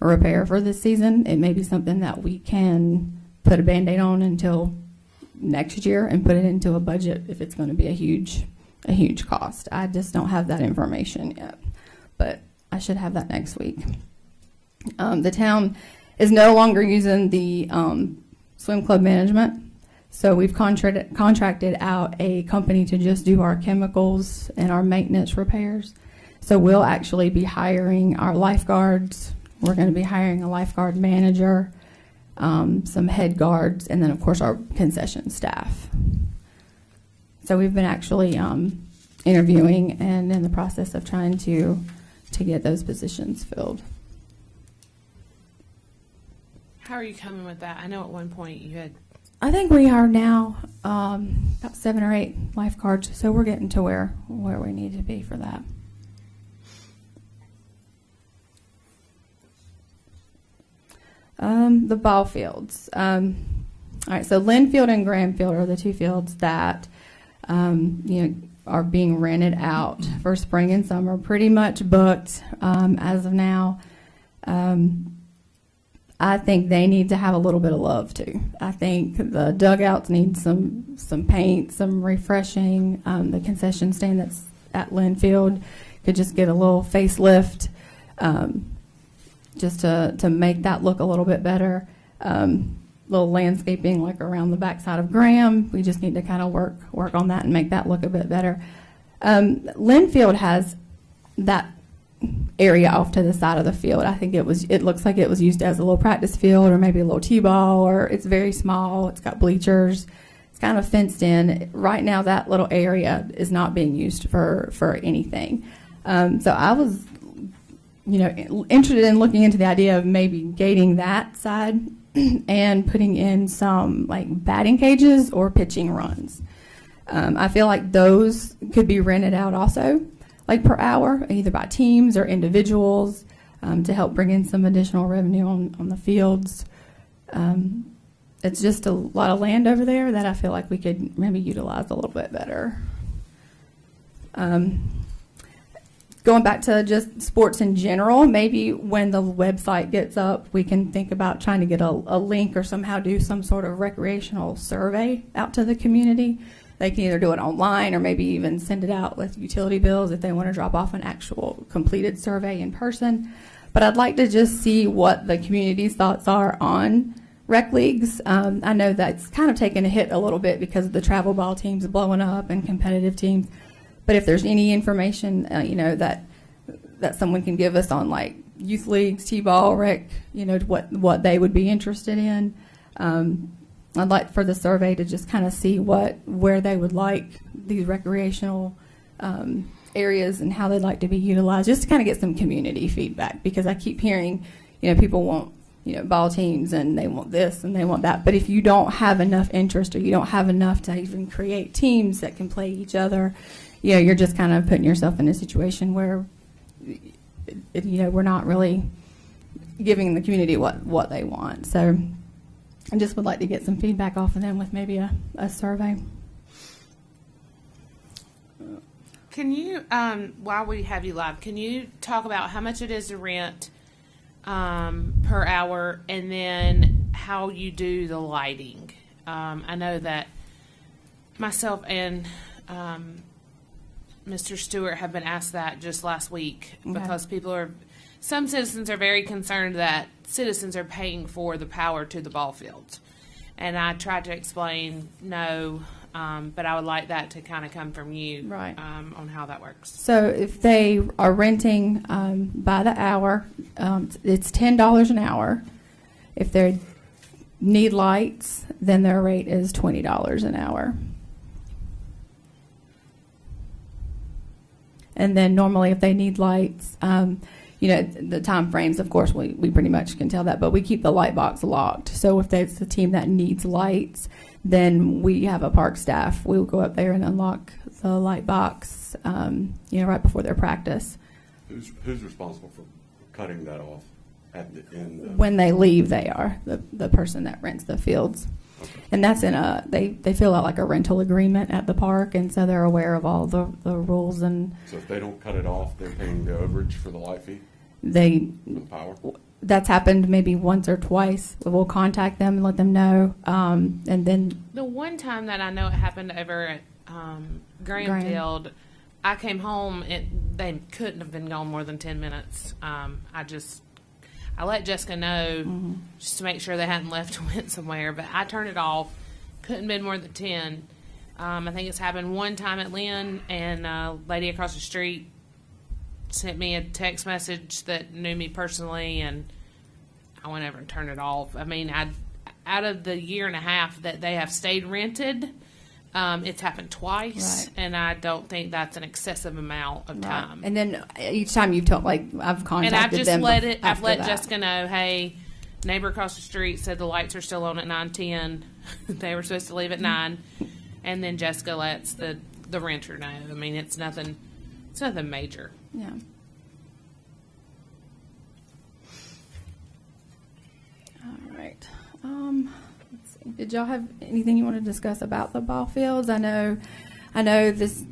repair for this season. It may be something that we can put a Band-Aid on until next year and put it into a budget if it's going to be a huge cost. I just don't have that information yet, but I should have that next week. The town is no longer using the swim club management. So we've contracted out a company to just do our chemicals and our maintenance repairs. So we'll actually be hiring our lifeguards, We're going to be hiring a lifeguard manager, some head guards, and then, of course, our concession staff. So we've been actually interviewing and in the process of trying to get those positions filled. How are you coming with that? I know at one point you had. I think we are now about 7 or 8 lifeguards, so we're getting to where we need to be for that. The ball fields. All right, so Lynn Field and Graham Field are the 2 fields that are being rented out for spring and summer, pretty much booked as of now. I think they need to have a little bit of love too. I think the dugouts need some paint, some refreshing. The concession stand that's at Lynn Field could just get a little facelift, just to make that look a little bit better. Little landscaping like around the backside of Graham. We just need to kind of work on that and make that look a bit better. Lynn Field has that area off to the side of the field. I think it looks like it was used as a little practice field or maybe a little t-ball, or it's very small. It's got bleachers. It's kind of fenced in. Right now that little area is not being used for anything. So I was interested in looking into the idea of maybe gating that side and putting in some like batting cages or pitching runs. I feel like those could be rented out also, like per hour, either by teams or individuals, to help bring in some additional revenue on the fields. It's just a lot of land over there that I feel like we could maybe utilize a little bit better. Going back to just sports in general, maybe when the website gets up, we can think about trying to get a link or somehow do some sort of recreational survey out to the community. They can either do it online or maybe even send it out with utility bills if they want to drop off an actual completed survey in person. But I'd like to just see what the community's thoughts are on rec leagues. I know that's kind of taken a hit a little bit because of the travel ball teams blowing up and competitive teams. But if there's any information, that someone can give us on like youth leagues, t-ball, rec, what they would be interested in. I'd like for the survey to just kind of see where they would like these recreational areas and how they'd like to be utilized, just to kind of get some community feedback, because I keep hearing, people want, ball teams and they want this and they want that. But if you don't have enough interest or you don't have enough to even create teams that can play each other, you're just kind of putting yourself in a situation where, we're not really giving the community what they want. So I just would like to get some feedback off of them with maybe a survey. Can you, while we have you live, can you talk about how much it is to rent per hour, and then how you do the lighting? I know that myself and Mr. Stewart have been asked that just last week, because some citizens are very concerned that citizens are paying for the power to the ball fields. And I tried to explain, no, but I would like that to kind of come from you, Right. On how that works. So if they are renting by the hour, it's $10 an hour. If they need lights, then their rate is $20 an hour. And then normally if they need lights, the time frames, of course, we pretty much can tell that, but we keep the light box locked. So if there's a team that needs lights, then we have a park staff. We will go up there and unlock the light box, right before their practice. Who's responsible for cutting that off at the end? When they leave, they are the person that rents the fields. And that's they fill out like a rental agreement at the park, and so they're aware of all the rules. And So if they don't cut it off, they're paying the overage for the light fee, for the power? That's happened maybe once or twice. We'll contact them and let them know, and then The one time that I know it happened over at Granfield, I came home, they couldn't have been gone more than 10 minutes. I let Jessica know just to make sure they hadn't left and went somewhere, but I turned it off. Couldn't been more than 10. I think it's happened one time at Lynn, and a lady across the street sent me a text message that knew me personally, and I went over and turned it off. I mean, out of the year and a half that they have stayed rented, it's happened twice, Right. and I don't think that's an excessive amount of time. And then each time you've told, like, I've contacted And I've just them let it. I've after let that. Jessica know, hey, neighbor across the street said the lights are still on at 9:10. They were supposed to leave at 9, and then Jessica lets the renter know. I mean, it's nothing. It's nothing major. Yeah. All right. Let's see. Did y'all have anything you want to discuss about the ball fields? I know this.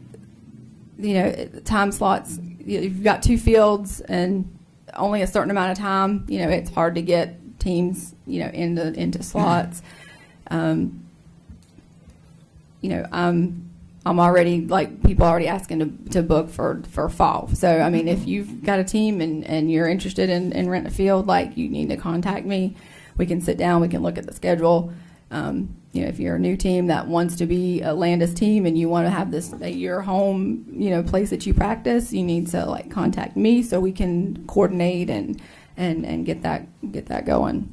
You know, time slots. You've got 2 fields and only a certain amount of time. You know, it's hard to get teams. You know, into slots. You know, I'm already, like, people already asking to book for fall. So, I mean, if you've got a team and you're interested in renting a field, like, you need to contact me. We can sit down, we can look at the schedule. You know, if you're a new team that wants to be a Landis team and you want to have this your home, you know, place that you practice, you need to, like, contact me so we can coordinate and get that going.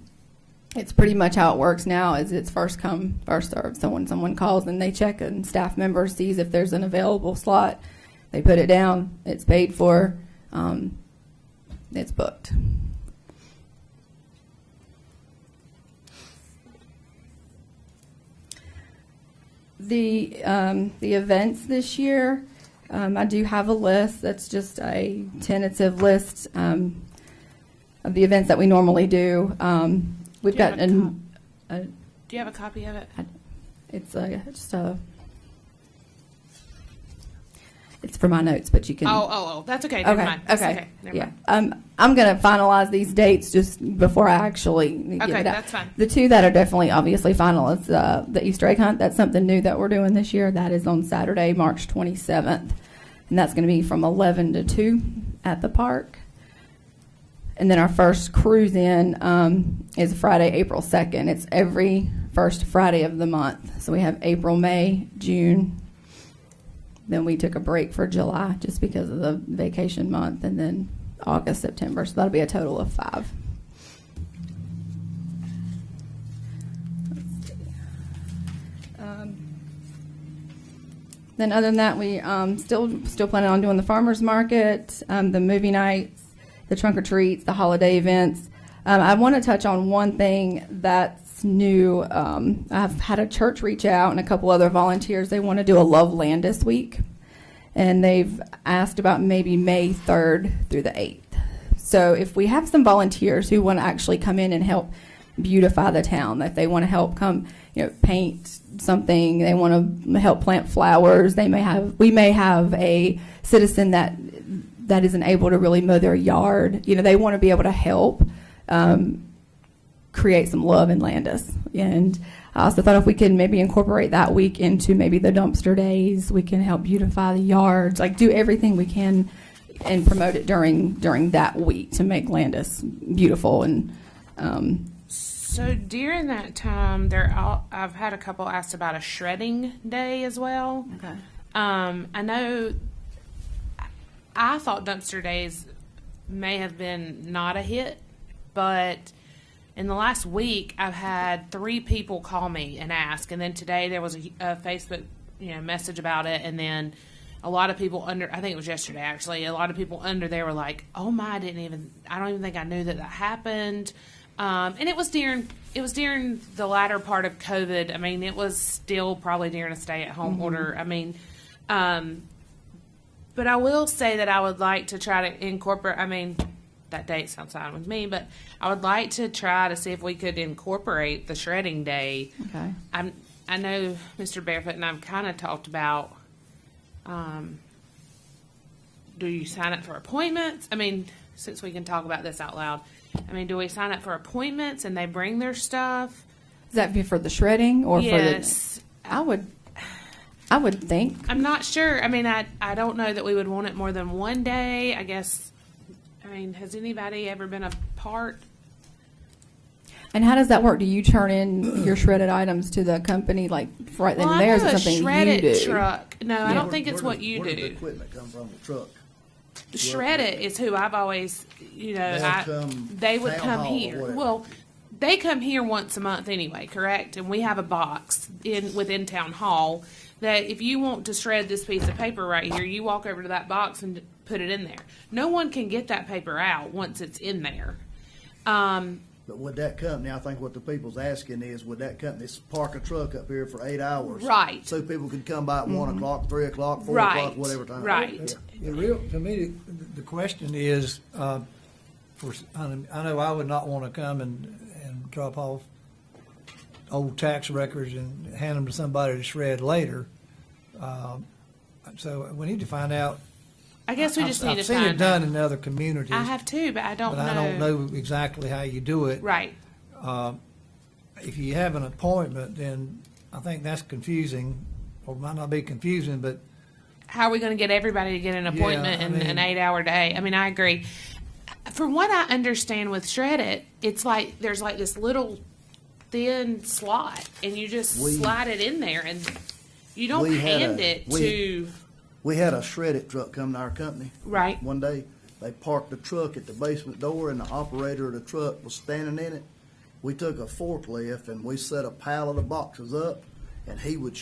It's pretty much how it works now. Is it's first come, first serve. Someone calls and they check, and staff member sees if there's an available slot. They put it down. It's paid for. It's booked. The events this year, I do have a list. That's just a tentative list of the events that we normally do. We've Do you got have a Do you have a copy of it? it's it's for my notes, but you can. Oh, that's okay. Never mind. That's Okay. Never Yeah. mind. I'm going to finalize these dates just before I actually give Okay, it out. that's fine. The 2 that are definitely obviously final is the Easter egg hunt. That's something new that we're doing this year. That is on Saturday, March 27th. And that's going to be from 11 to 2 at the park. And then our first cruise in is Friday, April 2nd. It's every first Friday of the month. So we have April, May, June. Then we took a break for July just because of the vacation month, and then August, September. So that'll be a total of 5. Let's see. Then other than that, we still planning on doing the farmers market, the movie nights, the trunk or treats, the holiday events. I want to touch on one thing that's new. I've had a church reach out and a couple other volunteers. They want to do a Love Landis week, and they've asked about maybe May 3rd through the 8th. So if we have some volunteers who want to actually come in and help beautify the town, if they want to help come, you know, paint something, they want to help plant flowers, we may have a citizen that isn't able to really mow their yard. You know, they want to be able to help create some love in Landis. And I also thought if we could maybe incorporate that week into maybe the dumpster days, we can help beautify the yards, like do everything we can and promote it during that week to make Landis beautiful. And So during that time, I've had a couple asked about a shredding day as well. okay. I know. I thought dumpster days may have been not a hit, but in the last week, I've had 3 people call me and ask, and then today there was a Facebook, message about it, and then a lot of people I think it was yesterday actually, a lot of people under there were like, "Oh my, I don't even think I knew that happened." And it was during the latter part of COVID. I mean, it was still probably during a stay-at-home order. I mean, but I will say that I would like to try to incorporate. I mean, that date sounds fine with me, but I would like to try to see if we could incorporate the shredding day. Okay. I know Mr. Barefoot and I've kind of talked about. Do you sign up for appointments? I mean, since we can talk about this out loud, I mean, do we sign up for appointments and they bring their stuff? Is that be for the shredding or Yes. for the? I would think. I'm not sure. I mean, I don't know that we would want it more than one day. I guess. I mean, has anybody ever been a part? And how does that work? Do you turn in your shredded items to the company like right then and there? Is it something shredded you do? truck. No, I don't think it's Where what you does do. the equipment come from, the truck? Shred It is who I've always, they would town come hall or here. whatever. Well, they come here once a month anyway, correct? And we have a box within town hall that if you want to shred this piece of paper right here, you walk over to that box and put it in there. No one can get that paper out once it's in there. But would that company, I think what the people's asking is, would that company park a truck up here for 8 hours? Right. So people could come by at 1 o'clock, 3 o'clock, 4 Right, o'clock, whatever time. right. Yeah. To me, the question is, I know I would not want to come and drop off old tax records and hand them to somebody to shred later. So we need to find out. I guess we just need to I've seen it find done out. in other communities. I have too, but I don't But know. I don't know exactly how you do it. Right. If you have an appointment, then I think that's confusing, or it might not be confusing, but How are we going to get everybody to get an appointment I in an mean- 8-hour day? I mean, I agree. From what I understand with Shred It, it's like there's like this little thin slot, and you just slide it in there, and you don't we had hand a- it we- to. We had a Shred It truck come to our company. Right. One day, they parked the truck at the basement door, and the operator of the truck was standing in it. We took a forklift and we set a pallet of boxes up, and he would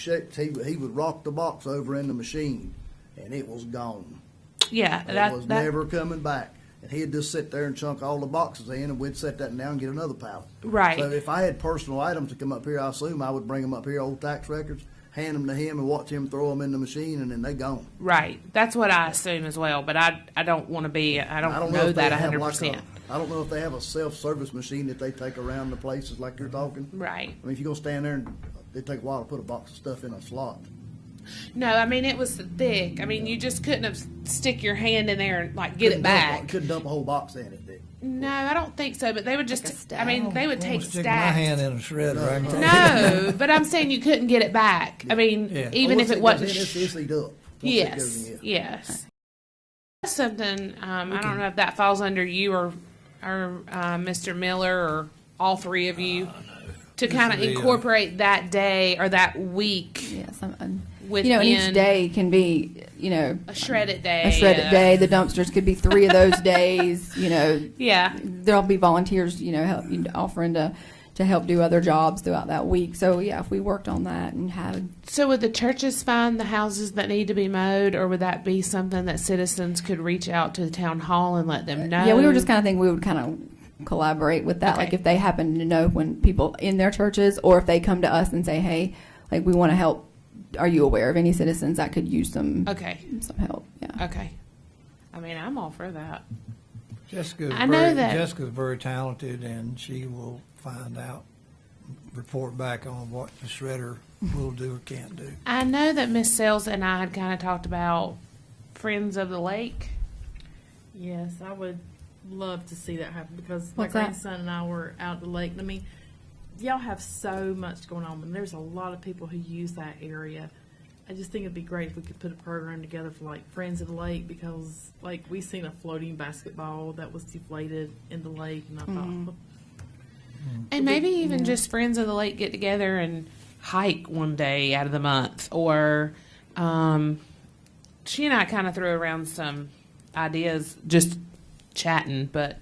rock the box over in the machine, and it was gone. Yeah, It was never coming back. And he'd just sit there and chunk all the boxes in, and we'd set that down and get another pallet. Right. So if I had personal items to come up here, I assume I would bring them up here, old tax records, hand them to him, and watch him throw them in the machine, and then they gone. Right. That's what I assume as well, but I don't want to be. I don't know if they that have 100%. I don't know if they have a self-service machine that they take around the places like you're talking. Right. I mean, if you're gonna stand there and it take a while to put a box of stuff in a slot. No, I mean it was thick. I mean you just couldn't have stick your hand in there and like get it back. Couldn't dump a whole box in it, Dick. No, I don't think so. But they would just. I mean, they would I take won't stick my hand stacks. in a shredder. I can tell you. No, but I'm saying you couldn't get it back. I mean, Yeah. even if it wasn't. It's easily up. Once it goes Yes, in. yes. That's something. I don't know if that falls under you or Mr. Miller or all three of you to kind of is the, incorporate that day or that week Yes, within and each day can be, a shredded day. a shredded day. The dumpsters could be 3 of those days. Yeah. There'll be volunteers, offering to help do other jobs throughout that week. So yeah, if we worked on that and had. So would the churches find the houses that need to be mowed, or would that be something that citizens could reach out to the town hall and let them know? Yeah, we were just kind of thinking we would kind of collaborate with that. Okay. Like if they happen to know when people in their churches, or if they come to us and say, hey, like we want to help. Are you aware of any citizens that could use some help? Yeah. Okay. I mean, I'm all for that. Jessica's very talented, and she will find out, report back on what the shredder will do or can't do. I know that Miss Sells and I had kind of talked about Friends of the Lake. Yes, I would love to see that happen because What's my that? grandson and I were out at the lake. And I mean, y'all have so much going on, and there's a lot of people who use that area. I just think it'd be great if we could put a program together for like Friends of the Lake because like we seen a floating basketball that was deflated in the lake, and I thought, And maybe even just Friends of the Lake get together and hike one day out of the month. Or she and I kind of threw around some ideas just chatting, but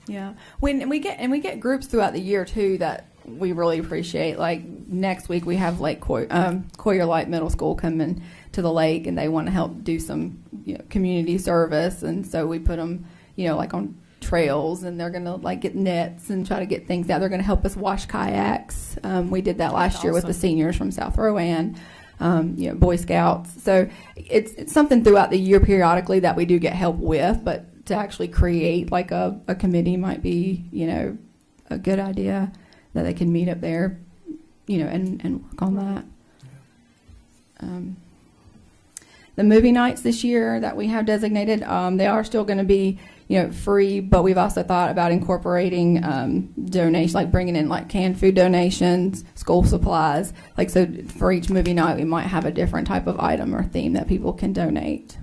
Yeah, we get groups throughout the year too that we really appreciate. Like next week we have Coyer Light Middle School coming to the lake, and they want to help do some community service, and so we put them like on trails, and they're gonna like get nets and try to get things out. They're gonna help us wash kayaks. We did that last year with the seniors from South Rowan. Boy Scouts. So it's something throughout the year periodically that we do get help with, but to actually create like a committee might be, a good idea that they can meet up there, and work on that. The movie nights this year that we have designated, they are still going to be, free, but we've also thought about incorporating donations, like bringing in like canned food donations, school supplies. Like so, for each movie night, we might have a different type of item or theme that people can donate.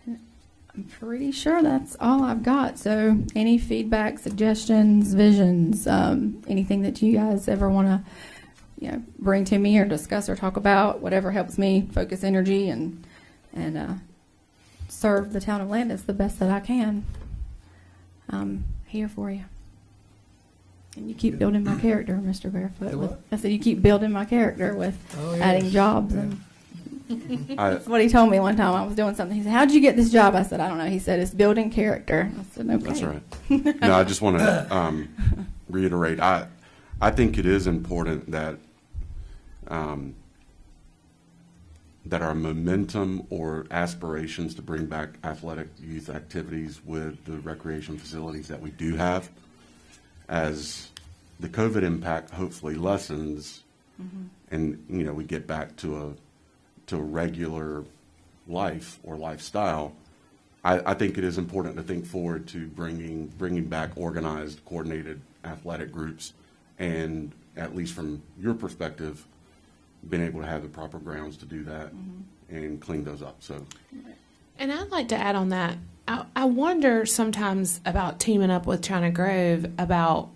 I'm pretty sure that's all I've got. So, any feedback, suggestions, visions, anything that you guys ever want to bring to me or discuss or talk about, whatever helps me focus energy and serve the town of Landis the best that I can. I'm here for you. And you keep building my character, Mr. Barefoot. Do what? I said you keep building my character with Oh, yes. adding jobs. Yeah. And I, that's what he told me one time. I was doing something. He said, "How'd you get this job?" I said, "I don't know." He said, "It's building character." I said, "Okay." That's right. No, I just want to reiterate. I think it is important that that our momentum or aspirations to bring back athletic youth activities with the recreation facilities that we do have, as the COVID impact hopefully lessens, and we get back to a regular life or lifestyle. I think it is important to think forward to bringing back organized, coordinated athletic groups, and at least from your perspective, being able to have the proper grounds to do that and clean those up. So, And I'd like to add on that. I wonder sometimes about teaming up with China Grove about,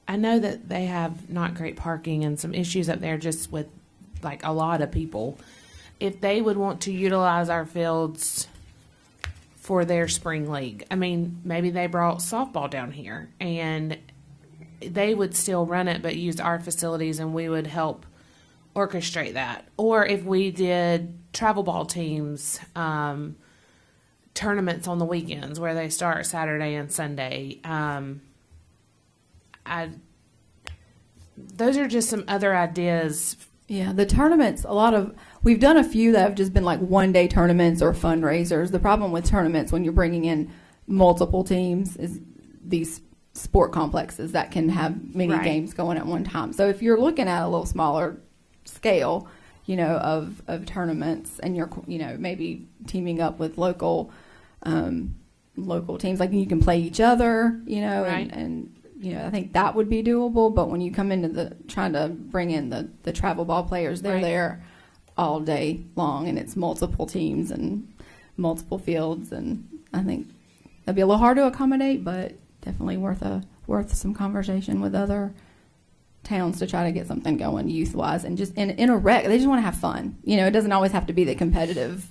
I know that they have not great parking and some issues up there just with like a lot of people. If they would want to utilize our fields for their spring league. I mean, maybe they brought softball down here and they would still run it but use our facilities and we would help orchestrate that. Or if we did travel ball teams, tournaments on the weekends where they start Saturday and Sunday. Those are just some other ideas. Yeah, the tournaments, we've done a few that have just been like one-day tournaments or fundraisers. The problem with tournaments when you're bringing in multiple teams is these sport complexes that can have many Right. games going at one time. So if you're looking at a little smaller scale, of tournaments, and you're, maybe teaming up with local teams, like you can play each other, Right. and I think that would be doable. But when you come into trying to bring in the travel ball players, they're Right. there all day long, and it's multiple teams and multiple fields, and I think that'd be a little hard to accommodate, but definitely worth some conversation with other towns to try to get something going youth wise, and just in a rec. They just want to have fun. It doesn't always have to be the competitive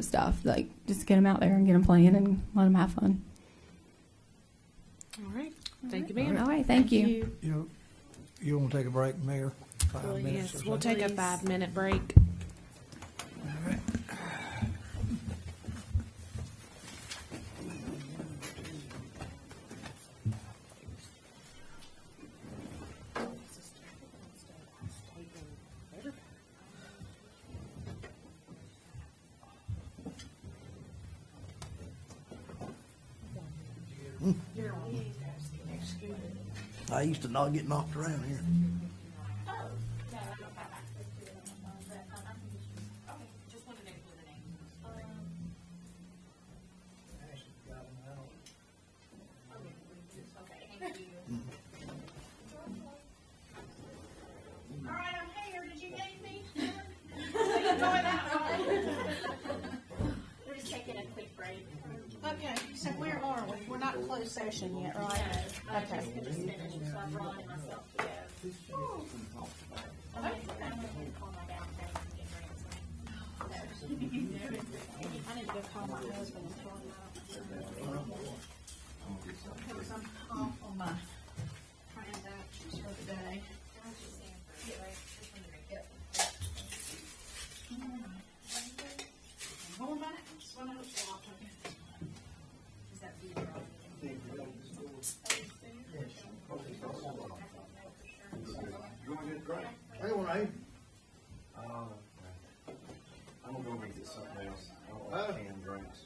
stuff. Like just get them out there and get them playing and let them have fun. All right. Thank you, ma'am. All right, thank you. You want to take a break, Mayor? 5 minutes Yes, or we'll something? take a 5-minute break. All right. I used to not get knocked around here. All right, I'm here. Did you get me? We're just taking a quick break. Okay, so where are we? We're not in closed session yet, right? Okay. Just finished, so I'm rolling myself to go. I'm gonna calm my down and get ready. I need to go call my husband and tell him because I'm off on my transactions for the day. Hold on a minute. Just one of those slots, okay? Hey, all right. I'm gonna go and get something else. I don't Huh? like canned drinks.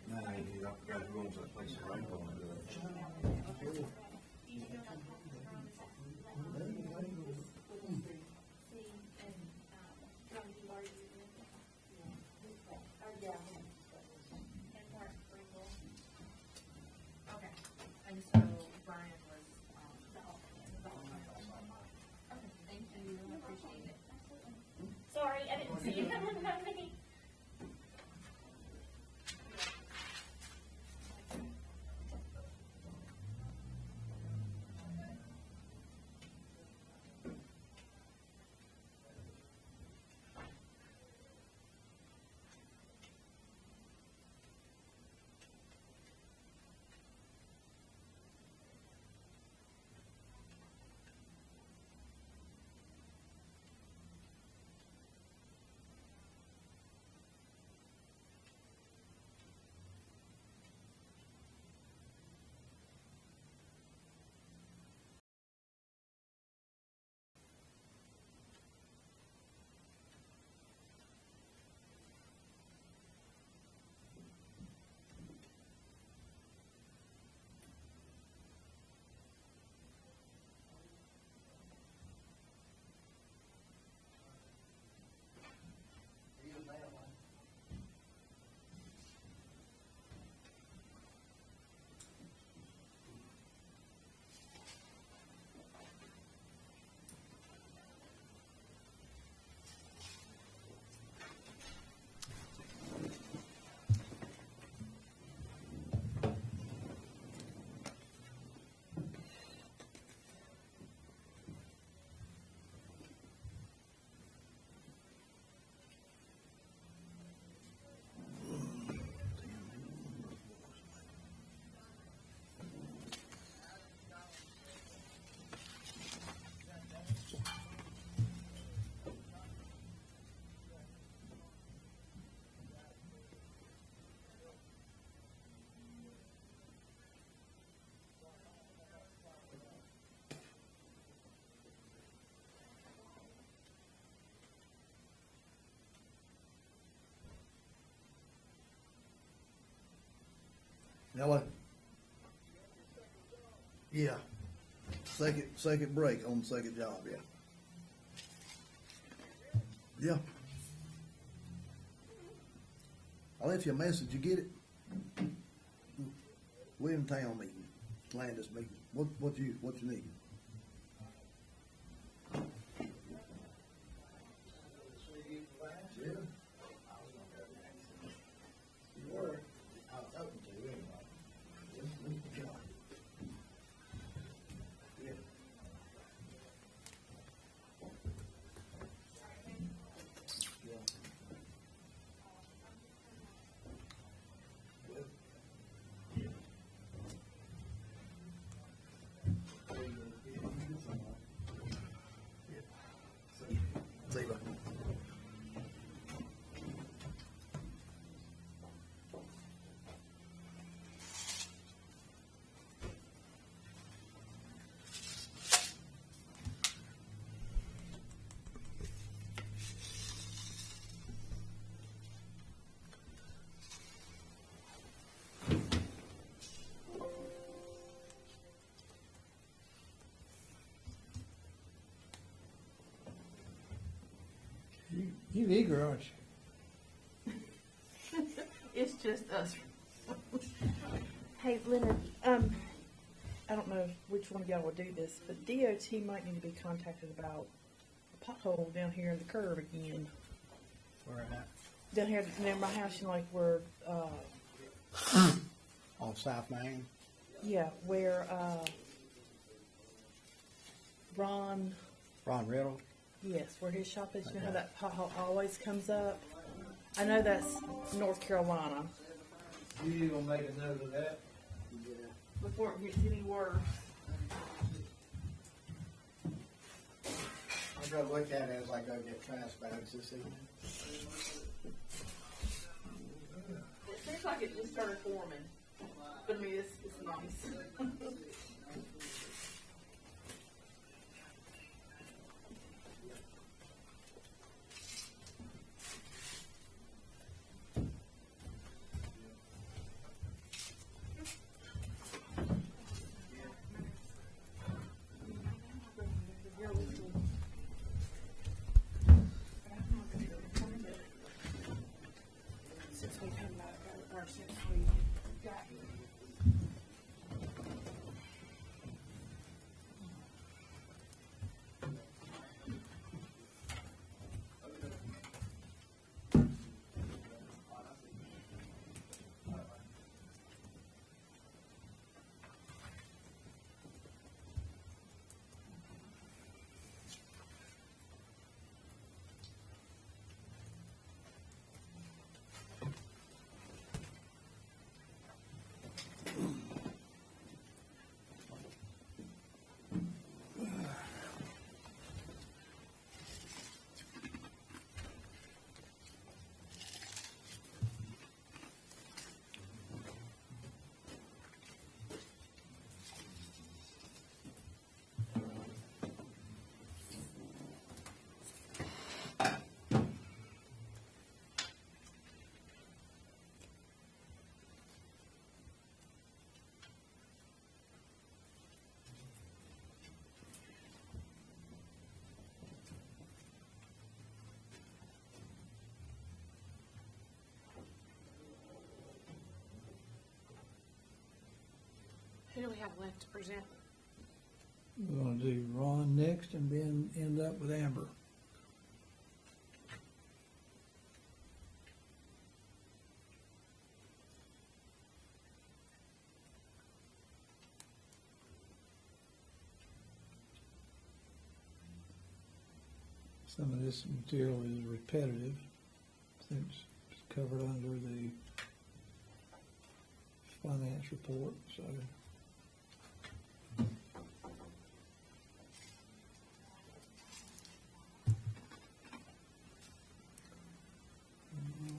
No, you don't gotta go to that place that I'm going to. Okay. And so Brian was the alternate. Okay, thank you. I appreciate it. Hello? Yeah. Second break on the second job, yeah. Yeah. I left you a message, you get it? We're in town meeting, Landis meeting. What you need? Yeah. You were. I was hoping to anyway. Yeah. Yeah. See you. You eager, aren't you? It's just us. Hey, Leonard, I don't know which one of y'all would do this, but DOT might need to be contacted about a pothole down here in the curve again. Where at? Down here near my house, you know, like where, On South Main? yeah, where, Ron, Riddle? yes, where his shop is, you know how that pothole always comes up? I know that's North Carolina. You gonna make a note of that? Before it gets any worse. I'm gonna look at it as I go get trash bags this evening. It seems like it just started forming, but I mean, it's nice. Since we come back, or since we got here. Who do we have left to present? We're gonna do Ron next and then end up with Amber. Some of this material is repetitive, since it's covered under the finance report, so.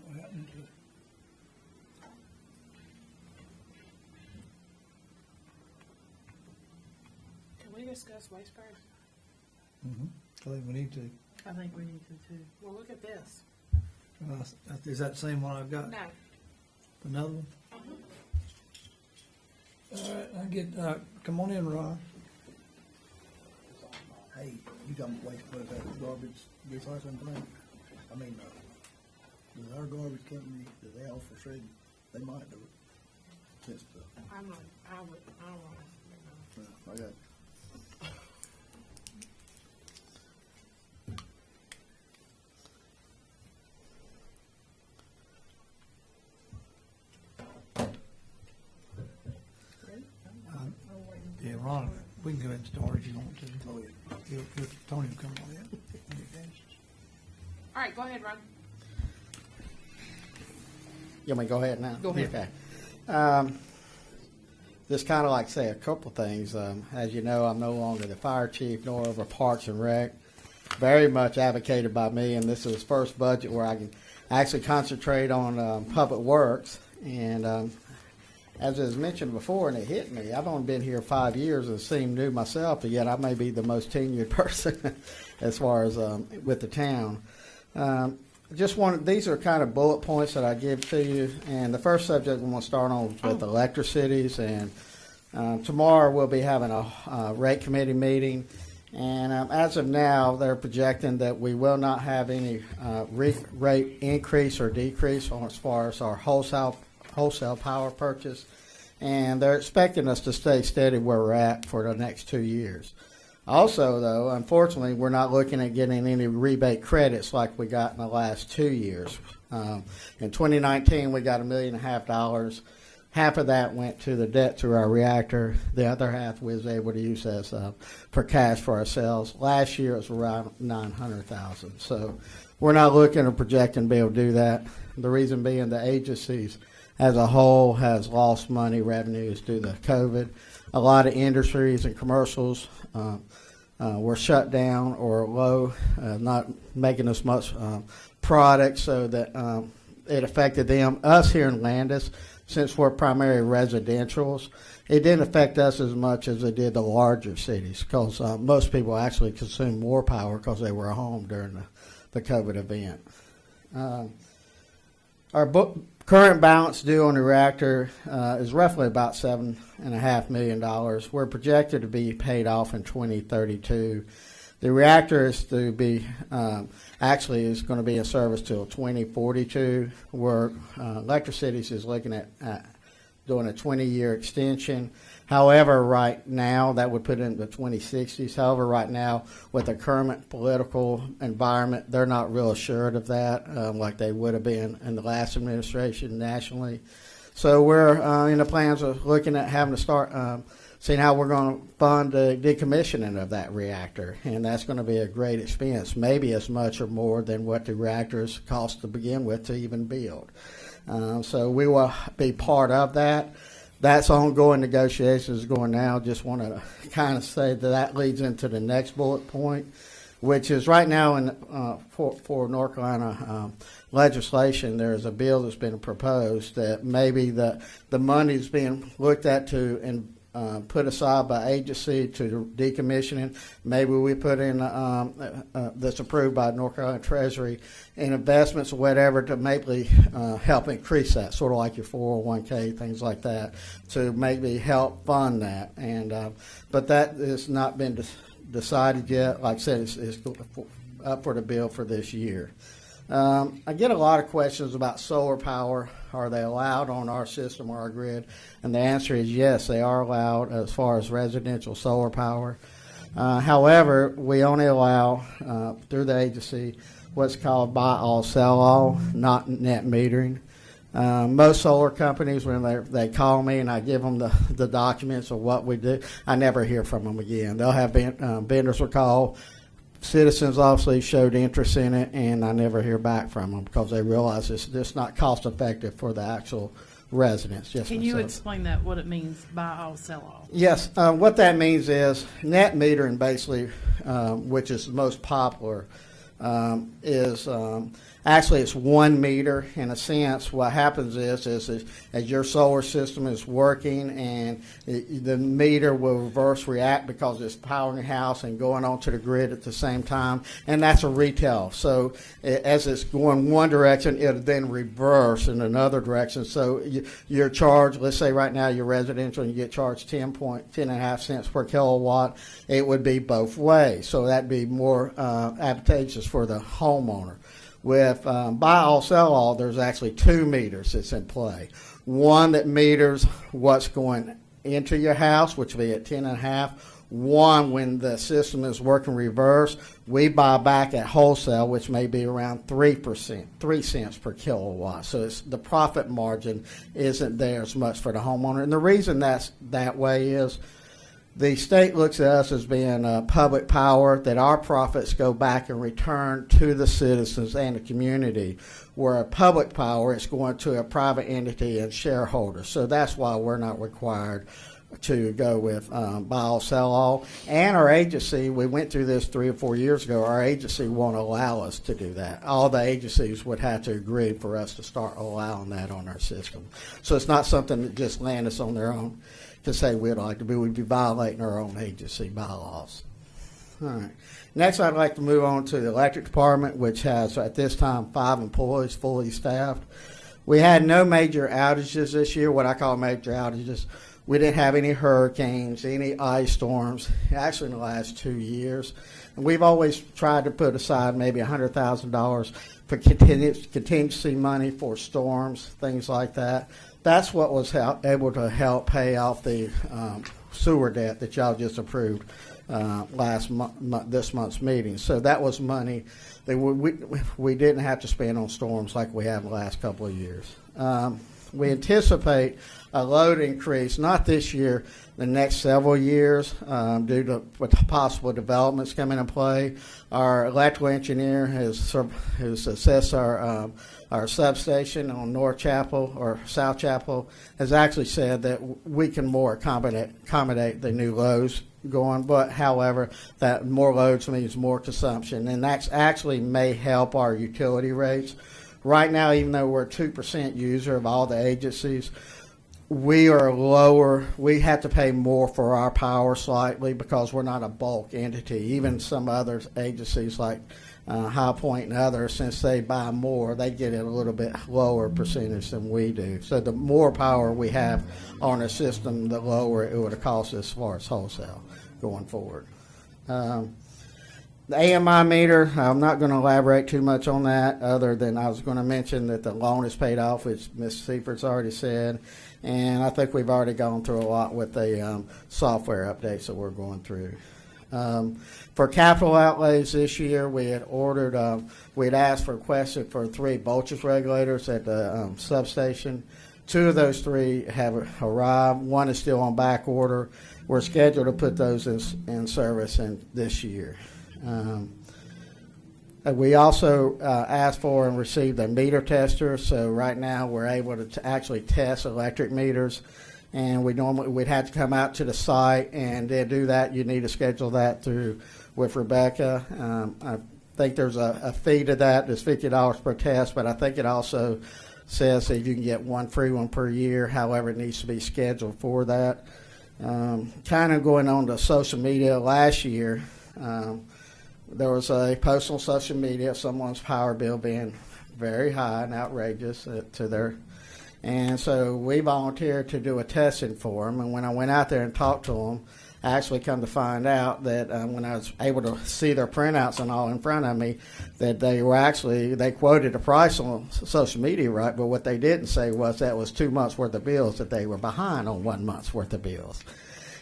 What happened to it? Can we discuss waste price? I think we need to. I think we need to too. Well, look at this. Is that the same one I've got? No. Another one? All right, I get, come on in, Ron. Hey, you got wastewater, that garbage recycling thing? I mean, does our garbage company, do they offer shredding? They might do it. Since the, I don't know. I got, Yeah, Ron, we can go ahead and start if you want to. oh yeah. Tony will come on in. All right, go ahead, Ron. You want me to go ahead now? Go ahead. Okay. Just kind of like say a couple things. As you know, I'm no longer the fire chief nor over Parks and Rec. Very much advocated by me, and this is the first budget where I can actually concentrate on public works. And as was mentioned before, and it hit me, I've only been here 5 years and seem new myself, but yet I may be the most tenured person as far as with the town. These are kind of bullet points that I give to you. And the first subject we want to start on is with electricities. And tomorrow we'll be having a rate committee meeting. And as of now, they're projecting that we will not have any rate increase or decrease as far as our wholesale power purchase. And they're expecting us to stay steady where we're at for the next 2 years. Also, though, unfortunately, we're not looking at getting any rebate credits like we got in the last 2 years. In 2019, we got $1.5 million. Half of that went to the debt to our reactor. The other half we was able to use as for cash for ourselves. Last year, it was around $900,000. So we're not looking or projecting to be able to do that. The reason being the agencies as a whole has lost money revenues due to COVID. A lot of industries and commercials were shut down or low, not making as much product, so that it affected them. Us here in Landis, since we're primarily residentials, it didn't affect us as much as it did the larger cities, because most people actually consumed more power because they were home during the COVID event. Our current balance due on the reactor is roughly about $7.5 million. We're projected to be paid off in 2032. The reactor is to be actually is going to be in service till 2042. Where Electricities is looking at doing a 20-year extension. However, right now, that would put it in the 2060s. However, right now, with the current political environment, they're not real assured of that, like they would have been in the last administration nationally. So we're in the plans of looking at having to start seeing how we're going to fund the decommissioning of that reactor. And that's going to be a great expense, maybe as much or more than what the reactors cost to begin with to even build. So we will be part of that. That's ongoing negotiations going now. Just want to kind of say that leads into the next bullet point, which is right now in for North Carolina legislation. There is a bill that's been proposed that maybe the money is being looked at to and put aside by agency to decommissioning. Maybe we put in that's approved by North Carolina Treasury in investments or whatever to maybe help increase that, sort of like your 401k, things like that, to maybe help fund that. And but that has not been decided yet. Like I said, it's up for the bill for this year. I get a lot of questions about solar power. Are they allowed on our system or our grid? And the answer is yes, they are allowed as far as residential solar power. However, we only allow, through the agency, what's called buy all, sell all, not net metering. Most solar companies, when they call me and I give them the documents of what we do, I never hear from them again. They'll have vendors will call. Citizens obviously showed interest in it, and I never hear back from them because they realize it's just not cost effective for the actual residents. Yes, Can you explain that, what it means, buy all, sell all? Yes, what that means is net metering, basically, which is the most popular, is Actually, it's 1 meter. In a sense, what happens is as your solar system is working, and the meter will reverse react because it's powering your house and going onto the grid at the same time, and that's a retail. So as it's going one direction, it'll then reverse in another direction. So you're charged, let's say right now you're residential and you get charged 10.5 cents per kilowatt. It would be both ways. So that'd be more advantageous for the homeowner. With buy all sell all, there's actually 2 meters that's in play. One that meters what's going into your house, which will be at 10.5. One, when the system is working reverse, we buy back at wholesale, which may be around 3 cents per kilowatt. So the profit margin isn't there as much for the homeowner. And the reason that's that way is the state looks at us as being a public power, that our profits go back and return to the citizens and the community, where a public power is going to a private entity and shareholders. So that's why we're not required to go with buy all, sell all. And our agency, we went through this 3 or 4 years ago, our agency won't allow us to do that. All the agencies would have to agree for us to start allowing that on our system. So it's not something that just Landis on their own to say we'd like to do. We'd be violating our own agency bylaws. All right. Next, I'd like to move on to the electric department, which has at this time 5 employees fully staffed. We had no major outages this year, what I call major outages. We didn't have any hurricanes, any ice storms, actually in the last 2 years. And we've always tried to put aside maybe $100,000 for contingency money for storms, things like that. That's what was able to help pay off the sewer debt that y'all just approved this month's meeting. So that was money that we didn't have to spend on storms like we have the last couple of years. We anticipate a load increase, not this year, the next several years, due to possible developments coming into play. Our electrical engineer has assessed our substation on North Chapel or South Chapel, has actually said that we can more accommodate the new loads going, but however, that more loads means more consumption, and that actually may help our utility rates. Right now, even though we're a 2% user of all the agencies, we are lower. We have to pay more for our power slightly because we're not a bulk entity. Even some other agencies like High Point and others, since they buy more, they get a little bit lower percentage than we do. So the more power we have on our system, the lower it would cost us as far as wholesale going forward. The AMI meter, I'm not going to elaborate too much on that, other than I was going to mention that the loan is paid off, which Ms. Seifert's already said, and I think we've already gone through a lot with the software updates that we're going through. For capital outlays this year, we had ordered, we'd asked for requested for 3 voltage regulators at the substation. 2 of those 3 have arrived. 1 is still on back order. We're scheduled to put those in service this year. We also asked for and received a meter tester, so right now we're able to actually test electric meters, and we'd have to come out to the site, and to do that you need to schedule that through with Rebecca. I think there's a fee to that. There's $50 per test, but I think it also says that you can get 1 free one per year. However, it needs to be scheduled for that. Kind of going on to social media last year, there was a post on social media of someone's power bill being very high and outrageous and so we volunteered to do a testing for them. And when I went out there and talked to them, I actually come to find out that when I was able to see their printouts and all in front of me, that they quoted a price on social media, right? But what they didn't say was that was 2 months worth of bills, that they were behind on 1 month's worth of bills.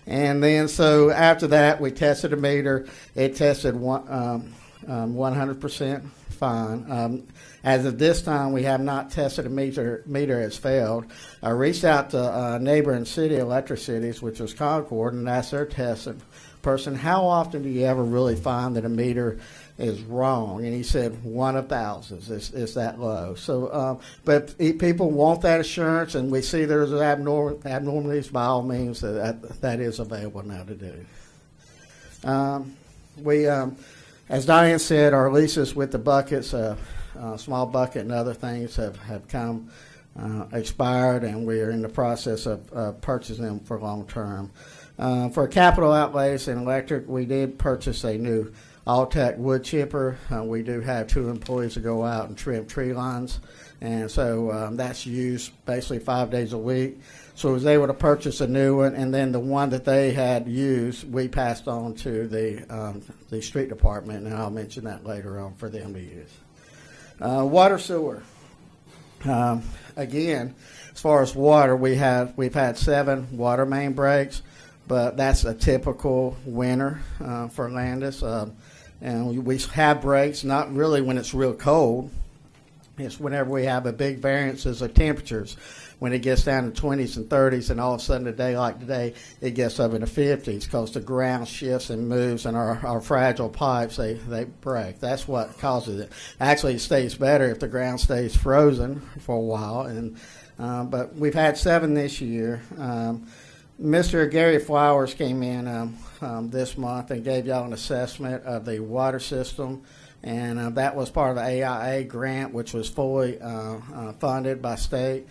And then so after that, we tested a meter. It tested 100% fine. As of this time, we have not tested a meter. Meter has failed. I reached out to neighboring city, electric cities, which was Concord, and asked their testing person, how often do you ever really find that a meter is wrong? And he said 1 of thousands. It's that low. So, but people want that assurance, and we see there's abnormalities. By all means, that is available now to do. As Diane said, our leases with the buckets small bucket and other things have come expired, and we are in the process of purchasing them for long term. For capital outlays in electric, we did purchase a new All-Tech wood chipper. We do have 2 employees to go out and trim tree lines, and so that's used basically 5 days a week. So I was able to purchase a new one, and then the one that they had used, we passed on to the street department, and I'll mention that later on for them to use. Water sewer. Again, as far as water, we've had 7 water main breaks, but that's a typical winter for Landis. And we have breaks, not really when it's real cold. It's whenever we have a big variances of temperatures. When it gets down to 20s and 30s, and all of a sudden a day like today, it gets up in the 50s because the ground shifts and moves, and our fragile pipes, they break. That's what causes it. Actually, it stays better if the ground stays frozen for a while. And but we've had 7 this year. Mr. Gary Flowers came in this month and gave y'all an assessment of the water system, and that was part of the AIA grant, which was fully funded by state.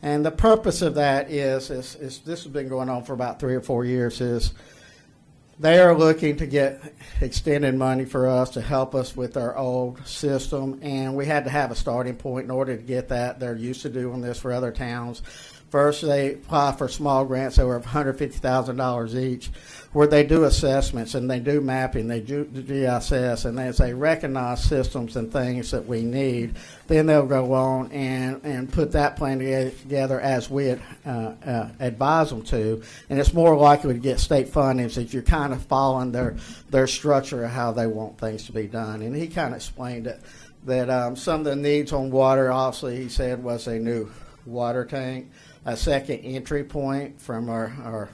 And the purpose of that is this has been going on for about 3 or 4 years, is they are looking to get extended money for us to help us with our old system, and we had to have a starting point in order to get that. They're used to doing this for other towns. First, they apply for small grants that were $150,000 each, where they do assessments and they do mapping, they do GIS, and as they recognize systems and things that we need, then they'll go on and put that plan together as we advise them to. And it's more likely to get state funding if you're kind of following their structure of how they want things to be done. And he kind of explained it, that some of the needs on water, obviously, he said, was a new water tank, a second entry point from our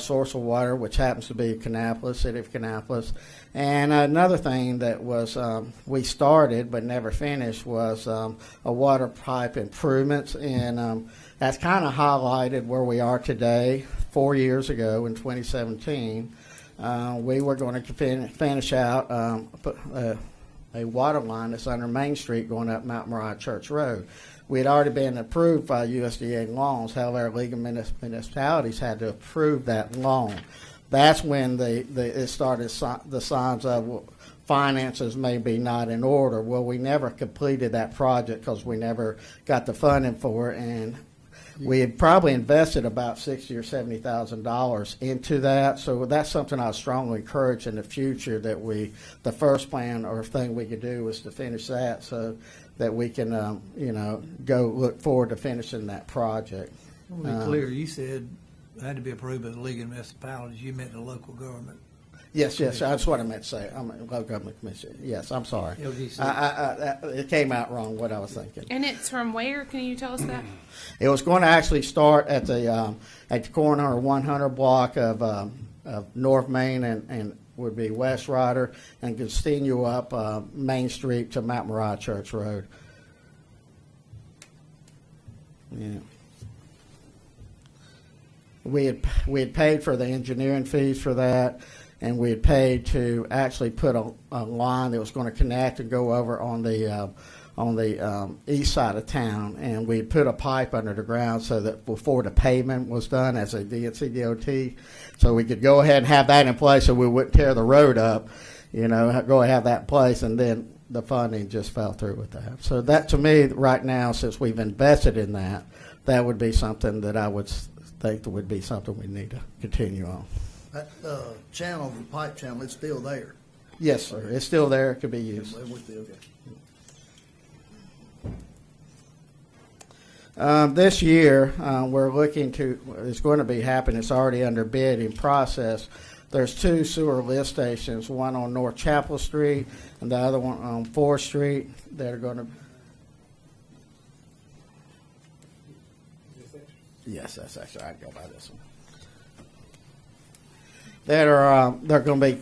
source of water, which happens to be Kannapolis, city of Kannapolis. And another thing that was we started but never finished was a water pipe improvements, and that's kind of highlighted where we are today. 4 years ago in 2017, we were going to finish out a water line that's under Main Street going up Mount Moriah Church Road. We had already been approved by USDA loans. However, League of Municipalities had to approve that loan. That's when it started the signs of finances may be not in order. Well, we never completed that project because we never got the funding for it, and we had probably invested about $60,000 or $70,000 into that. So that's something I strongly encourage in the future, that the first plan or thing we could do was to finish that, so that we can, go look forward to finishing that project. To be clear, you said it had to be approved by the League of Municipalities. You meant the local government. Yes, that's what I meant to say. I'm a local government commission. Yes, I'm sorry. LGC. It came out wrong what I was thinking. And it's from where? Can you tell us that? It was going to actually start at the corner 100 block of North Main and would be West Ryder, and continue up Main Street to Mount Moriah Church Road. Yeah. We had paid for the engineering fees for that, and we had paid to actually put a line that was going to connect and go over on the east side of town, and we put a pipe under the ground so that before the pavement was done as a DNC DOT, so we could go ahead and have that in place so we wouldn't tear the road up, go ahead and have that in place, and then the funding just fell through with that. So that, to me, right now, since we've invested in that, that would be something that I would think that would be something we need to continue on. That channel, the pipe channel, it's still there. Yes, sir. It's still there. It could be used. This year, we're looking to, it's going to be happening, it's already under bidding process. There's 2 sewer lift stations, one on North Chapel Street and the other one on 4th Street, that are going to. Yes, that's actually, I'd go by this one. They're going to be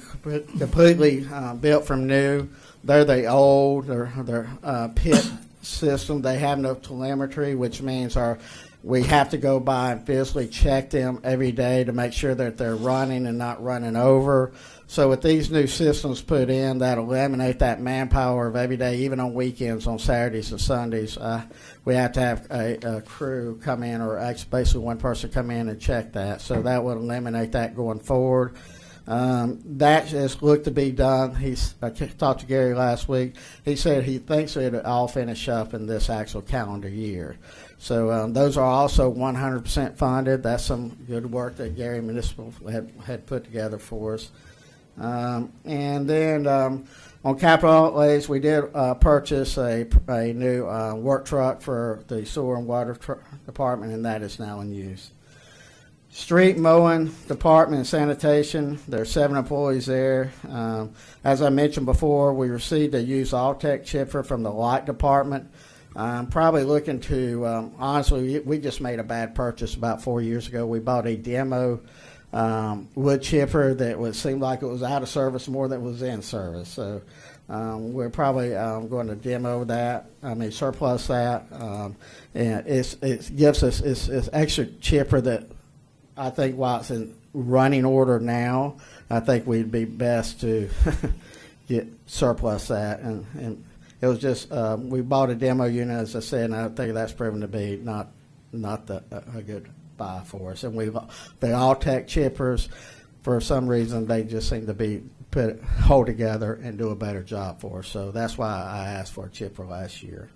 completely built from new. They're the old, they're pit system. They have no telemetry, which means our we have to go by and physically check them every day to make sure that they're running and not running over. So with these new systems put in, that eliminate that manpower of every day, even on weekends, on Saturdays and Sundays. We have to have a crew come in, or actually basically one person come in and check that. So that would eliminate that going forward. That has looked to be done. I talked to Gary last week. He said he thinks it'll all finish up in this actual calendar year. So those are also 100% funded. That's some good work that Gary Municipal had put together for us. And then on capital outlays, we did purchase a new work truck for the sewer and water department, and that is now in use. Street mowing department and sanitation, there are 7 employees there. As I mentioned before, we received a used All-Tech chipper from the light department. Probably looking to, honestly, we just made a bad purchase about 4 years ago. We bought a demo wood chipper that seemed like it was out of service more than it was in service. So we're probably going to demo that, surplus that. And it gives us it's extra chipper that I think while it's in running order now, I think we'd be best to get surplus that. And it was just, we bought a demo unit, as I said, and I think that's proven to be not a good buy for us. And the All-Tech chippers, for some reason, they just seem to be hold together and do a better job for us. So that's why I asked for a chipper last year.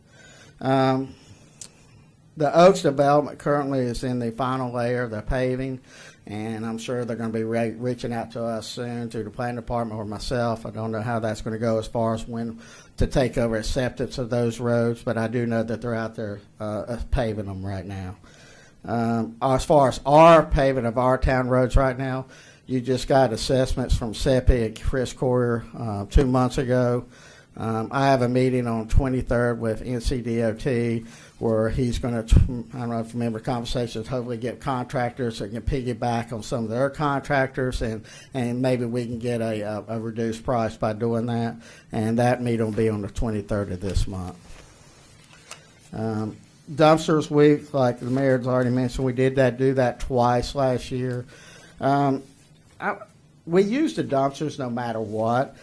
The Oaks development currently is in the final layer of the paving, and I'm sure they're going to be reaching out to us soon through the planning department or myself. I don't know how that's going to go as far as when to take over acceptance of those roads, but I do know that they're out there paving them right now. As far as our paving of our town roads right now, you just got assessments from SEPI and Chris Courier 2 months ago. I have a meeting on 23rd with NCDOT where he's going to, I don't know if you remember conversations, hopefully get contractors that can piggyback on some of their contractors, and maybe we can get a reduced price by doing that. And that meeting will be on the 23rd of this month. Dumpsters, like the mayor's already mentioned, we did do that twice last year. We used the dumpsters no matter what.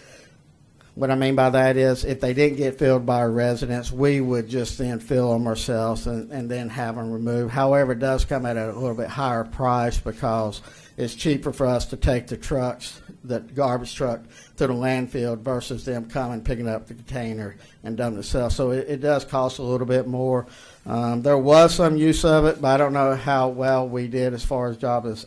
What I mean by that is if they didn't get filled by our residents, we would just then fill them ourselves and then have them removed. However, it does come at a little bit higher price because it's cheaper for us to take the garbage truck to the landfill versus them coming, picking up the container and dumping it themselves. So it does cost a little bit more. There was some use of it, but I don't know how well we did as far as job as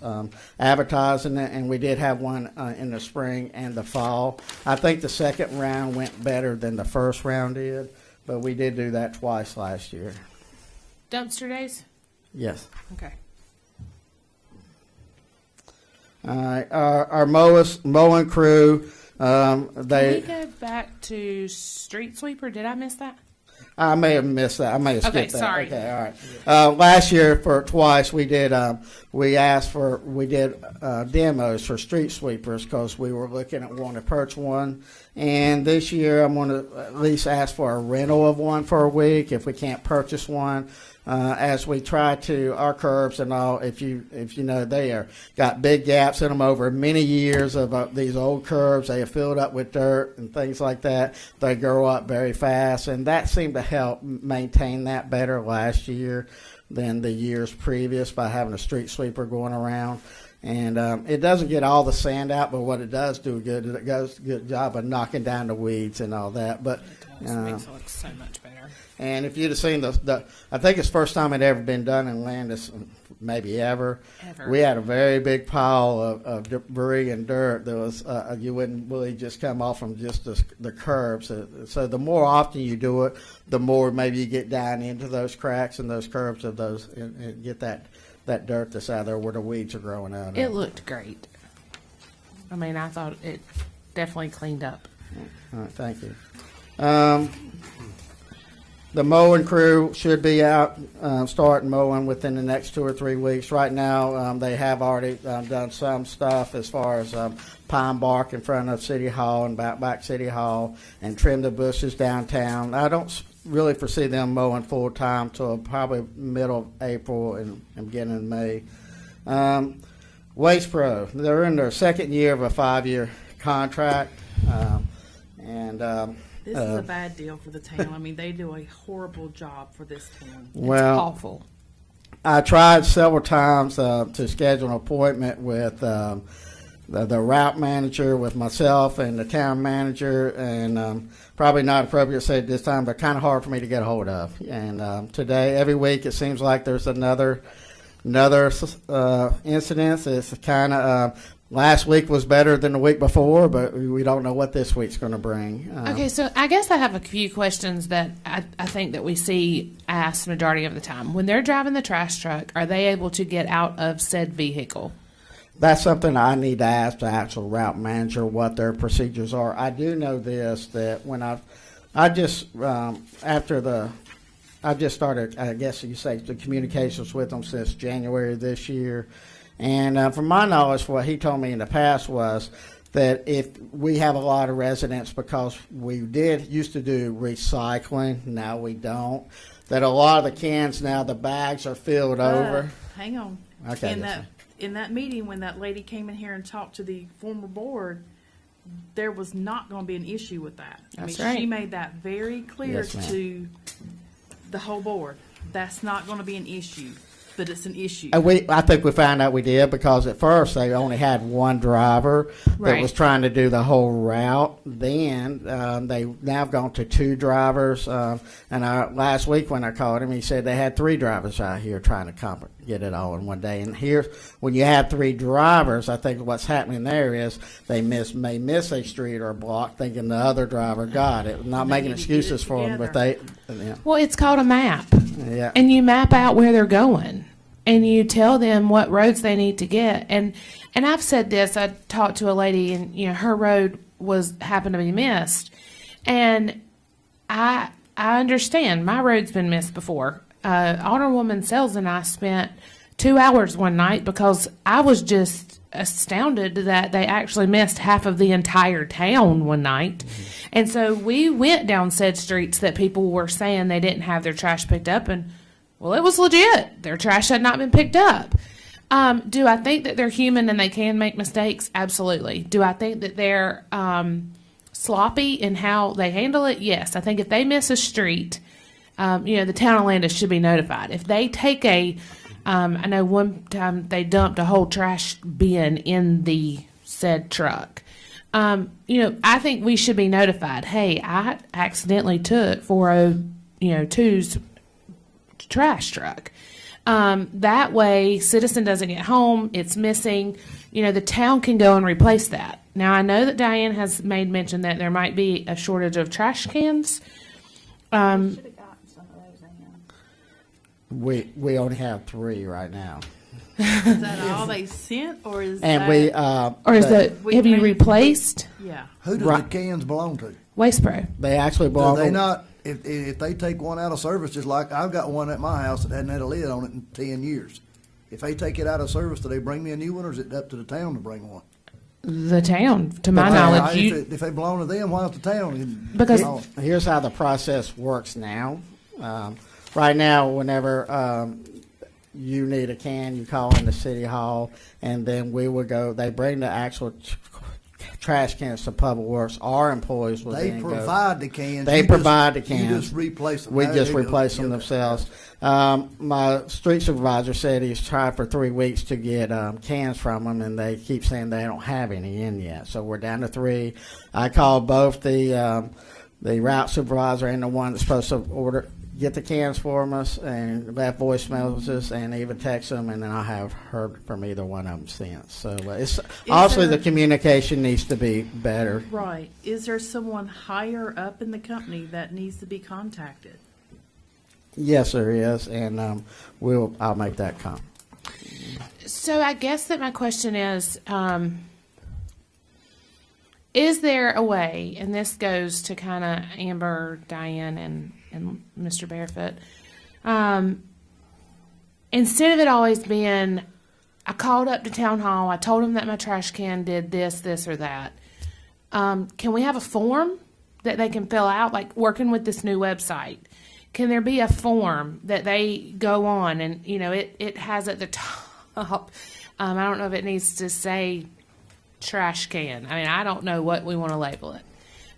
advertising it, and we did have one in the spring and the fall. I think the second round went better than the first round did, but we did do that twice last year. Dumpster days? Yes. Okay. All right, our mowing crew, Can we go back to street sweeper? Did I miss that? I may have missed that. I may have skipped Okay, that. sorry. Okay, all right. Last year for twice we did demos for street sweepers because we were looking at wanting to purchase one. And this year I'm going to at least ask for a rental of one for a week if we can't purchase one. As we try to, our curbs and all, if you know, they got big gaps in them over many years of these old curbs. They are filled up with dirt and things like that. They grow up very fast, and that seemed to help maintain that better last year than the years previous by having a street sweeper going around. And it doesn't get all the sand out, but what it does do it does a good job of knocking down the weeds and all that. But It makes it look so much better. and if you'd have seen I think it's the first time it ever been done in Landis, maybe ever. We had a very big pile of debris and dirt that was, you wouldn't really just come off from just the curbs. So the more often you do it, the more maybe you get down into those cracks and those curbs of those and get that dirt that's out there where the weeds are growing out. It looked great. I mean, I thought it definitely cleaned up. All right, thank you. The mowing crew should be out starting mowing within the next 2 or 3 weeks. Right now, they have already done some stuff as far as pine bark in front of City Hall and back City Hall and trim the bushes downtown. I don't really foresee them mowing full-time till probably middle of April and beginning of May. Waste Pro, they're in their second year of a 5-year contract. This is a bad deal for the town. I mean, they do a horrible job for this town. Well, Awful. I tried several times to schedule an appointment with the route manager, with myself and the town manager, and probably not appropriate to say at this time, but kind of hard for me to get a hold of. And today, every week, it seems like there's another incident. It's kind of last week was better than the week before, but we don't know what this week's going to bring. Okay, so I guess I have a few questions that I think that we see asked majority of the time. When they're driving the trash truck, are they able to get out of said vehicle? That's something I need to ask the actual route manager what their procedures are. I do know this, that when I just started, I guess you say, the communications with them since January of this year. And from my knowledge, what he told me in the past was that if we have a lot of residents, because we used to do recycling, now we don't, that a lot of the cans now, the bags are filled over. Hang on. Okay, In that meeting, when that lady came in here and talked to the former board, there was not going to be an issue with that. That's She right. made that very clear Yes, ma'am. to the whole board. That's not going to be an issue, but it's an issue. I think we found out we did, because at first they only had one driver that Right. was trying to do the whole route. Then they now have gone to 2 drivers. And last week when I called him, he said they had 3 drivers out here trying to get it all in one day. And here, when you have 3 drivers, I think what's happening there is they may miss a street or a block thinking the other driver got it. Not making need to get excuses it for them, but together. Well, it's called a map. yeah. And you map out where they're going, and you tell them what roads they need to get. And I've said this. I talked to a lady, and her road happened to be missed, and I understand my road's been missed before. Alderwoman Sells and I spent 2 hours one night because I was just astounded that they actually missed half of the entire town one night. And so we went down said streets that people were saying they didn't have their trash picked up, and well, it was legit. Their trash had not been picked up. Do I think that they're human and they can make mistakes? Absolutely. Do I think that they're sloppy in how they handle it? Yes. I think if they miss a street, the town of Landis should be notified. If they take I know one time they dumped a whole trash bin in the said truck. I think we should be notified. Hey, I accidentally took 402's trash truck. That way, citizen doesn't get home. It's missing. The town can go and replace that. Now, I know that Diane has made mention that there might be a shortage of trash cans. Should have gotten some of those in. We only have 3 right now. Is that all they sent, or is And that, we, Or is they- that have you replaced yeah? Who does Right. the cans belong to? Waste Pro? they actually Do belong. they not, if they take one out of service, just like I've got one at my house that hadn't had a lid on it in 10 years. If they take it out of service, do they bring me a new one, or is it up to the town to bring one? The town, to my The town. knowledge, If they belong to them, why not the town? Because- Oh, Here's how the process works now. Right now, whenever you need a can, you call in the city hall, and then we will go. They bring the actual trash cans to Public Works. Our employees will they then provide the cans. They you provide just, the cans. You just replace them. We There just you go. replace them Okay. themselves. My street supervisor said he's tried for 3 weeks to get cans from them, and they keep saying they don't have any in yet. So we're down to 3. I called both the route supervisor and the one that's supposed to get the cans for us, and left voice messages and even text them, and then I have heard from either one of them since. So it's obviously the communication needs to be better. Right. Is there someone higher up in the company that needs to be contacted? Yes, there is, and I'll make that comment. So I guess that my question is there a way, and this goes to kind of Amber, Diane, and Mr. Barefoot, instead of it always being, I called up to town hall, I told them that my trash can did this, or that, can we have a form that they can fill out, like working with this new website? can there be a form that they go on and, it has at the top, I don't know if it needs to say trash can. I mean, I don't know what we want to label it.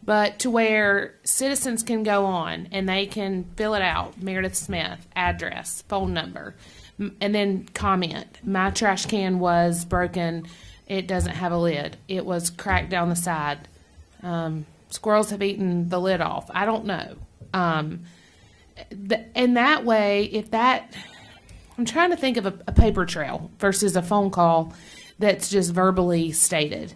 But to where citizens can go on and they can fill it out, Meredith Smith, address, phone number, and then comment. My trash can was broken. It doesn't have a lid. It was cracked down the side. Squirrels have eaten the lid off. I don't know. And that way, I'm trying to think of a paper trail versus a phone call that's just verbally stated.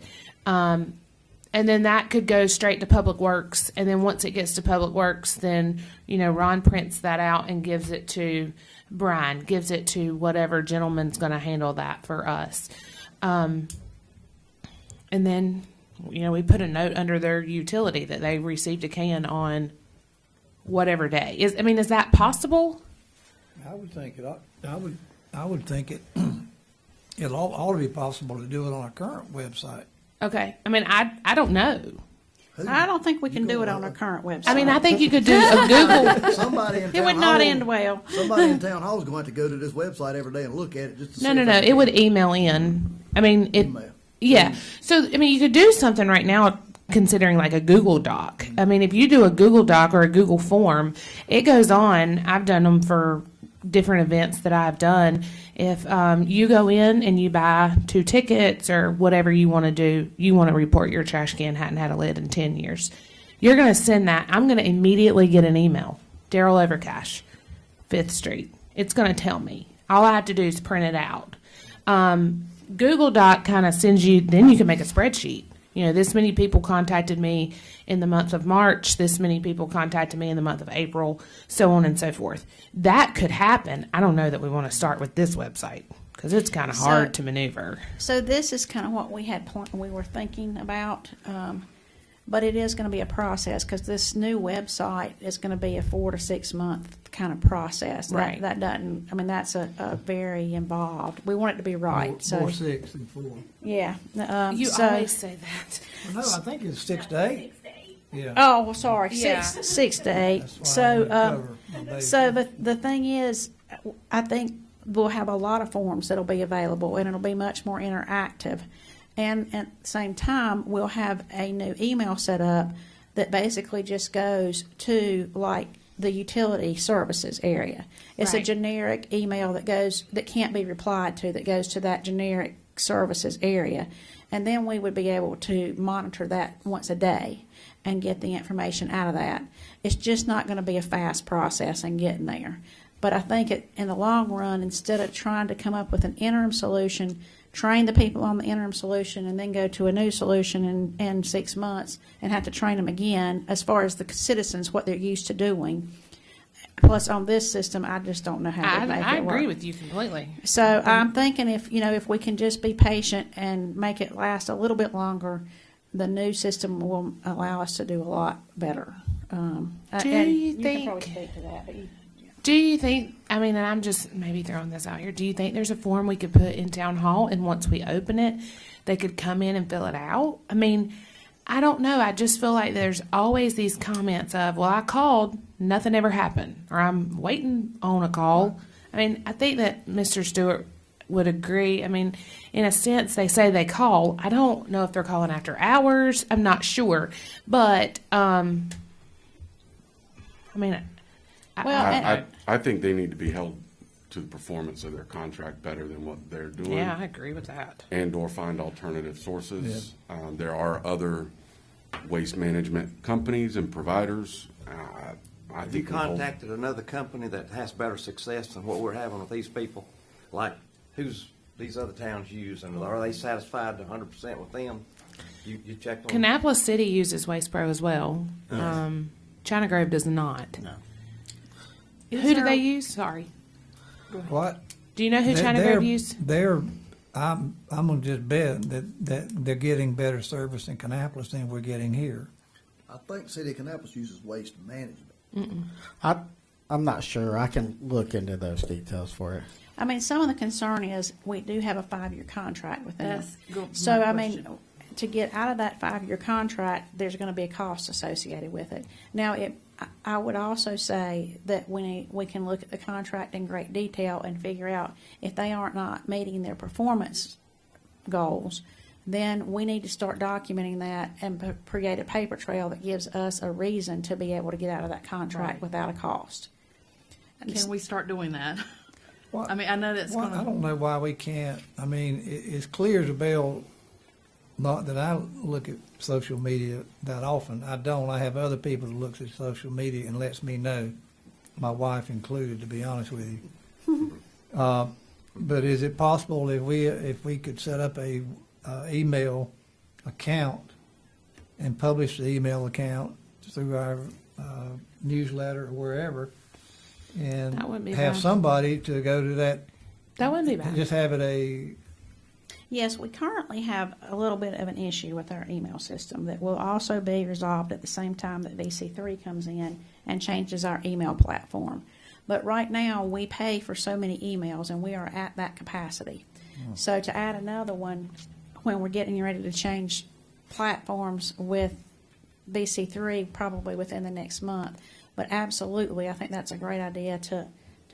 And then that could go straight to Public Works. And then once it gets to Public Works, then, Ron prints that out and gives it to Brian, gives it to whatever gentleman's going to handle that for us. And then, we put a note under their utility that they received a can on whatever day. Is that possible? I would think I would think it ought to be possible to do it on our current website. Okay. I don't know. I don't think we can do it on our current website. I think you could do a Google. Somebody in It would town not hall- end well. Somebody in town hall is going to go to this website every day and look at it just to see. No. if they It would can email in. email. Yeah. So, you could do something right now considering like a Google Doc. If you do a Google Doc or a Google form, it goes on. I've done them for different events that I've done. If you go in and you buy 2 tickets or whatever you want to do, you want to report your trash can hadn't had a lid in 10 years. You're going to send that. I'm going to immediately get an email. Daryl Evercash, 5th Street. It's going to tell me. All I have to do is print it out. Google Doc kind of sends you, then you can make a spreadsheet. This many people contacted me in the month of March. This many people contacted me in the month of April, so on and so forth. That could happen. I don't know that we want to start with this website because it's kind of hard to maneuver. So this is kind of what we were thinking about, but it is going to be a process because this new website is going to be a 4 to 6 month kind of process. Right. That doesn't. That's a very involved. We want it to be right. More 6 than 4. Yeah. You always say that. No, I think it's 6 to 8. Yeah. Oh, well, sorry, Yeah. 6 to 8. That's why I So, wanted to cover my bases. so the thing is, I think we'll have a lot of forms that'll be available, and it'll be much more interactive. And at the same time, we'll have a new email set up that basically just goes to like the utility services area. It's a Right. generic email that can't be replied to, that goes to that generic services area. And then we would be able to monitor that once a day and get the information out of that. It's just not going to be a fast process in getting there. But I think in the long run, instead of trying to come up with an interim solution, train the people on the interim solution, and then go to a new solution in 6 months and have to train them again, as far as the citizens, what they're used to doing. Plus, on this system, I just don't know how to make it work. I agree with you completely. So I'm thinking if we can just be patient and make it last a little bit longer, the new system will allow us to do a lot better. Do And you can think- probably speak to that, but Do you think, and I'm just maybe throwing this out here, do you think there's a form we could put in town hall and once we open it, they could come in and fill it out? I don't know. I just feel like there's always these comments of, well, I called, nothing ever happened, or I'm waiting on a call. I think that Mr. Stewart would agree. In a sense, they say they call. I don't know if they're calling after hours. I'm not sure. But, I think they need to be held to the performance of their contract better than what they're doing. yeah, I agree with that. And/or find alternative sources. There are other waste management companies and providers. I Have you think we hold- contacted another company that has better success than what we're having with these people? Like, who's these other towns use, and are they satisfied 100% with them? You checked on? Kannapolis City uses Waste Pro as well. China Grove does not. No. Who do they use? Sorry. What? Do you know who China Grove used? I'm gonna just bet that they're getting better service in Kannapolis than we're getting here. I think City of Kannapolis uses waste management. I'm not sure. I can look into those details for it. some of the concern is we do have a 5-year contract with them. That's So, my question. to get out of that 5-year contract, there's going to be a cost associated with it. Now, I would also say that we can look at the contract in great detail and figure out if they aren't not meeting their performance goals, then we need to start documenting that and create a paper trail that gives us a reason to be able to get out of that contract Right. without a cost. Can we start doing that? Well, I mean, I know that's Well, I gonna, don't know why we can't. I mean, it's clear as a bell, not that I look at social media that often. I don't. I have other people that looks at social media and lets me know, my wife included, to be honest with you. But is it possible if we could set up a email account and publish the email account through our newsletter or wherever, and That wouldn't be have bad. somebody to go to that, That wouldn't be bad. just have it a, Yes, we currently have a little bit of an issue with our email system that will also be resolved at the same time that VC3 comes in and changes our email platform. But right now, we pay for so many emails, and we are at that capacity. So to add another one, when we're getting ready to change platforms with VC3, probably within the next month. But absolutely, I think that's a great idea to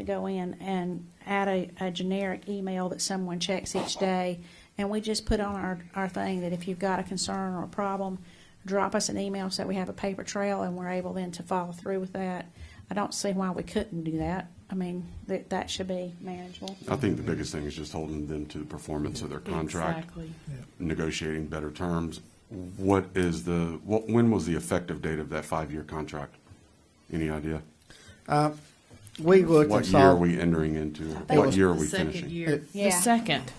go in and add a generic email that someone checks each day. And we just put on our thing that if you've got a concern or a problem, drop us an email so we have a paper trail and we're able then to follow through with that. I don't see why we couldn't do that. I mean, that should be manageable. I think the biggest thing is just holding them to the performance of their contract, exactly. negotiating better terms. When was the effective date of that 5-year contract? Any idea? We looked What and year are saw, we entering into? it What was year are The we second finishing? year. The second.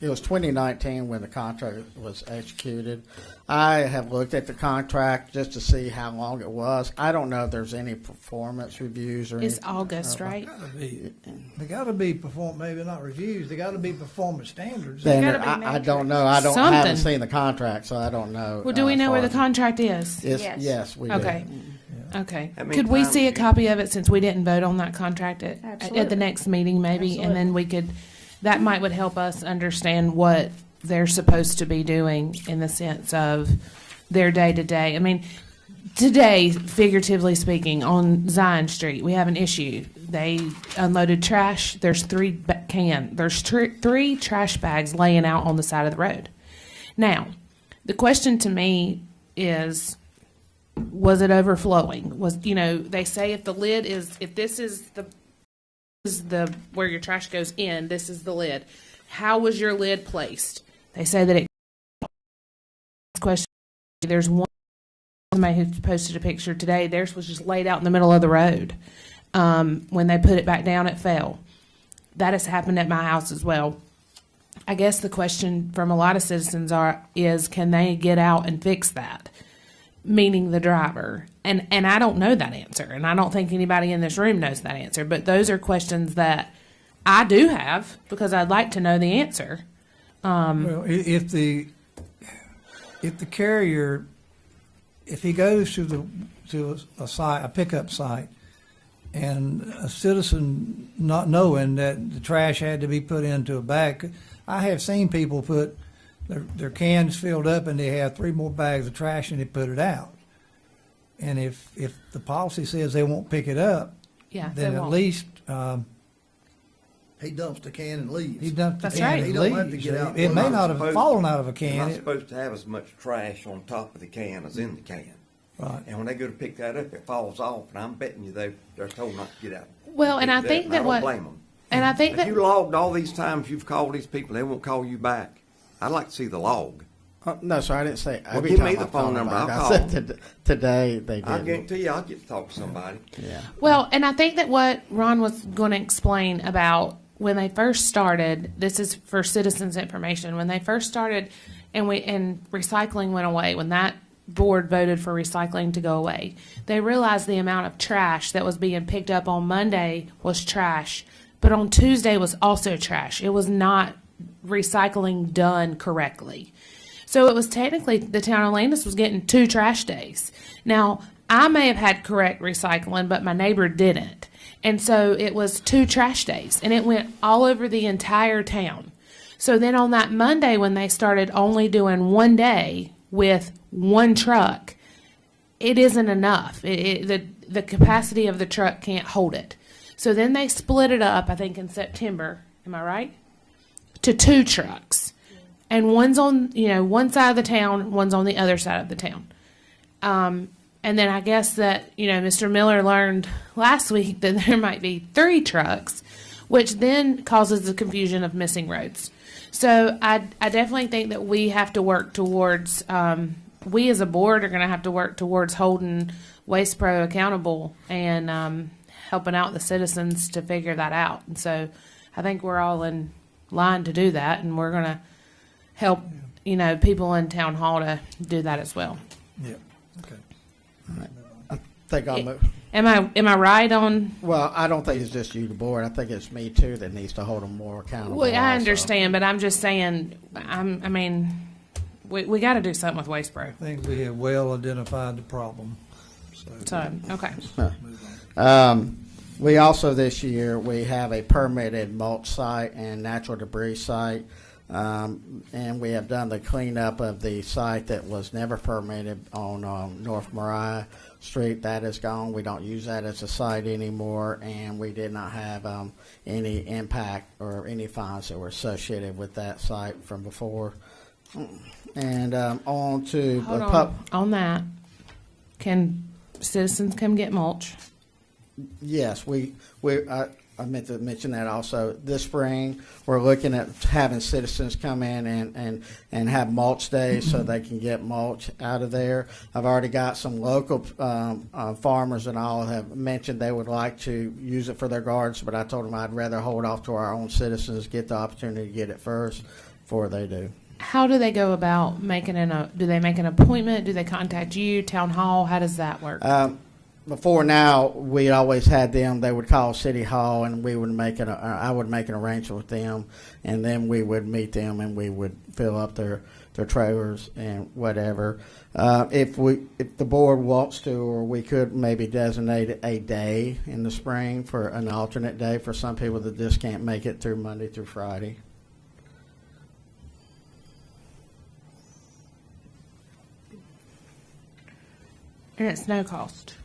it was 2019 when the contract was executed. I have looked at the contract just to see how long it was. I don't know if there's any performance reviews or It's anything. August, right? they gotta be maybe not reviews, they gotta be performance standards. Then gotta be I don't know. I Something. haven't seen the contract, so I don't know. Well, do we know where the as far contract is? as- Yes. Yes, we do. Okay. Okay. How many Could we times see a you- copy of it since we didn't vote on that contract at the Absolutely. next meeting maybe? Absolutely. And then we could, that would help us understand what they're supposed to be doing in the sense of their day-to-day. I mean, today, figuratively speaking, on Zion Street, we have an issue. They unloaded trash. There's three trash bags laying out on the side of the road. Now, the question to me is, was it overflowing? They say if this is the where your trash goes in, this is the lid. How was your lid placed? They say that question. There's one somebody who posted a picture today. Theirs was just laid out in the middle of the road. When they put it back down, it fell. That has happened at my house as well. I guess the question from a lot of citizens is can they get out and fix that? Meaning the driver. And I don't know that answer, and I don't think anybody in this room knows that answer, but those are questions that I do have because I'd like to know the answer. Well, if the carrier, if he goes to a site, a pickup site, and a citizen not knowing that the trash had to be put into a bag, I have seen people put their cans filled up and they have 3 more bags of trash and they put it out. And if the policy says they won't pick it up, Yeah, then they at won't. least He dumps the can and leaves. he dumped the That's can right. and He don't have to leaves. get out. It may We're not have supposed- fallen out of a You're can. not It- supposed to have as much trash on top of the can as in the can. Right. And when they go to pick that up, it falls off, and I'm betting you they're told not to get out. Well, and I Pick it up, think and that I don't what- blame them. And I think If that you logged all these times you've called these people, they won't call you back. I'd like to see the log. No, sir, I didn't say. Well, every give time me the I call phone them number, back. I'll I call said today they I didn't. guarantee you I'll get to talk to somebody. Yeah. Well, and I think that what Ron was going to explain about when they first started, this is for citizens' information, when they first started and recycling went away, when that board voted for recycling to go away, they realized the amount of trash that was being picked up on Monday was trash, but on Tuesday was also trash. It was not recycling done correctly. So it was technically the town of Landis was getting 2 trash days. Now, I may have had correct recycling, but my neighbor didn't. And so it was 2 trash days, and it went all over the entire town. So then on that Monday, when they started only doing 1 day with 1 truck, it isn't enough. the capacity of the truck can't hold it. So then they split it up, I think in September, am I right? To 2 trucks. And one's on, one side of the town, one's on the other side of the town. And then I guess that, Mr. Miller learned last week that there might be 3 trucks, which then causes the confusion of missing roads. So I definitely think that we have to work towards, we as a board are going to have to work towards holding Waste Pro accountable and helping out the citizens to figure that out. And so I think we're all in line to do that, and we're going to help, people in town hall to do that as well. Yeah, okay. I think I'll move. Am I right on? Well, I don't think it's just you, the board. I think it's me too that needs to hold them more accountable. Well, I also. understand, but I'm just saying, we got to do something with Waste Pro. I think we have well identified the problem. So, okay. We also this year, we have a permitted mulch site and natural debris site. And we have done the cleanup of the site that was never permitted on North Mariah Street. That is gone. We don't use that as a site anymore, and we did not have any impact or any fines that were associated with that site from before. And on to Hold the on that. Can citizens come get mulch? Yes, I meant to mention that also. This spring, we're looking at having citizens come in and have mulch days so they can get mulch out of there. I've already got some local farmers and all have mentioned they would like to use it for their gardens, but I told them I'd rather hold off to our own citizens, get the opportunity to get it first before they do. How do they go about do they make an appointment? Do they contact you, town hall? How does that work? Before now, we always had them. They would call City Hall, and we would I would make an arrangement with them, and then we would meet them, and we would fill up their trailers and whatever. If the board wants to, or we could maybe designate a day in the spring for an alternate day for some people that just can't make it through Monday through Friday. And it's no cost.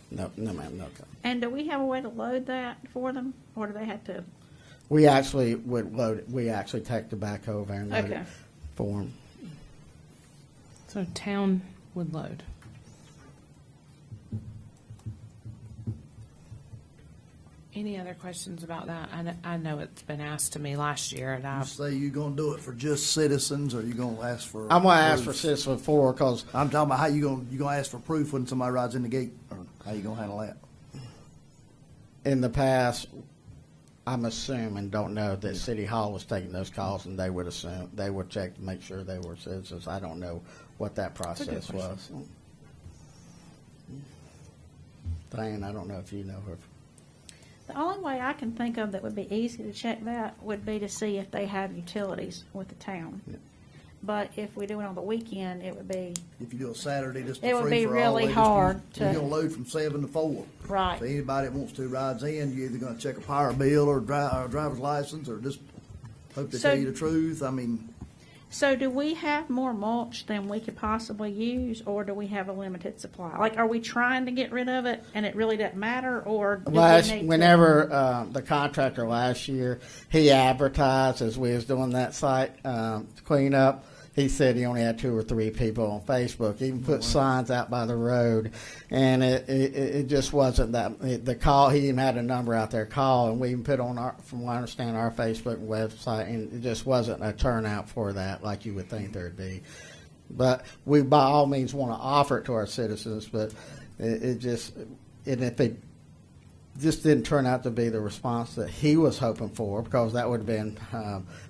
No, ma'am, no. And do we have a way to load that for them, or do they have to? We actually would load it. We actually take the backhoe over and load Okay. it for them. So town would load. Any other questions about that? I know it's been asked to me last year, and You say you gonna do it for just citizens, or you gonna ask for? I'm going to ask for proof? citizens for because I'm talking about how you gonna ask for proof when somebody rides in the gate, or how you gonna handle that? in the past, I'm assuming, don't know, that City Hall was taking those calls and they would assume, they would check to make sure they were citizens. I don't know what that process was. Diane, I don't know if you know her. The only way I can think of that would be easy to check that would be to see if they have utilities with the town. Yeah. But if we do it on the weekend, it would be, If you do a Saturday, just It a would free be for all, really they just hard you're to- gonna load from 7 to 4. right. So anybody that wants to rides in, you're either gonna check a power bill or driver's license, or just hope they So- tell you the truth. I mean, So do we have more mulch than we could possibly use, or do we have a limited supply? Like, are we trying to get rid of it and it really doesn't matter, or do we need to? Whenever the contractor last year, he advertised as we was doing that site to clean up. He said he only had 2 or 3 people on Facebook. He even put signs out by the road, and it just wasn't that. The call, he even had a number out there, call, and we even put on from what I understand, our Facebook website, and it just wasn't a turnout for that like you would think there'd be. But we by all means want to offer it to our citizens, but it just, and if it just didn't turn out to be the response that he was hoping for, because that would have been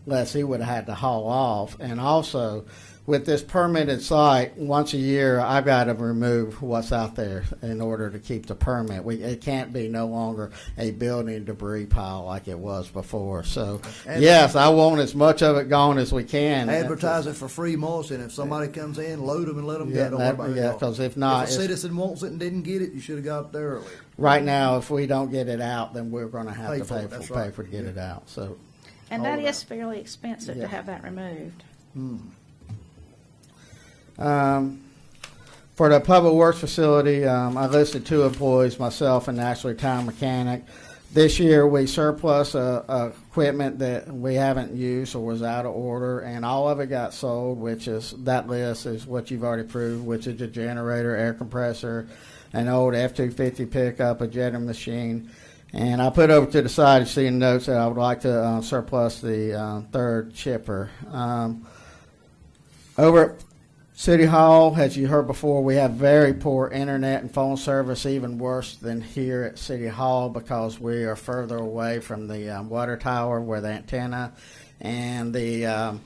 less he would have had to haul off. And also, with this permitted site, once a year, I've got to remove what's out there in order to keep the permit. It can't be no longer a building debris pile like it was before. So, yes, I want as much of it gone as we can. advertise it for free mulch, and if somebody comes in, load them and let them go. Don't worry about it at all. because if not, If a citizen wants it and didn't get it, you should have got up there earlier. right now, if we don't get it out, then we're going to have Pay to for it, that's pay right. for to get it out. So. And all that of is that. fairly expensive to Yeah. have that removed. For the public works facility, I listed 2 employees, myself and actually town mechanic. This year, we surplus equipment that we haven't used or was out of order, and all of it got sold, which is, that list is what you've already proved, which is a generator, air compressor, an old F-250 pickup, a jetter machine. And I put over to the side, you see in notes that I would like to surplus the 3rd chipper. Over at City Hall, as you heard before, we have very poor internet and phone service, even worse than here at City Hall because we are further away from the water tower where the antenna and the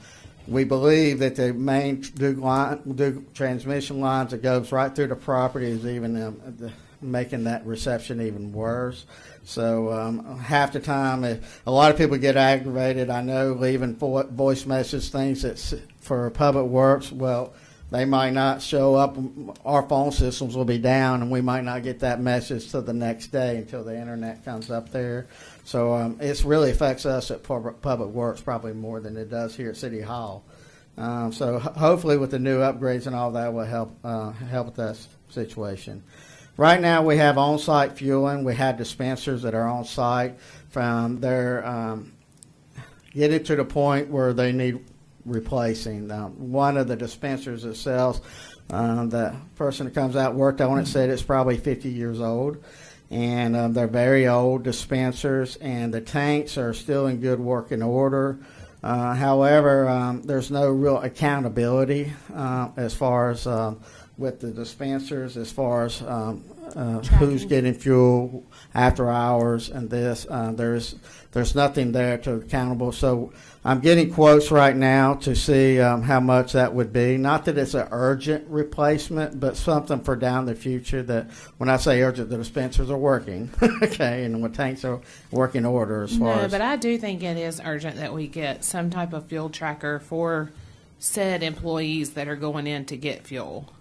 we believe that the main Duke transmission lines that goes right through the property is even making that reception even worse. So half the time, a lot of people get aggravated, I know, leaving voice message things that's for public works. Well, they might not show up. Our phone systems will be down, and we might not get that message till the next day until the internet comes up there. So it really affects us at Public Works probably more than it does here at City Hall. So hopefully with the new upgrades and all that will help with that situation. Right now we have on-site fueling. We have dispensers that are on-site. From their getting to the point where they need replacing. One of the dispensers that sells, the person that comes out worked on it said it's probably 50 years old, and they're very old dispensers, and the tanks are still in good working order. However, there's no real accountability as far as with the dispensers, as far as who's getting fuel after hours and this. There's nothing there to accountable. So I'm getting quotes right now to see how much that would be. Not that it's an urgent replacement, but something for down the future. That when I say urgent, the dispensers are working, okay, and the tanks are working order as far No, as. but I do think it is urgent that we get some type of fuel tracker for said employees that are going in to get fuel.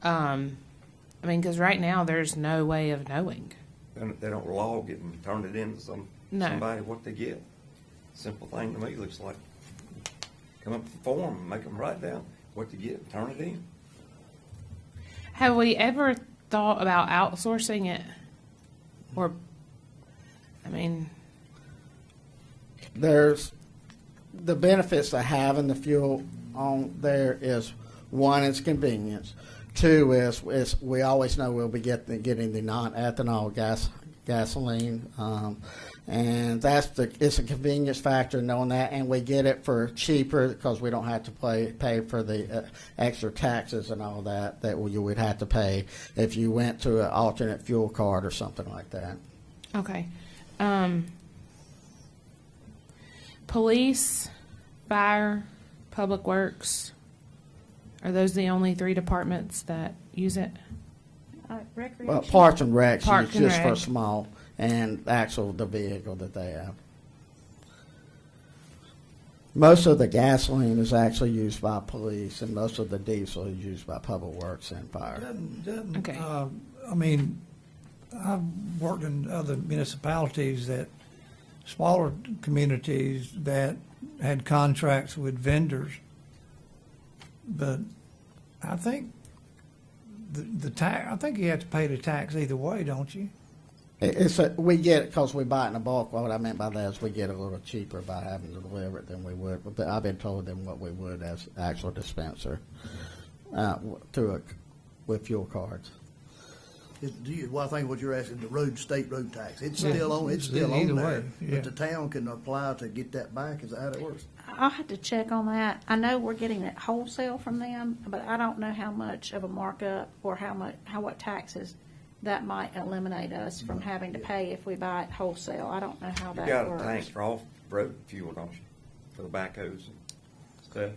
I mean, because right now there's no way of knowing. They don't log it and turn it into No. somebody what they get. Simple thing to me looks like come up with a form and make them write down what they get and turn it in. Have we ever thought about outsourcing it? Or, I mean, There's the benefits to having the fuel on there is, one, it's convenience. Two is we always know we'll be getting the non-ethanol gasoline, and it's a convenience factor knowing that, and we get it for cheaper because we don't have to pay for the extra taxes and all that you would have to pay if you went to an alternate fuel card or something like that. okay. Police, fire, public works, are those the only 3 departments that use it? Recreation. Well, Parks and Rec Parks is and just for Rec. small and the vehicle that they have. Most of the gasoline is actually used by police, and most of the diesel is used by public works and fire. Okay. I mean, I've worked in other municipalities smaller communities that had contracts with vendors. But I think the tax, I think you have to pay the tax either way, don't you? We get it because we buy it in bulk. What I meant by that is we get it a little cheaper by having to deliver it than we would. But I've been told than what we would as actual dispenser with fuel cards. Well, I think what you're asking, the state road tax, it's Yeah. still on Either there. way, yeah. But the town can apply to get that back. Is that how that works? I'll have to check on that. I know we're getting it wholesale from them, but I don't know how much of a markup or what taxes that might eliminate us from having to pay if we buy it wholesale. I don't know how You that got a works. tank for off-road fuel, don't you? For the backhoes and stuff.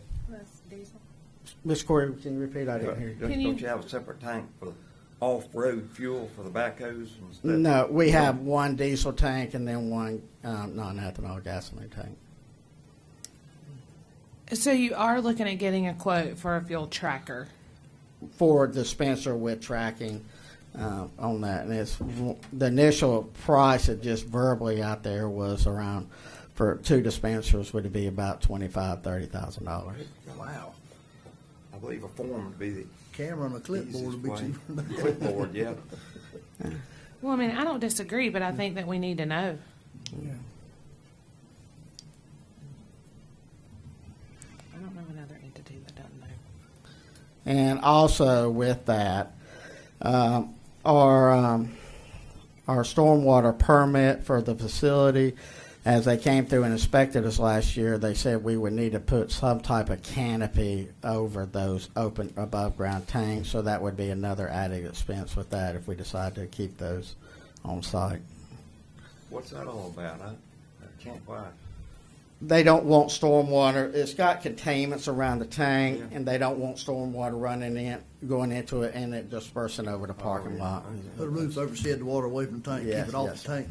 Ms. Corey, can you repeat? I didn't hear you. Can you- Don't you have a separate tank for off-road fuel for the backhoes and stuff? No, we have one diesel tank and then one non-ethanol gasoline tank. So you are looking at getting a quote for a fuel tracker? For dispenser with tracking on that, and the initial price that just verbally out there was around, for 2 dispensers would be about $25,000-$30,000. Wow. I believe a form would be the Camera on a clipboard would be easiest way. cheaper. Clipboard, yeah. Well, I mean, I don't disagree, but I think that we need to know. I don't know another entity that doesn't know. And also with that, our stormwater permit for the facility, as they came through and inspected us last year, they said we would need to put some type of canopy over those open above-ground tanks, so that would be another added expense with that if we decide to keep those on site. What's that all about? I can't quite. They don't want stormwater. It's got containments around the tank, Yeah. and they don't want stormwater running in, going into it, and it dispersing over the parking lot. Put a roof over, shed the water away from the tank, keep Yes, it off yes. the tank.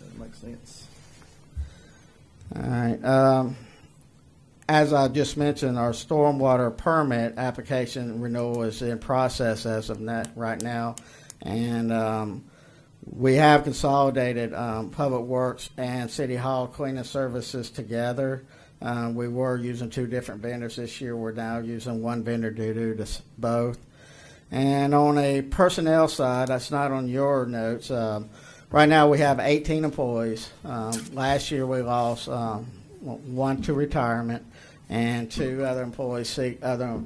That makes sense. All right. As I just mentioned, our stormwater permit application renewal is in process as of right now, and we have consolidated Public Works and City Hall cleaning services together. We were using two different vendors this year. We're now using one vendor due to both. And on a personnel side, that's not on your notes. Right now we have 18 employees. Last year we lost one to retirement, and two other employees seek other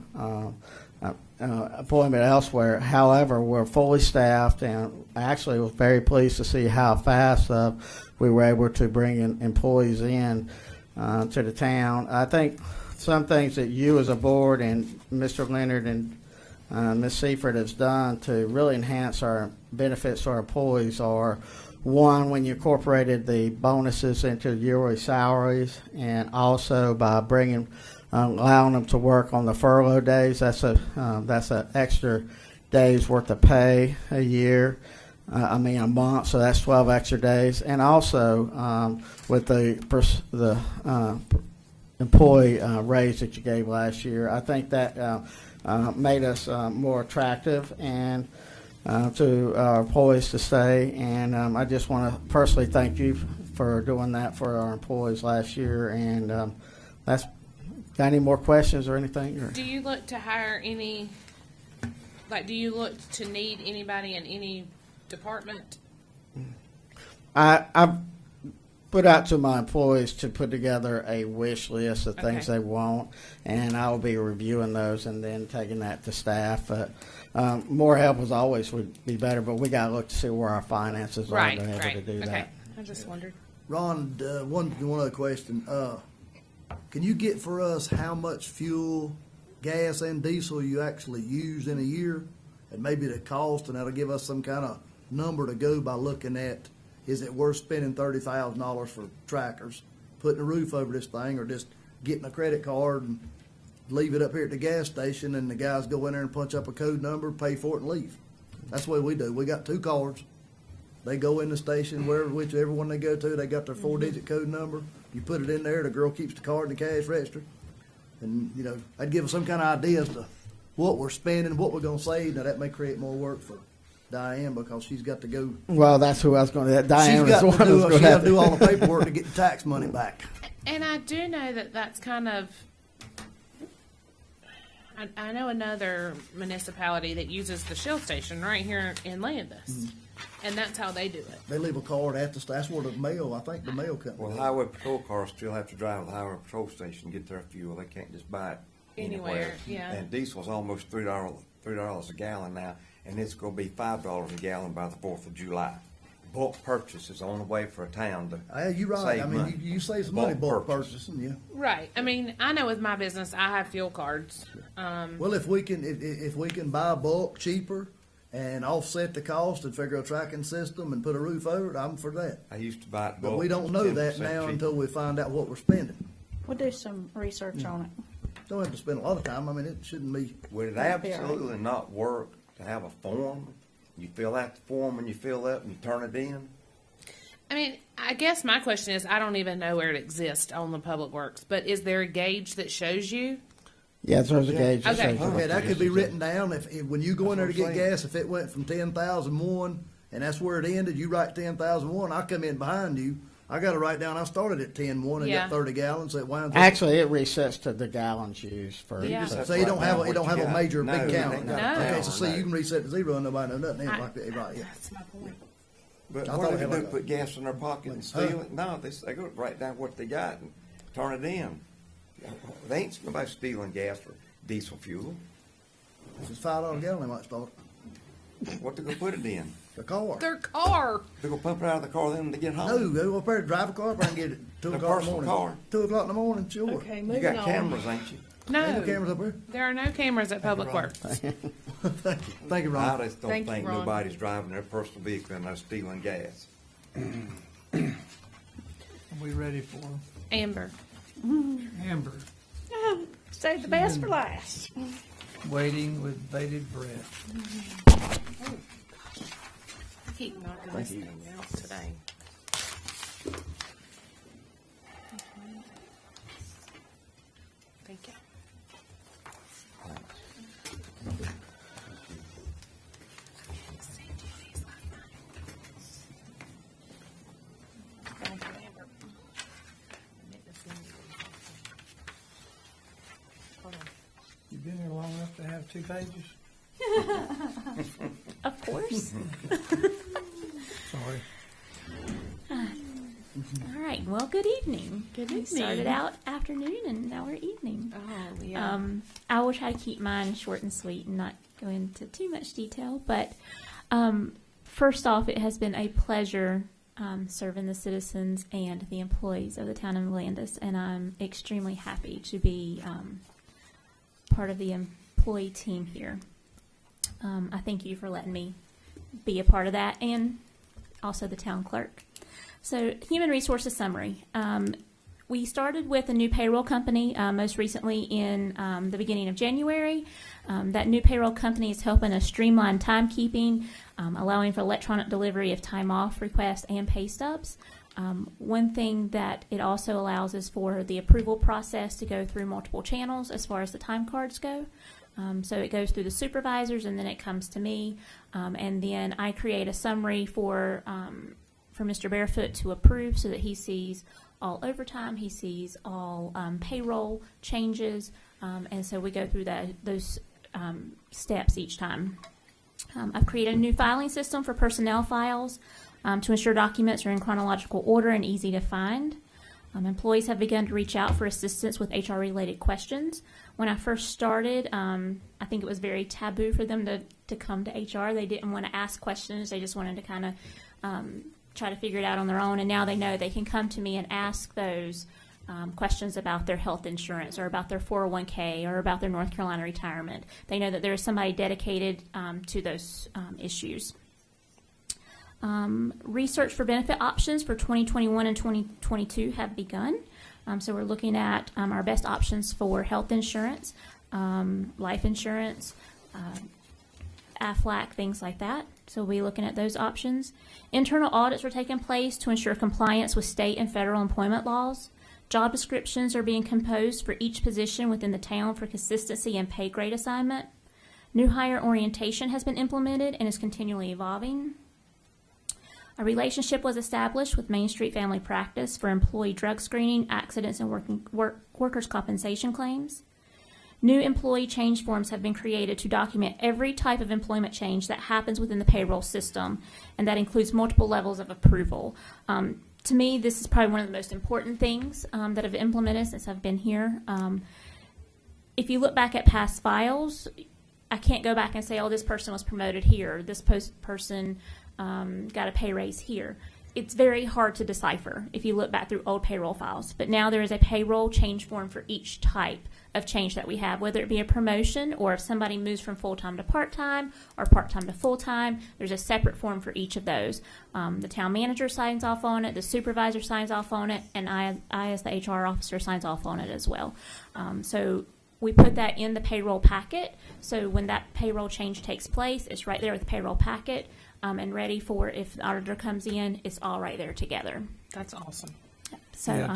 employment elsewhere. However, we're fully staffed, and actually was very pleased to see how fast we were able to bring in employees in to the town. I think some things that you as a board and Mr. Leonard and Ms. Seifert has done to really enhance our benefits to our employees are, one, when you incorporated the bonuses into yearly salaries, and also by allowing them to work on the furlough days. That's a extra days worth of pay a year. A month, so that's 12 extra days. And also with the employee raise that you gave last year, I think that made us more attractive and to our employees to stay. And I just want to personally thank you for doing that for our employees last year. And got any more questions or anything? Or? Do you look to hire any, do you look to need anybody in any department? I've put out to my employees to put together a wish list of things Okay. they want, and I will be reviewing those and then taking that to staff. But more help as always would be better, but we got to look to see where our finances are Right, to be able to right. do Okay. that. I just wondered. Ron, one other question. Can you get for us how much fuel, gas, and diesel you actually use in a year? And maybe the cost, and that'll give us some kind of number to go by looking at, is it worth spending $30,000 for trackers, putting a roof over this thing, or just getting a credit card and leave it up here at the gas station, and the guys go in there and punch up a code number, pay for it, and leave? That's the way we do. We got two cards. They go in the station, whichever one they go to, they got their 4-digit code number. You put it in there, the girl keeps the card in the cash register. And, that'd give us some kind of idea as to what we're spending, what we're gonna save. Now, that may create more work for Diane, because she's got to go. Well, that's who I was going to. Diane She's was the got one to who was do, going she to got have to do all the paperwork to get the tax money back. And I do know that that's kind of, I know another municipality that uses the Shell station right here in Landis. And that's how they do it. They leave a card at that's where the mail, I think the mail company. Well, highway patrol cars still have to drive to the highway patrol station to get their fuel. They can't just buy it Anywhere, yeah. And diesel's almost $3 a gallon now, and it's gonna be $5 a gallon by the 4th of July. Bulk purchase is the only way for a town to Yeah, you're right. save I mean, money. you save some money bulk purchase. purchasing, yeah. Right. I mean, I know with my business, I have fuel cards. Well, if we can buy bulk cheaper and offset the cost and figure a tracking system and put a roof over it, I'm for that. I used to buy it But bulk. we don't know that 10% now cheaper. until we find out what we're spending. We'll do some research on it. Don't have to spend a lot of time. I mean, it shouldn't be. Would it That'd be all right. absolutely not work to have a form? You fill out the form and you fill up and you turn it in? I mean, I guess my question is, I don't even know where it exists on the Public Works, but is there a gauge that shows you? Yes, there's a gauge. that Okay. shows you. Okay, that could be written down. If when you go in there to That's what get I'm gas, if it went from 10,001 and that's where it ended, you write 10,001. I come in behind you I got it right down. I started at 10-1 and Yeah. got 30 gallons. So it winds up. Actually, it resets to the gallons used for. Yeah. So you don't have a major No, big it count. ain't No. Okay, so see, no. you can reset to 0 and nobody knows nothing. I- Like that, right? Yeah. That's my point. But I what thought are it they had gonna like do, put gas in their pocket and steal it? No, they go right down what they got and turn it in. They ain't nobody stealing gas for diesel fuel. If it's $5 a gallon, they might start What they gonna put it in? the car. Their car. They gonna pump it out of the car then to get home? No, they go up there, drive a car up there and get it 2 A o'clock in the personal morning. car. 2 o'clock in the morning, sure. Okay, You moving got on. cameras, ain't you? Ain't no No, cameras up here. there are no cameras at Public Works. Thank you, I Ron. just don't Thank you, think Ron. nobody's driving their personal vehicle and they're stealing gas. Are we ready for Amber. Amber? Save the best for last. Waiting with bated breath. I keep knocking this thing out today. Thank you. Thank you, Amber. Make this easy. Hold on. You've been here long enough to have 2 pages? Of course. Sorry. All right. Well, good evening. Good We evening. started out afternoon and now we're evening. Oh, yeah. I will try to keep mine short and sweet and not go into too much detail. But first off, it has been a pleasure serving the citizens and the employees of the town of Landis, and I'm extremely happy to be part of the employee team here. I thank you for letting me be a part of that, and also the town clerk. So, human resources summary. We started with a new payroll company most recently in the beginning of January. That new payroll company is helping us streamline timekeeping, allowing for electronic delivery of time off requests and pay stubs. One thing that it also allows is for the approval process to go through multiple channels as far as the time cards go. So it goes through the supervisors and then it comes to me, and then I create a summary for Mr. Barefoot to approve so that he sees all overtime, he sees all payroll changes, and so we go through those steps each time. I've created a new filing system for personnel files to ensure documents are in chronological order and easy to find. Employees have begun to reach out for assistance with HR-related questions. When I first started, I think it was very taboo for them to come to HR. They didn't want to ask questions. They just wanted to kind of try to figure it out on their own. And now they know they can come to me and ask those questions about their health insurance or about their 401k or about their North Carolina retirement. They know that there is somebody dedicated to those issues. Research for benefit options for 2021 and 2022 have begun. So we're looking at our best options for health insurance, life insurance, AFLAC, things like that. So we'll be looking at those options. Internal audits are taking place to ensure compliance with state and federal employment laws. Job descriptions are being composed for each position within the town for consistency and pay grade assignment. New hire orientation has been implemented and is continually evolving. A relationship was established with Main Street Family Practice for employee drug screening, accidents, and workers' compensation claims. New employee change forms have been created to document every type of employment change that happens within the payroll system, and that includes multiple levels of approval. To me, this is probably one of the most important things that I've implemented since I've been here. If you look back at past files, I can't go back and say, oh, this person was promoted here, this person got a pay raise here. It's very hard to decipher if you look back through old payroll files. But now there is a payroll change form for each type of change that we have, whether it be a promotion or if somebody moves from full-time to part-time or part-time to full-time, there's a separate form for each of those. The town manager signs off on it, the supervisor signs off on it, and I as the HR officer signs off on it as well. So we put that in the payroll packet, so when that payroll change takes place, it's right there with the payroll packet, and ready for if the auditor comes in, it's all right there together. That's awesome. So, Yeah,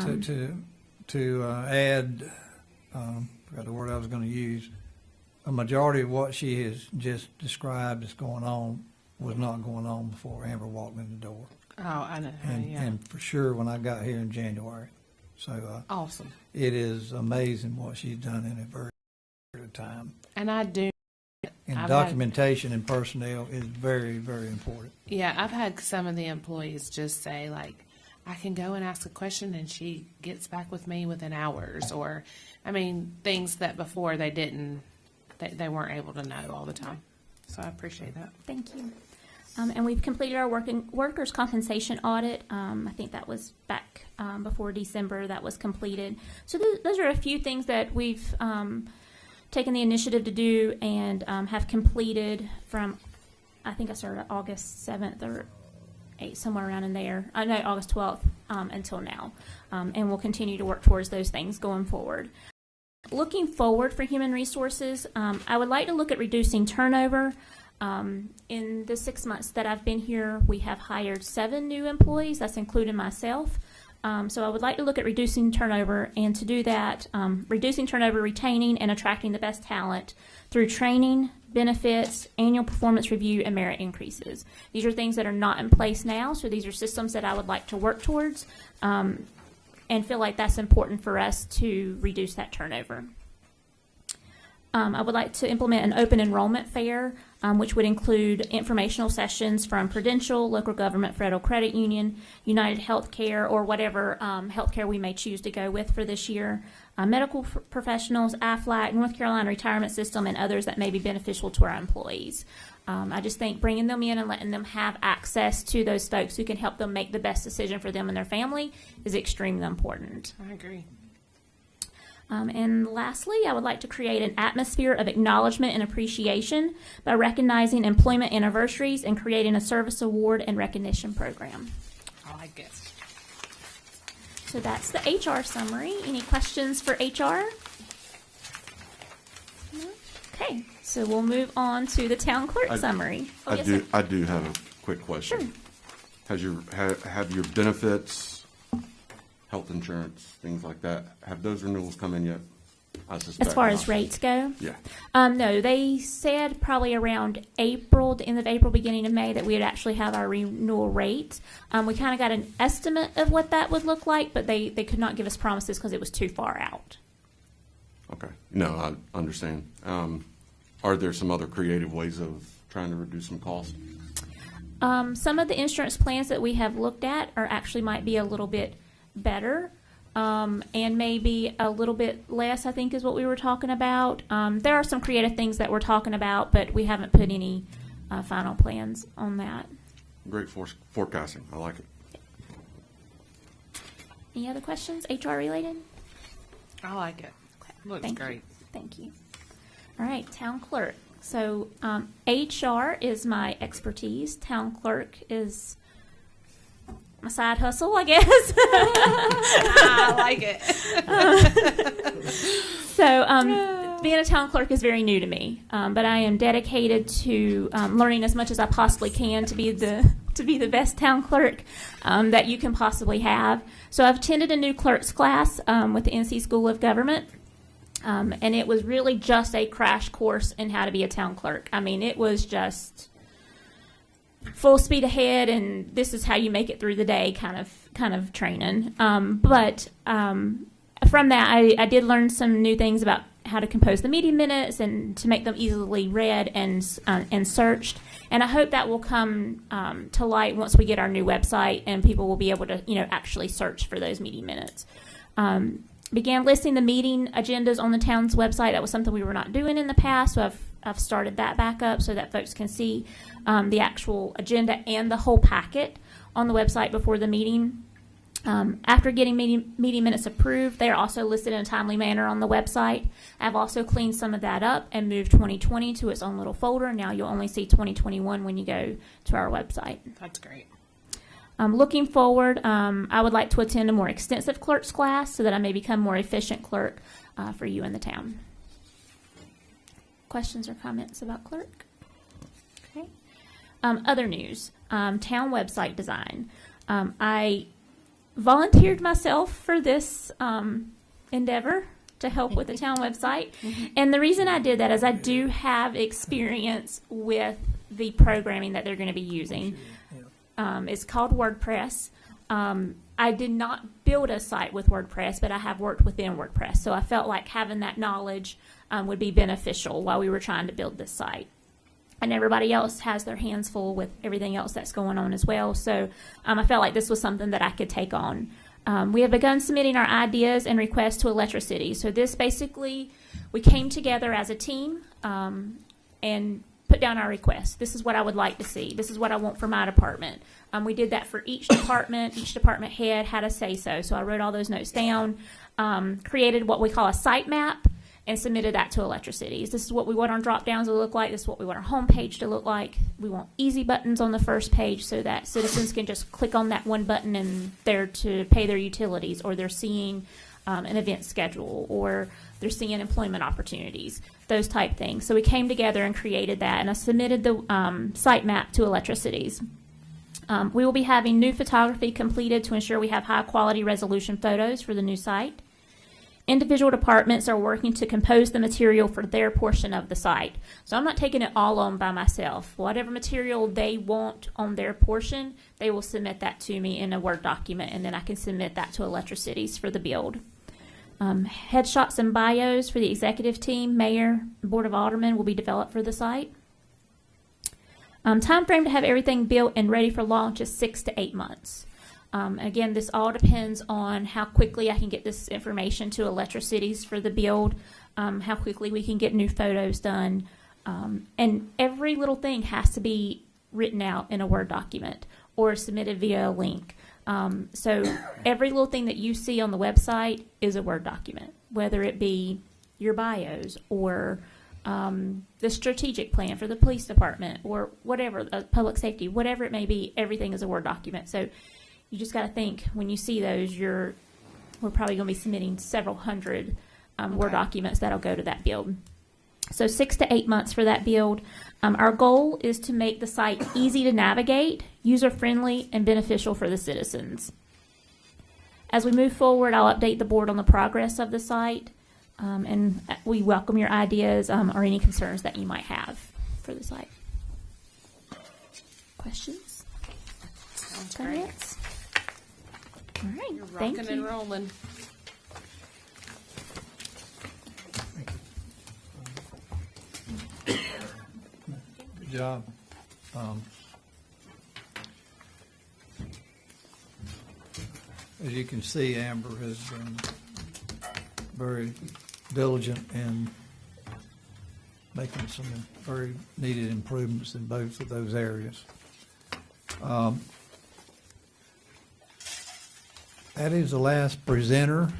to add, forgot the word I was going to use, a majority of what she has just described as going on was not going on before Amber walked in the door. Oh, I know. and for sure when I got here in January. So Awesome. it is amazing what she's done in a very short time. And I do. And I've documentation and personnel is very, very important. Yeah, I've had some of the employees just say, like, I can go and ask a question and she gets back with me within hours. Or, I mean, things that before they didn't, they weren't able to know all the time. So I appreciate that. Thank you. And we've completed our workers' compensation audit. I think that was back before December that was completed. So those are a few things that we've taken the initiative to do and have completed from, I think I started August 7th or 8th, somewhere around in there. I know August 12th until now. And we'll continue to work towards those things going forward. Looking forward for human resources, I would like to look at reducing turnover. In the 6 months that I've been here, we have hired 7 new employees. That's including myself. So I would like to look at reducing turnover, and to do that, reducing turnover, retaining and attracting the best talent through training, benefits, annual performance review, and merit increases. These are things that are not in place now, so these are systems that I would like to work towards and feel like that's important for us to reduce that turnover. I would like to implement an open enrollment fair, which would include informational sessions from Prudential, local government, Federal Credit Union, United Healthcare, or whatever healthcare we may choose to go with for this year, medical professionals, AFLAC, North Carolina Retirement System, and others that may be beneficial to our employees. I just think bringing them in and letting them have access to those folks who can help them make the best decision for them and their family is extremely important. I agree. And lastly, I would like to create an atmosphere of acknowledgement and appreciation by recognizing employment anniversaries and creating a service award and recognition program. I like it. So that's the HR summary. Any questions for HR? No? Okay, so we'll move on to the town clerk summary. Oh, yes, sir. I do have a quick question. Sure. Have your benefits, health insurance, things like that, have those renewals come in yet? I suspect As far not. as rates go? Yeah. No, they said probably around April, the end of April, beginning of May, that we would actually have our renewal rates. We kind of got an estimate of what that would look like, but they could not give us promises because it was too far out. Okay. No, I understand. Are there some other creative ways of trying to reduce some costs? Some of the insurance plans that we have looked at are actually might be a little bit better, and maybe a little bit less, I think is what we were talking about. There are some creative things that we're talking about, but we haven't put any final plans on that. Great forecasting. I like it. Any other questions, HR related? I like it. Looks Thank great. you. Thank you. All right, town clerk. So HR is my expertise. Town clerk is my side hustle, I guess. I like it. So being a town clerk is very new to me, but I am dedicated to learning as much as I possibly can to be the best town clerk that you can possibly have. So I've attended a new clerks class with the NC School of Government. And it was really just a crash course in how to be a town clerk. I mean, it was just full speed ahead, and this is how you make it through the day kind of training. But from that, I did learn some new things about how to compose the meeting minutes and to make them easily read and searched. And I hope that will come to light once we get our new website and people will be able to, actually search for those meeting minutes. Began listing the meeting agendas on the town's website. That was something we were not doing in the past, so I've started that back up so that folks can see the actual agenda and the whole packet on the website before the meeting. After getting meeting minutes approved, they are also listed in a timely manner on the website. I've also cleaned some of that up and moved 2020 to its own little folder. Now you'll only see 2021 when you go to our website. That's great. Looking forward, I would like to attend a more extensive clerk's class so that I may become a more efficient clerk for you in the town. Questions or comments about clerk? Okay. Other news, town website design. I volunteered myself for this endeavor to help with the town website. And the reason I did that is I do have experience with the programming that they're going to be using. It's called WordPress. I did not build a site with WordPress, but I have worked within WordPress. So I felt like having that knowledge would be beneficial while we were trying to build this site. And everybody else has their hands full with everything else that's going on as well. So I felt like this was something that I could take on. We have begun submitting our ideas and requests to Electricity. So this basically, we came together as a team and put down our requests. This is what I would like to see. This is what I want for my department. We did that for each department. Each department head had a say-so. So I wrote all those notes down, created what we call a site map, and submitted that to Electricity. This is what we want our drop-downs to look like. This is what we want our homepage to look like. We want easy buttons on the first page so that citizens can just click on that one button and they're to pay their utilities, or they're seeing an event schedule, or they're seeing employment opportunities, those type things. So we came together and created that, and I submitted the site map to Electricities. We will be having new photography completed to ensure we have high-quality resolution photos for the new site. Individual departments are working to compose the material for their portion of the site. So I'm not taking it all on by myself. Whatever material they want on their portion, they will submit that to me in a Word document, and then I can submit that to Electricities for the build. Headshots and bios for the executive team, mayor, board of aldermen will be developed for the site. Time frame to have everything built and ready for launch is 6 to 8 months. Again, this all depends on how quickly I can get this information to Electricities for the build, how quickly we can get new photos done, and every little thing has to be written out in a Word document or submitted via a link. So every little thing that you see on the website is a Word document, whether it be your bios or the strategic plan for the police department or whatever, public safety, whatever it may be, everything is a Word document. So you just got to think, when you see those, we're probably going to be submitting several hundred Word documents that'll go to that build. So 6 to 8 months for that build. Our goal is to make the site easy to navigate, user-friendly, and beneficial for the citizens. As we move forward, I'll update the board on the progress of the site, and we welcome your ideas or any concerns that you might have for the site. Questions? Sounds great. Comments? All right, You're thank rocking you. and rolling. Good job. As you can see, Amber has been very diligent in making some very needed improvements in both of those areas. That is the last presenter.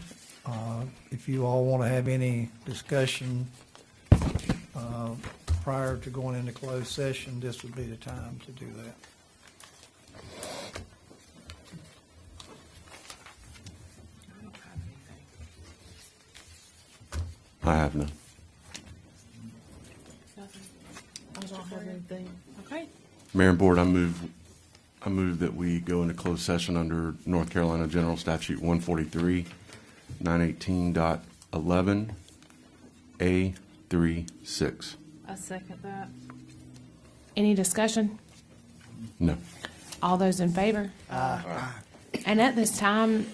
If you all want to have any discussion prior to going into closed session, this would be the time to do that. I have none. Nothing. I don't have anything. Okay. Mayor and Board, I move that we go into closed session under North Carolina General Statute 143, 918.11, A36. I second that. Any discussion? No. All those in favor? And at this time,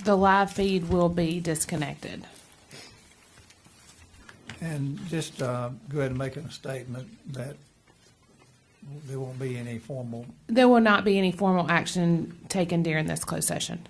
the live feed will be disconnected. And just go ahead and make a statement that there won't be any formal There will not be any formal action taken during this closed session.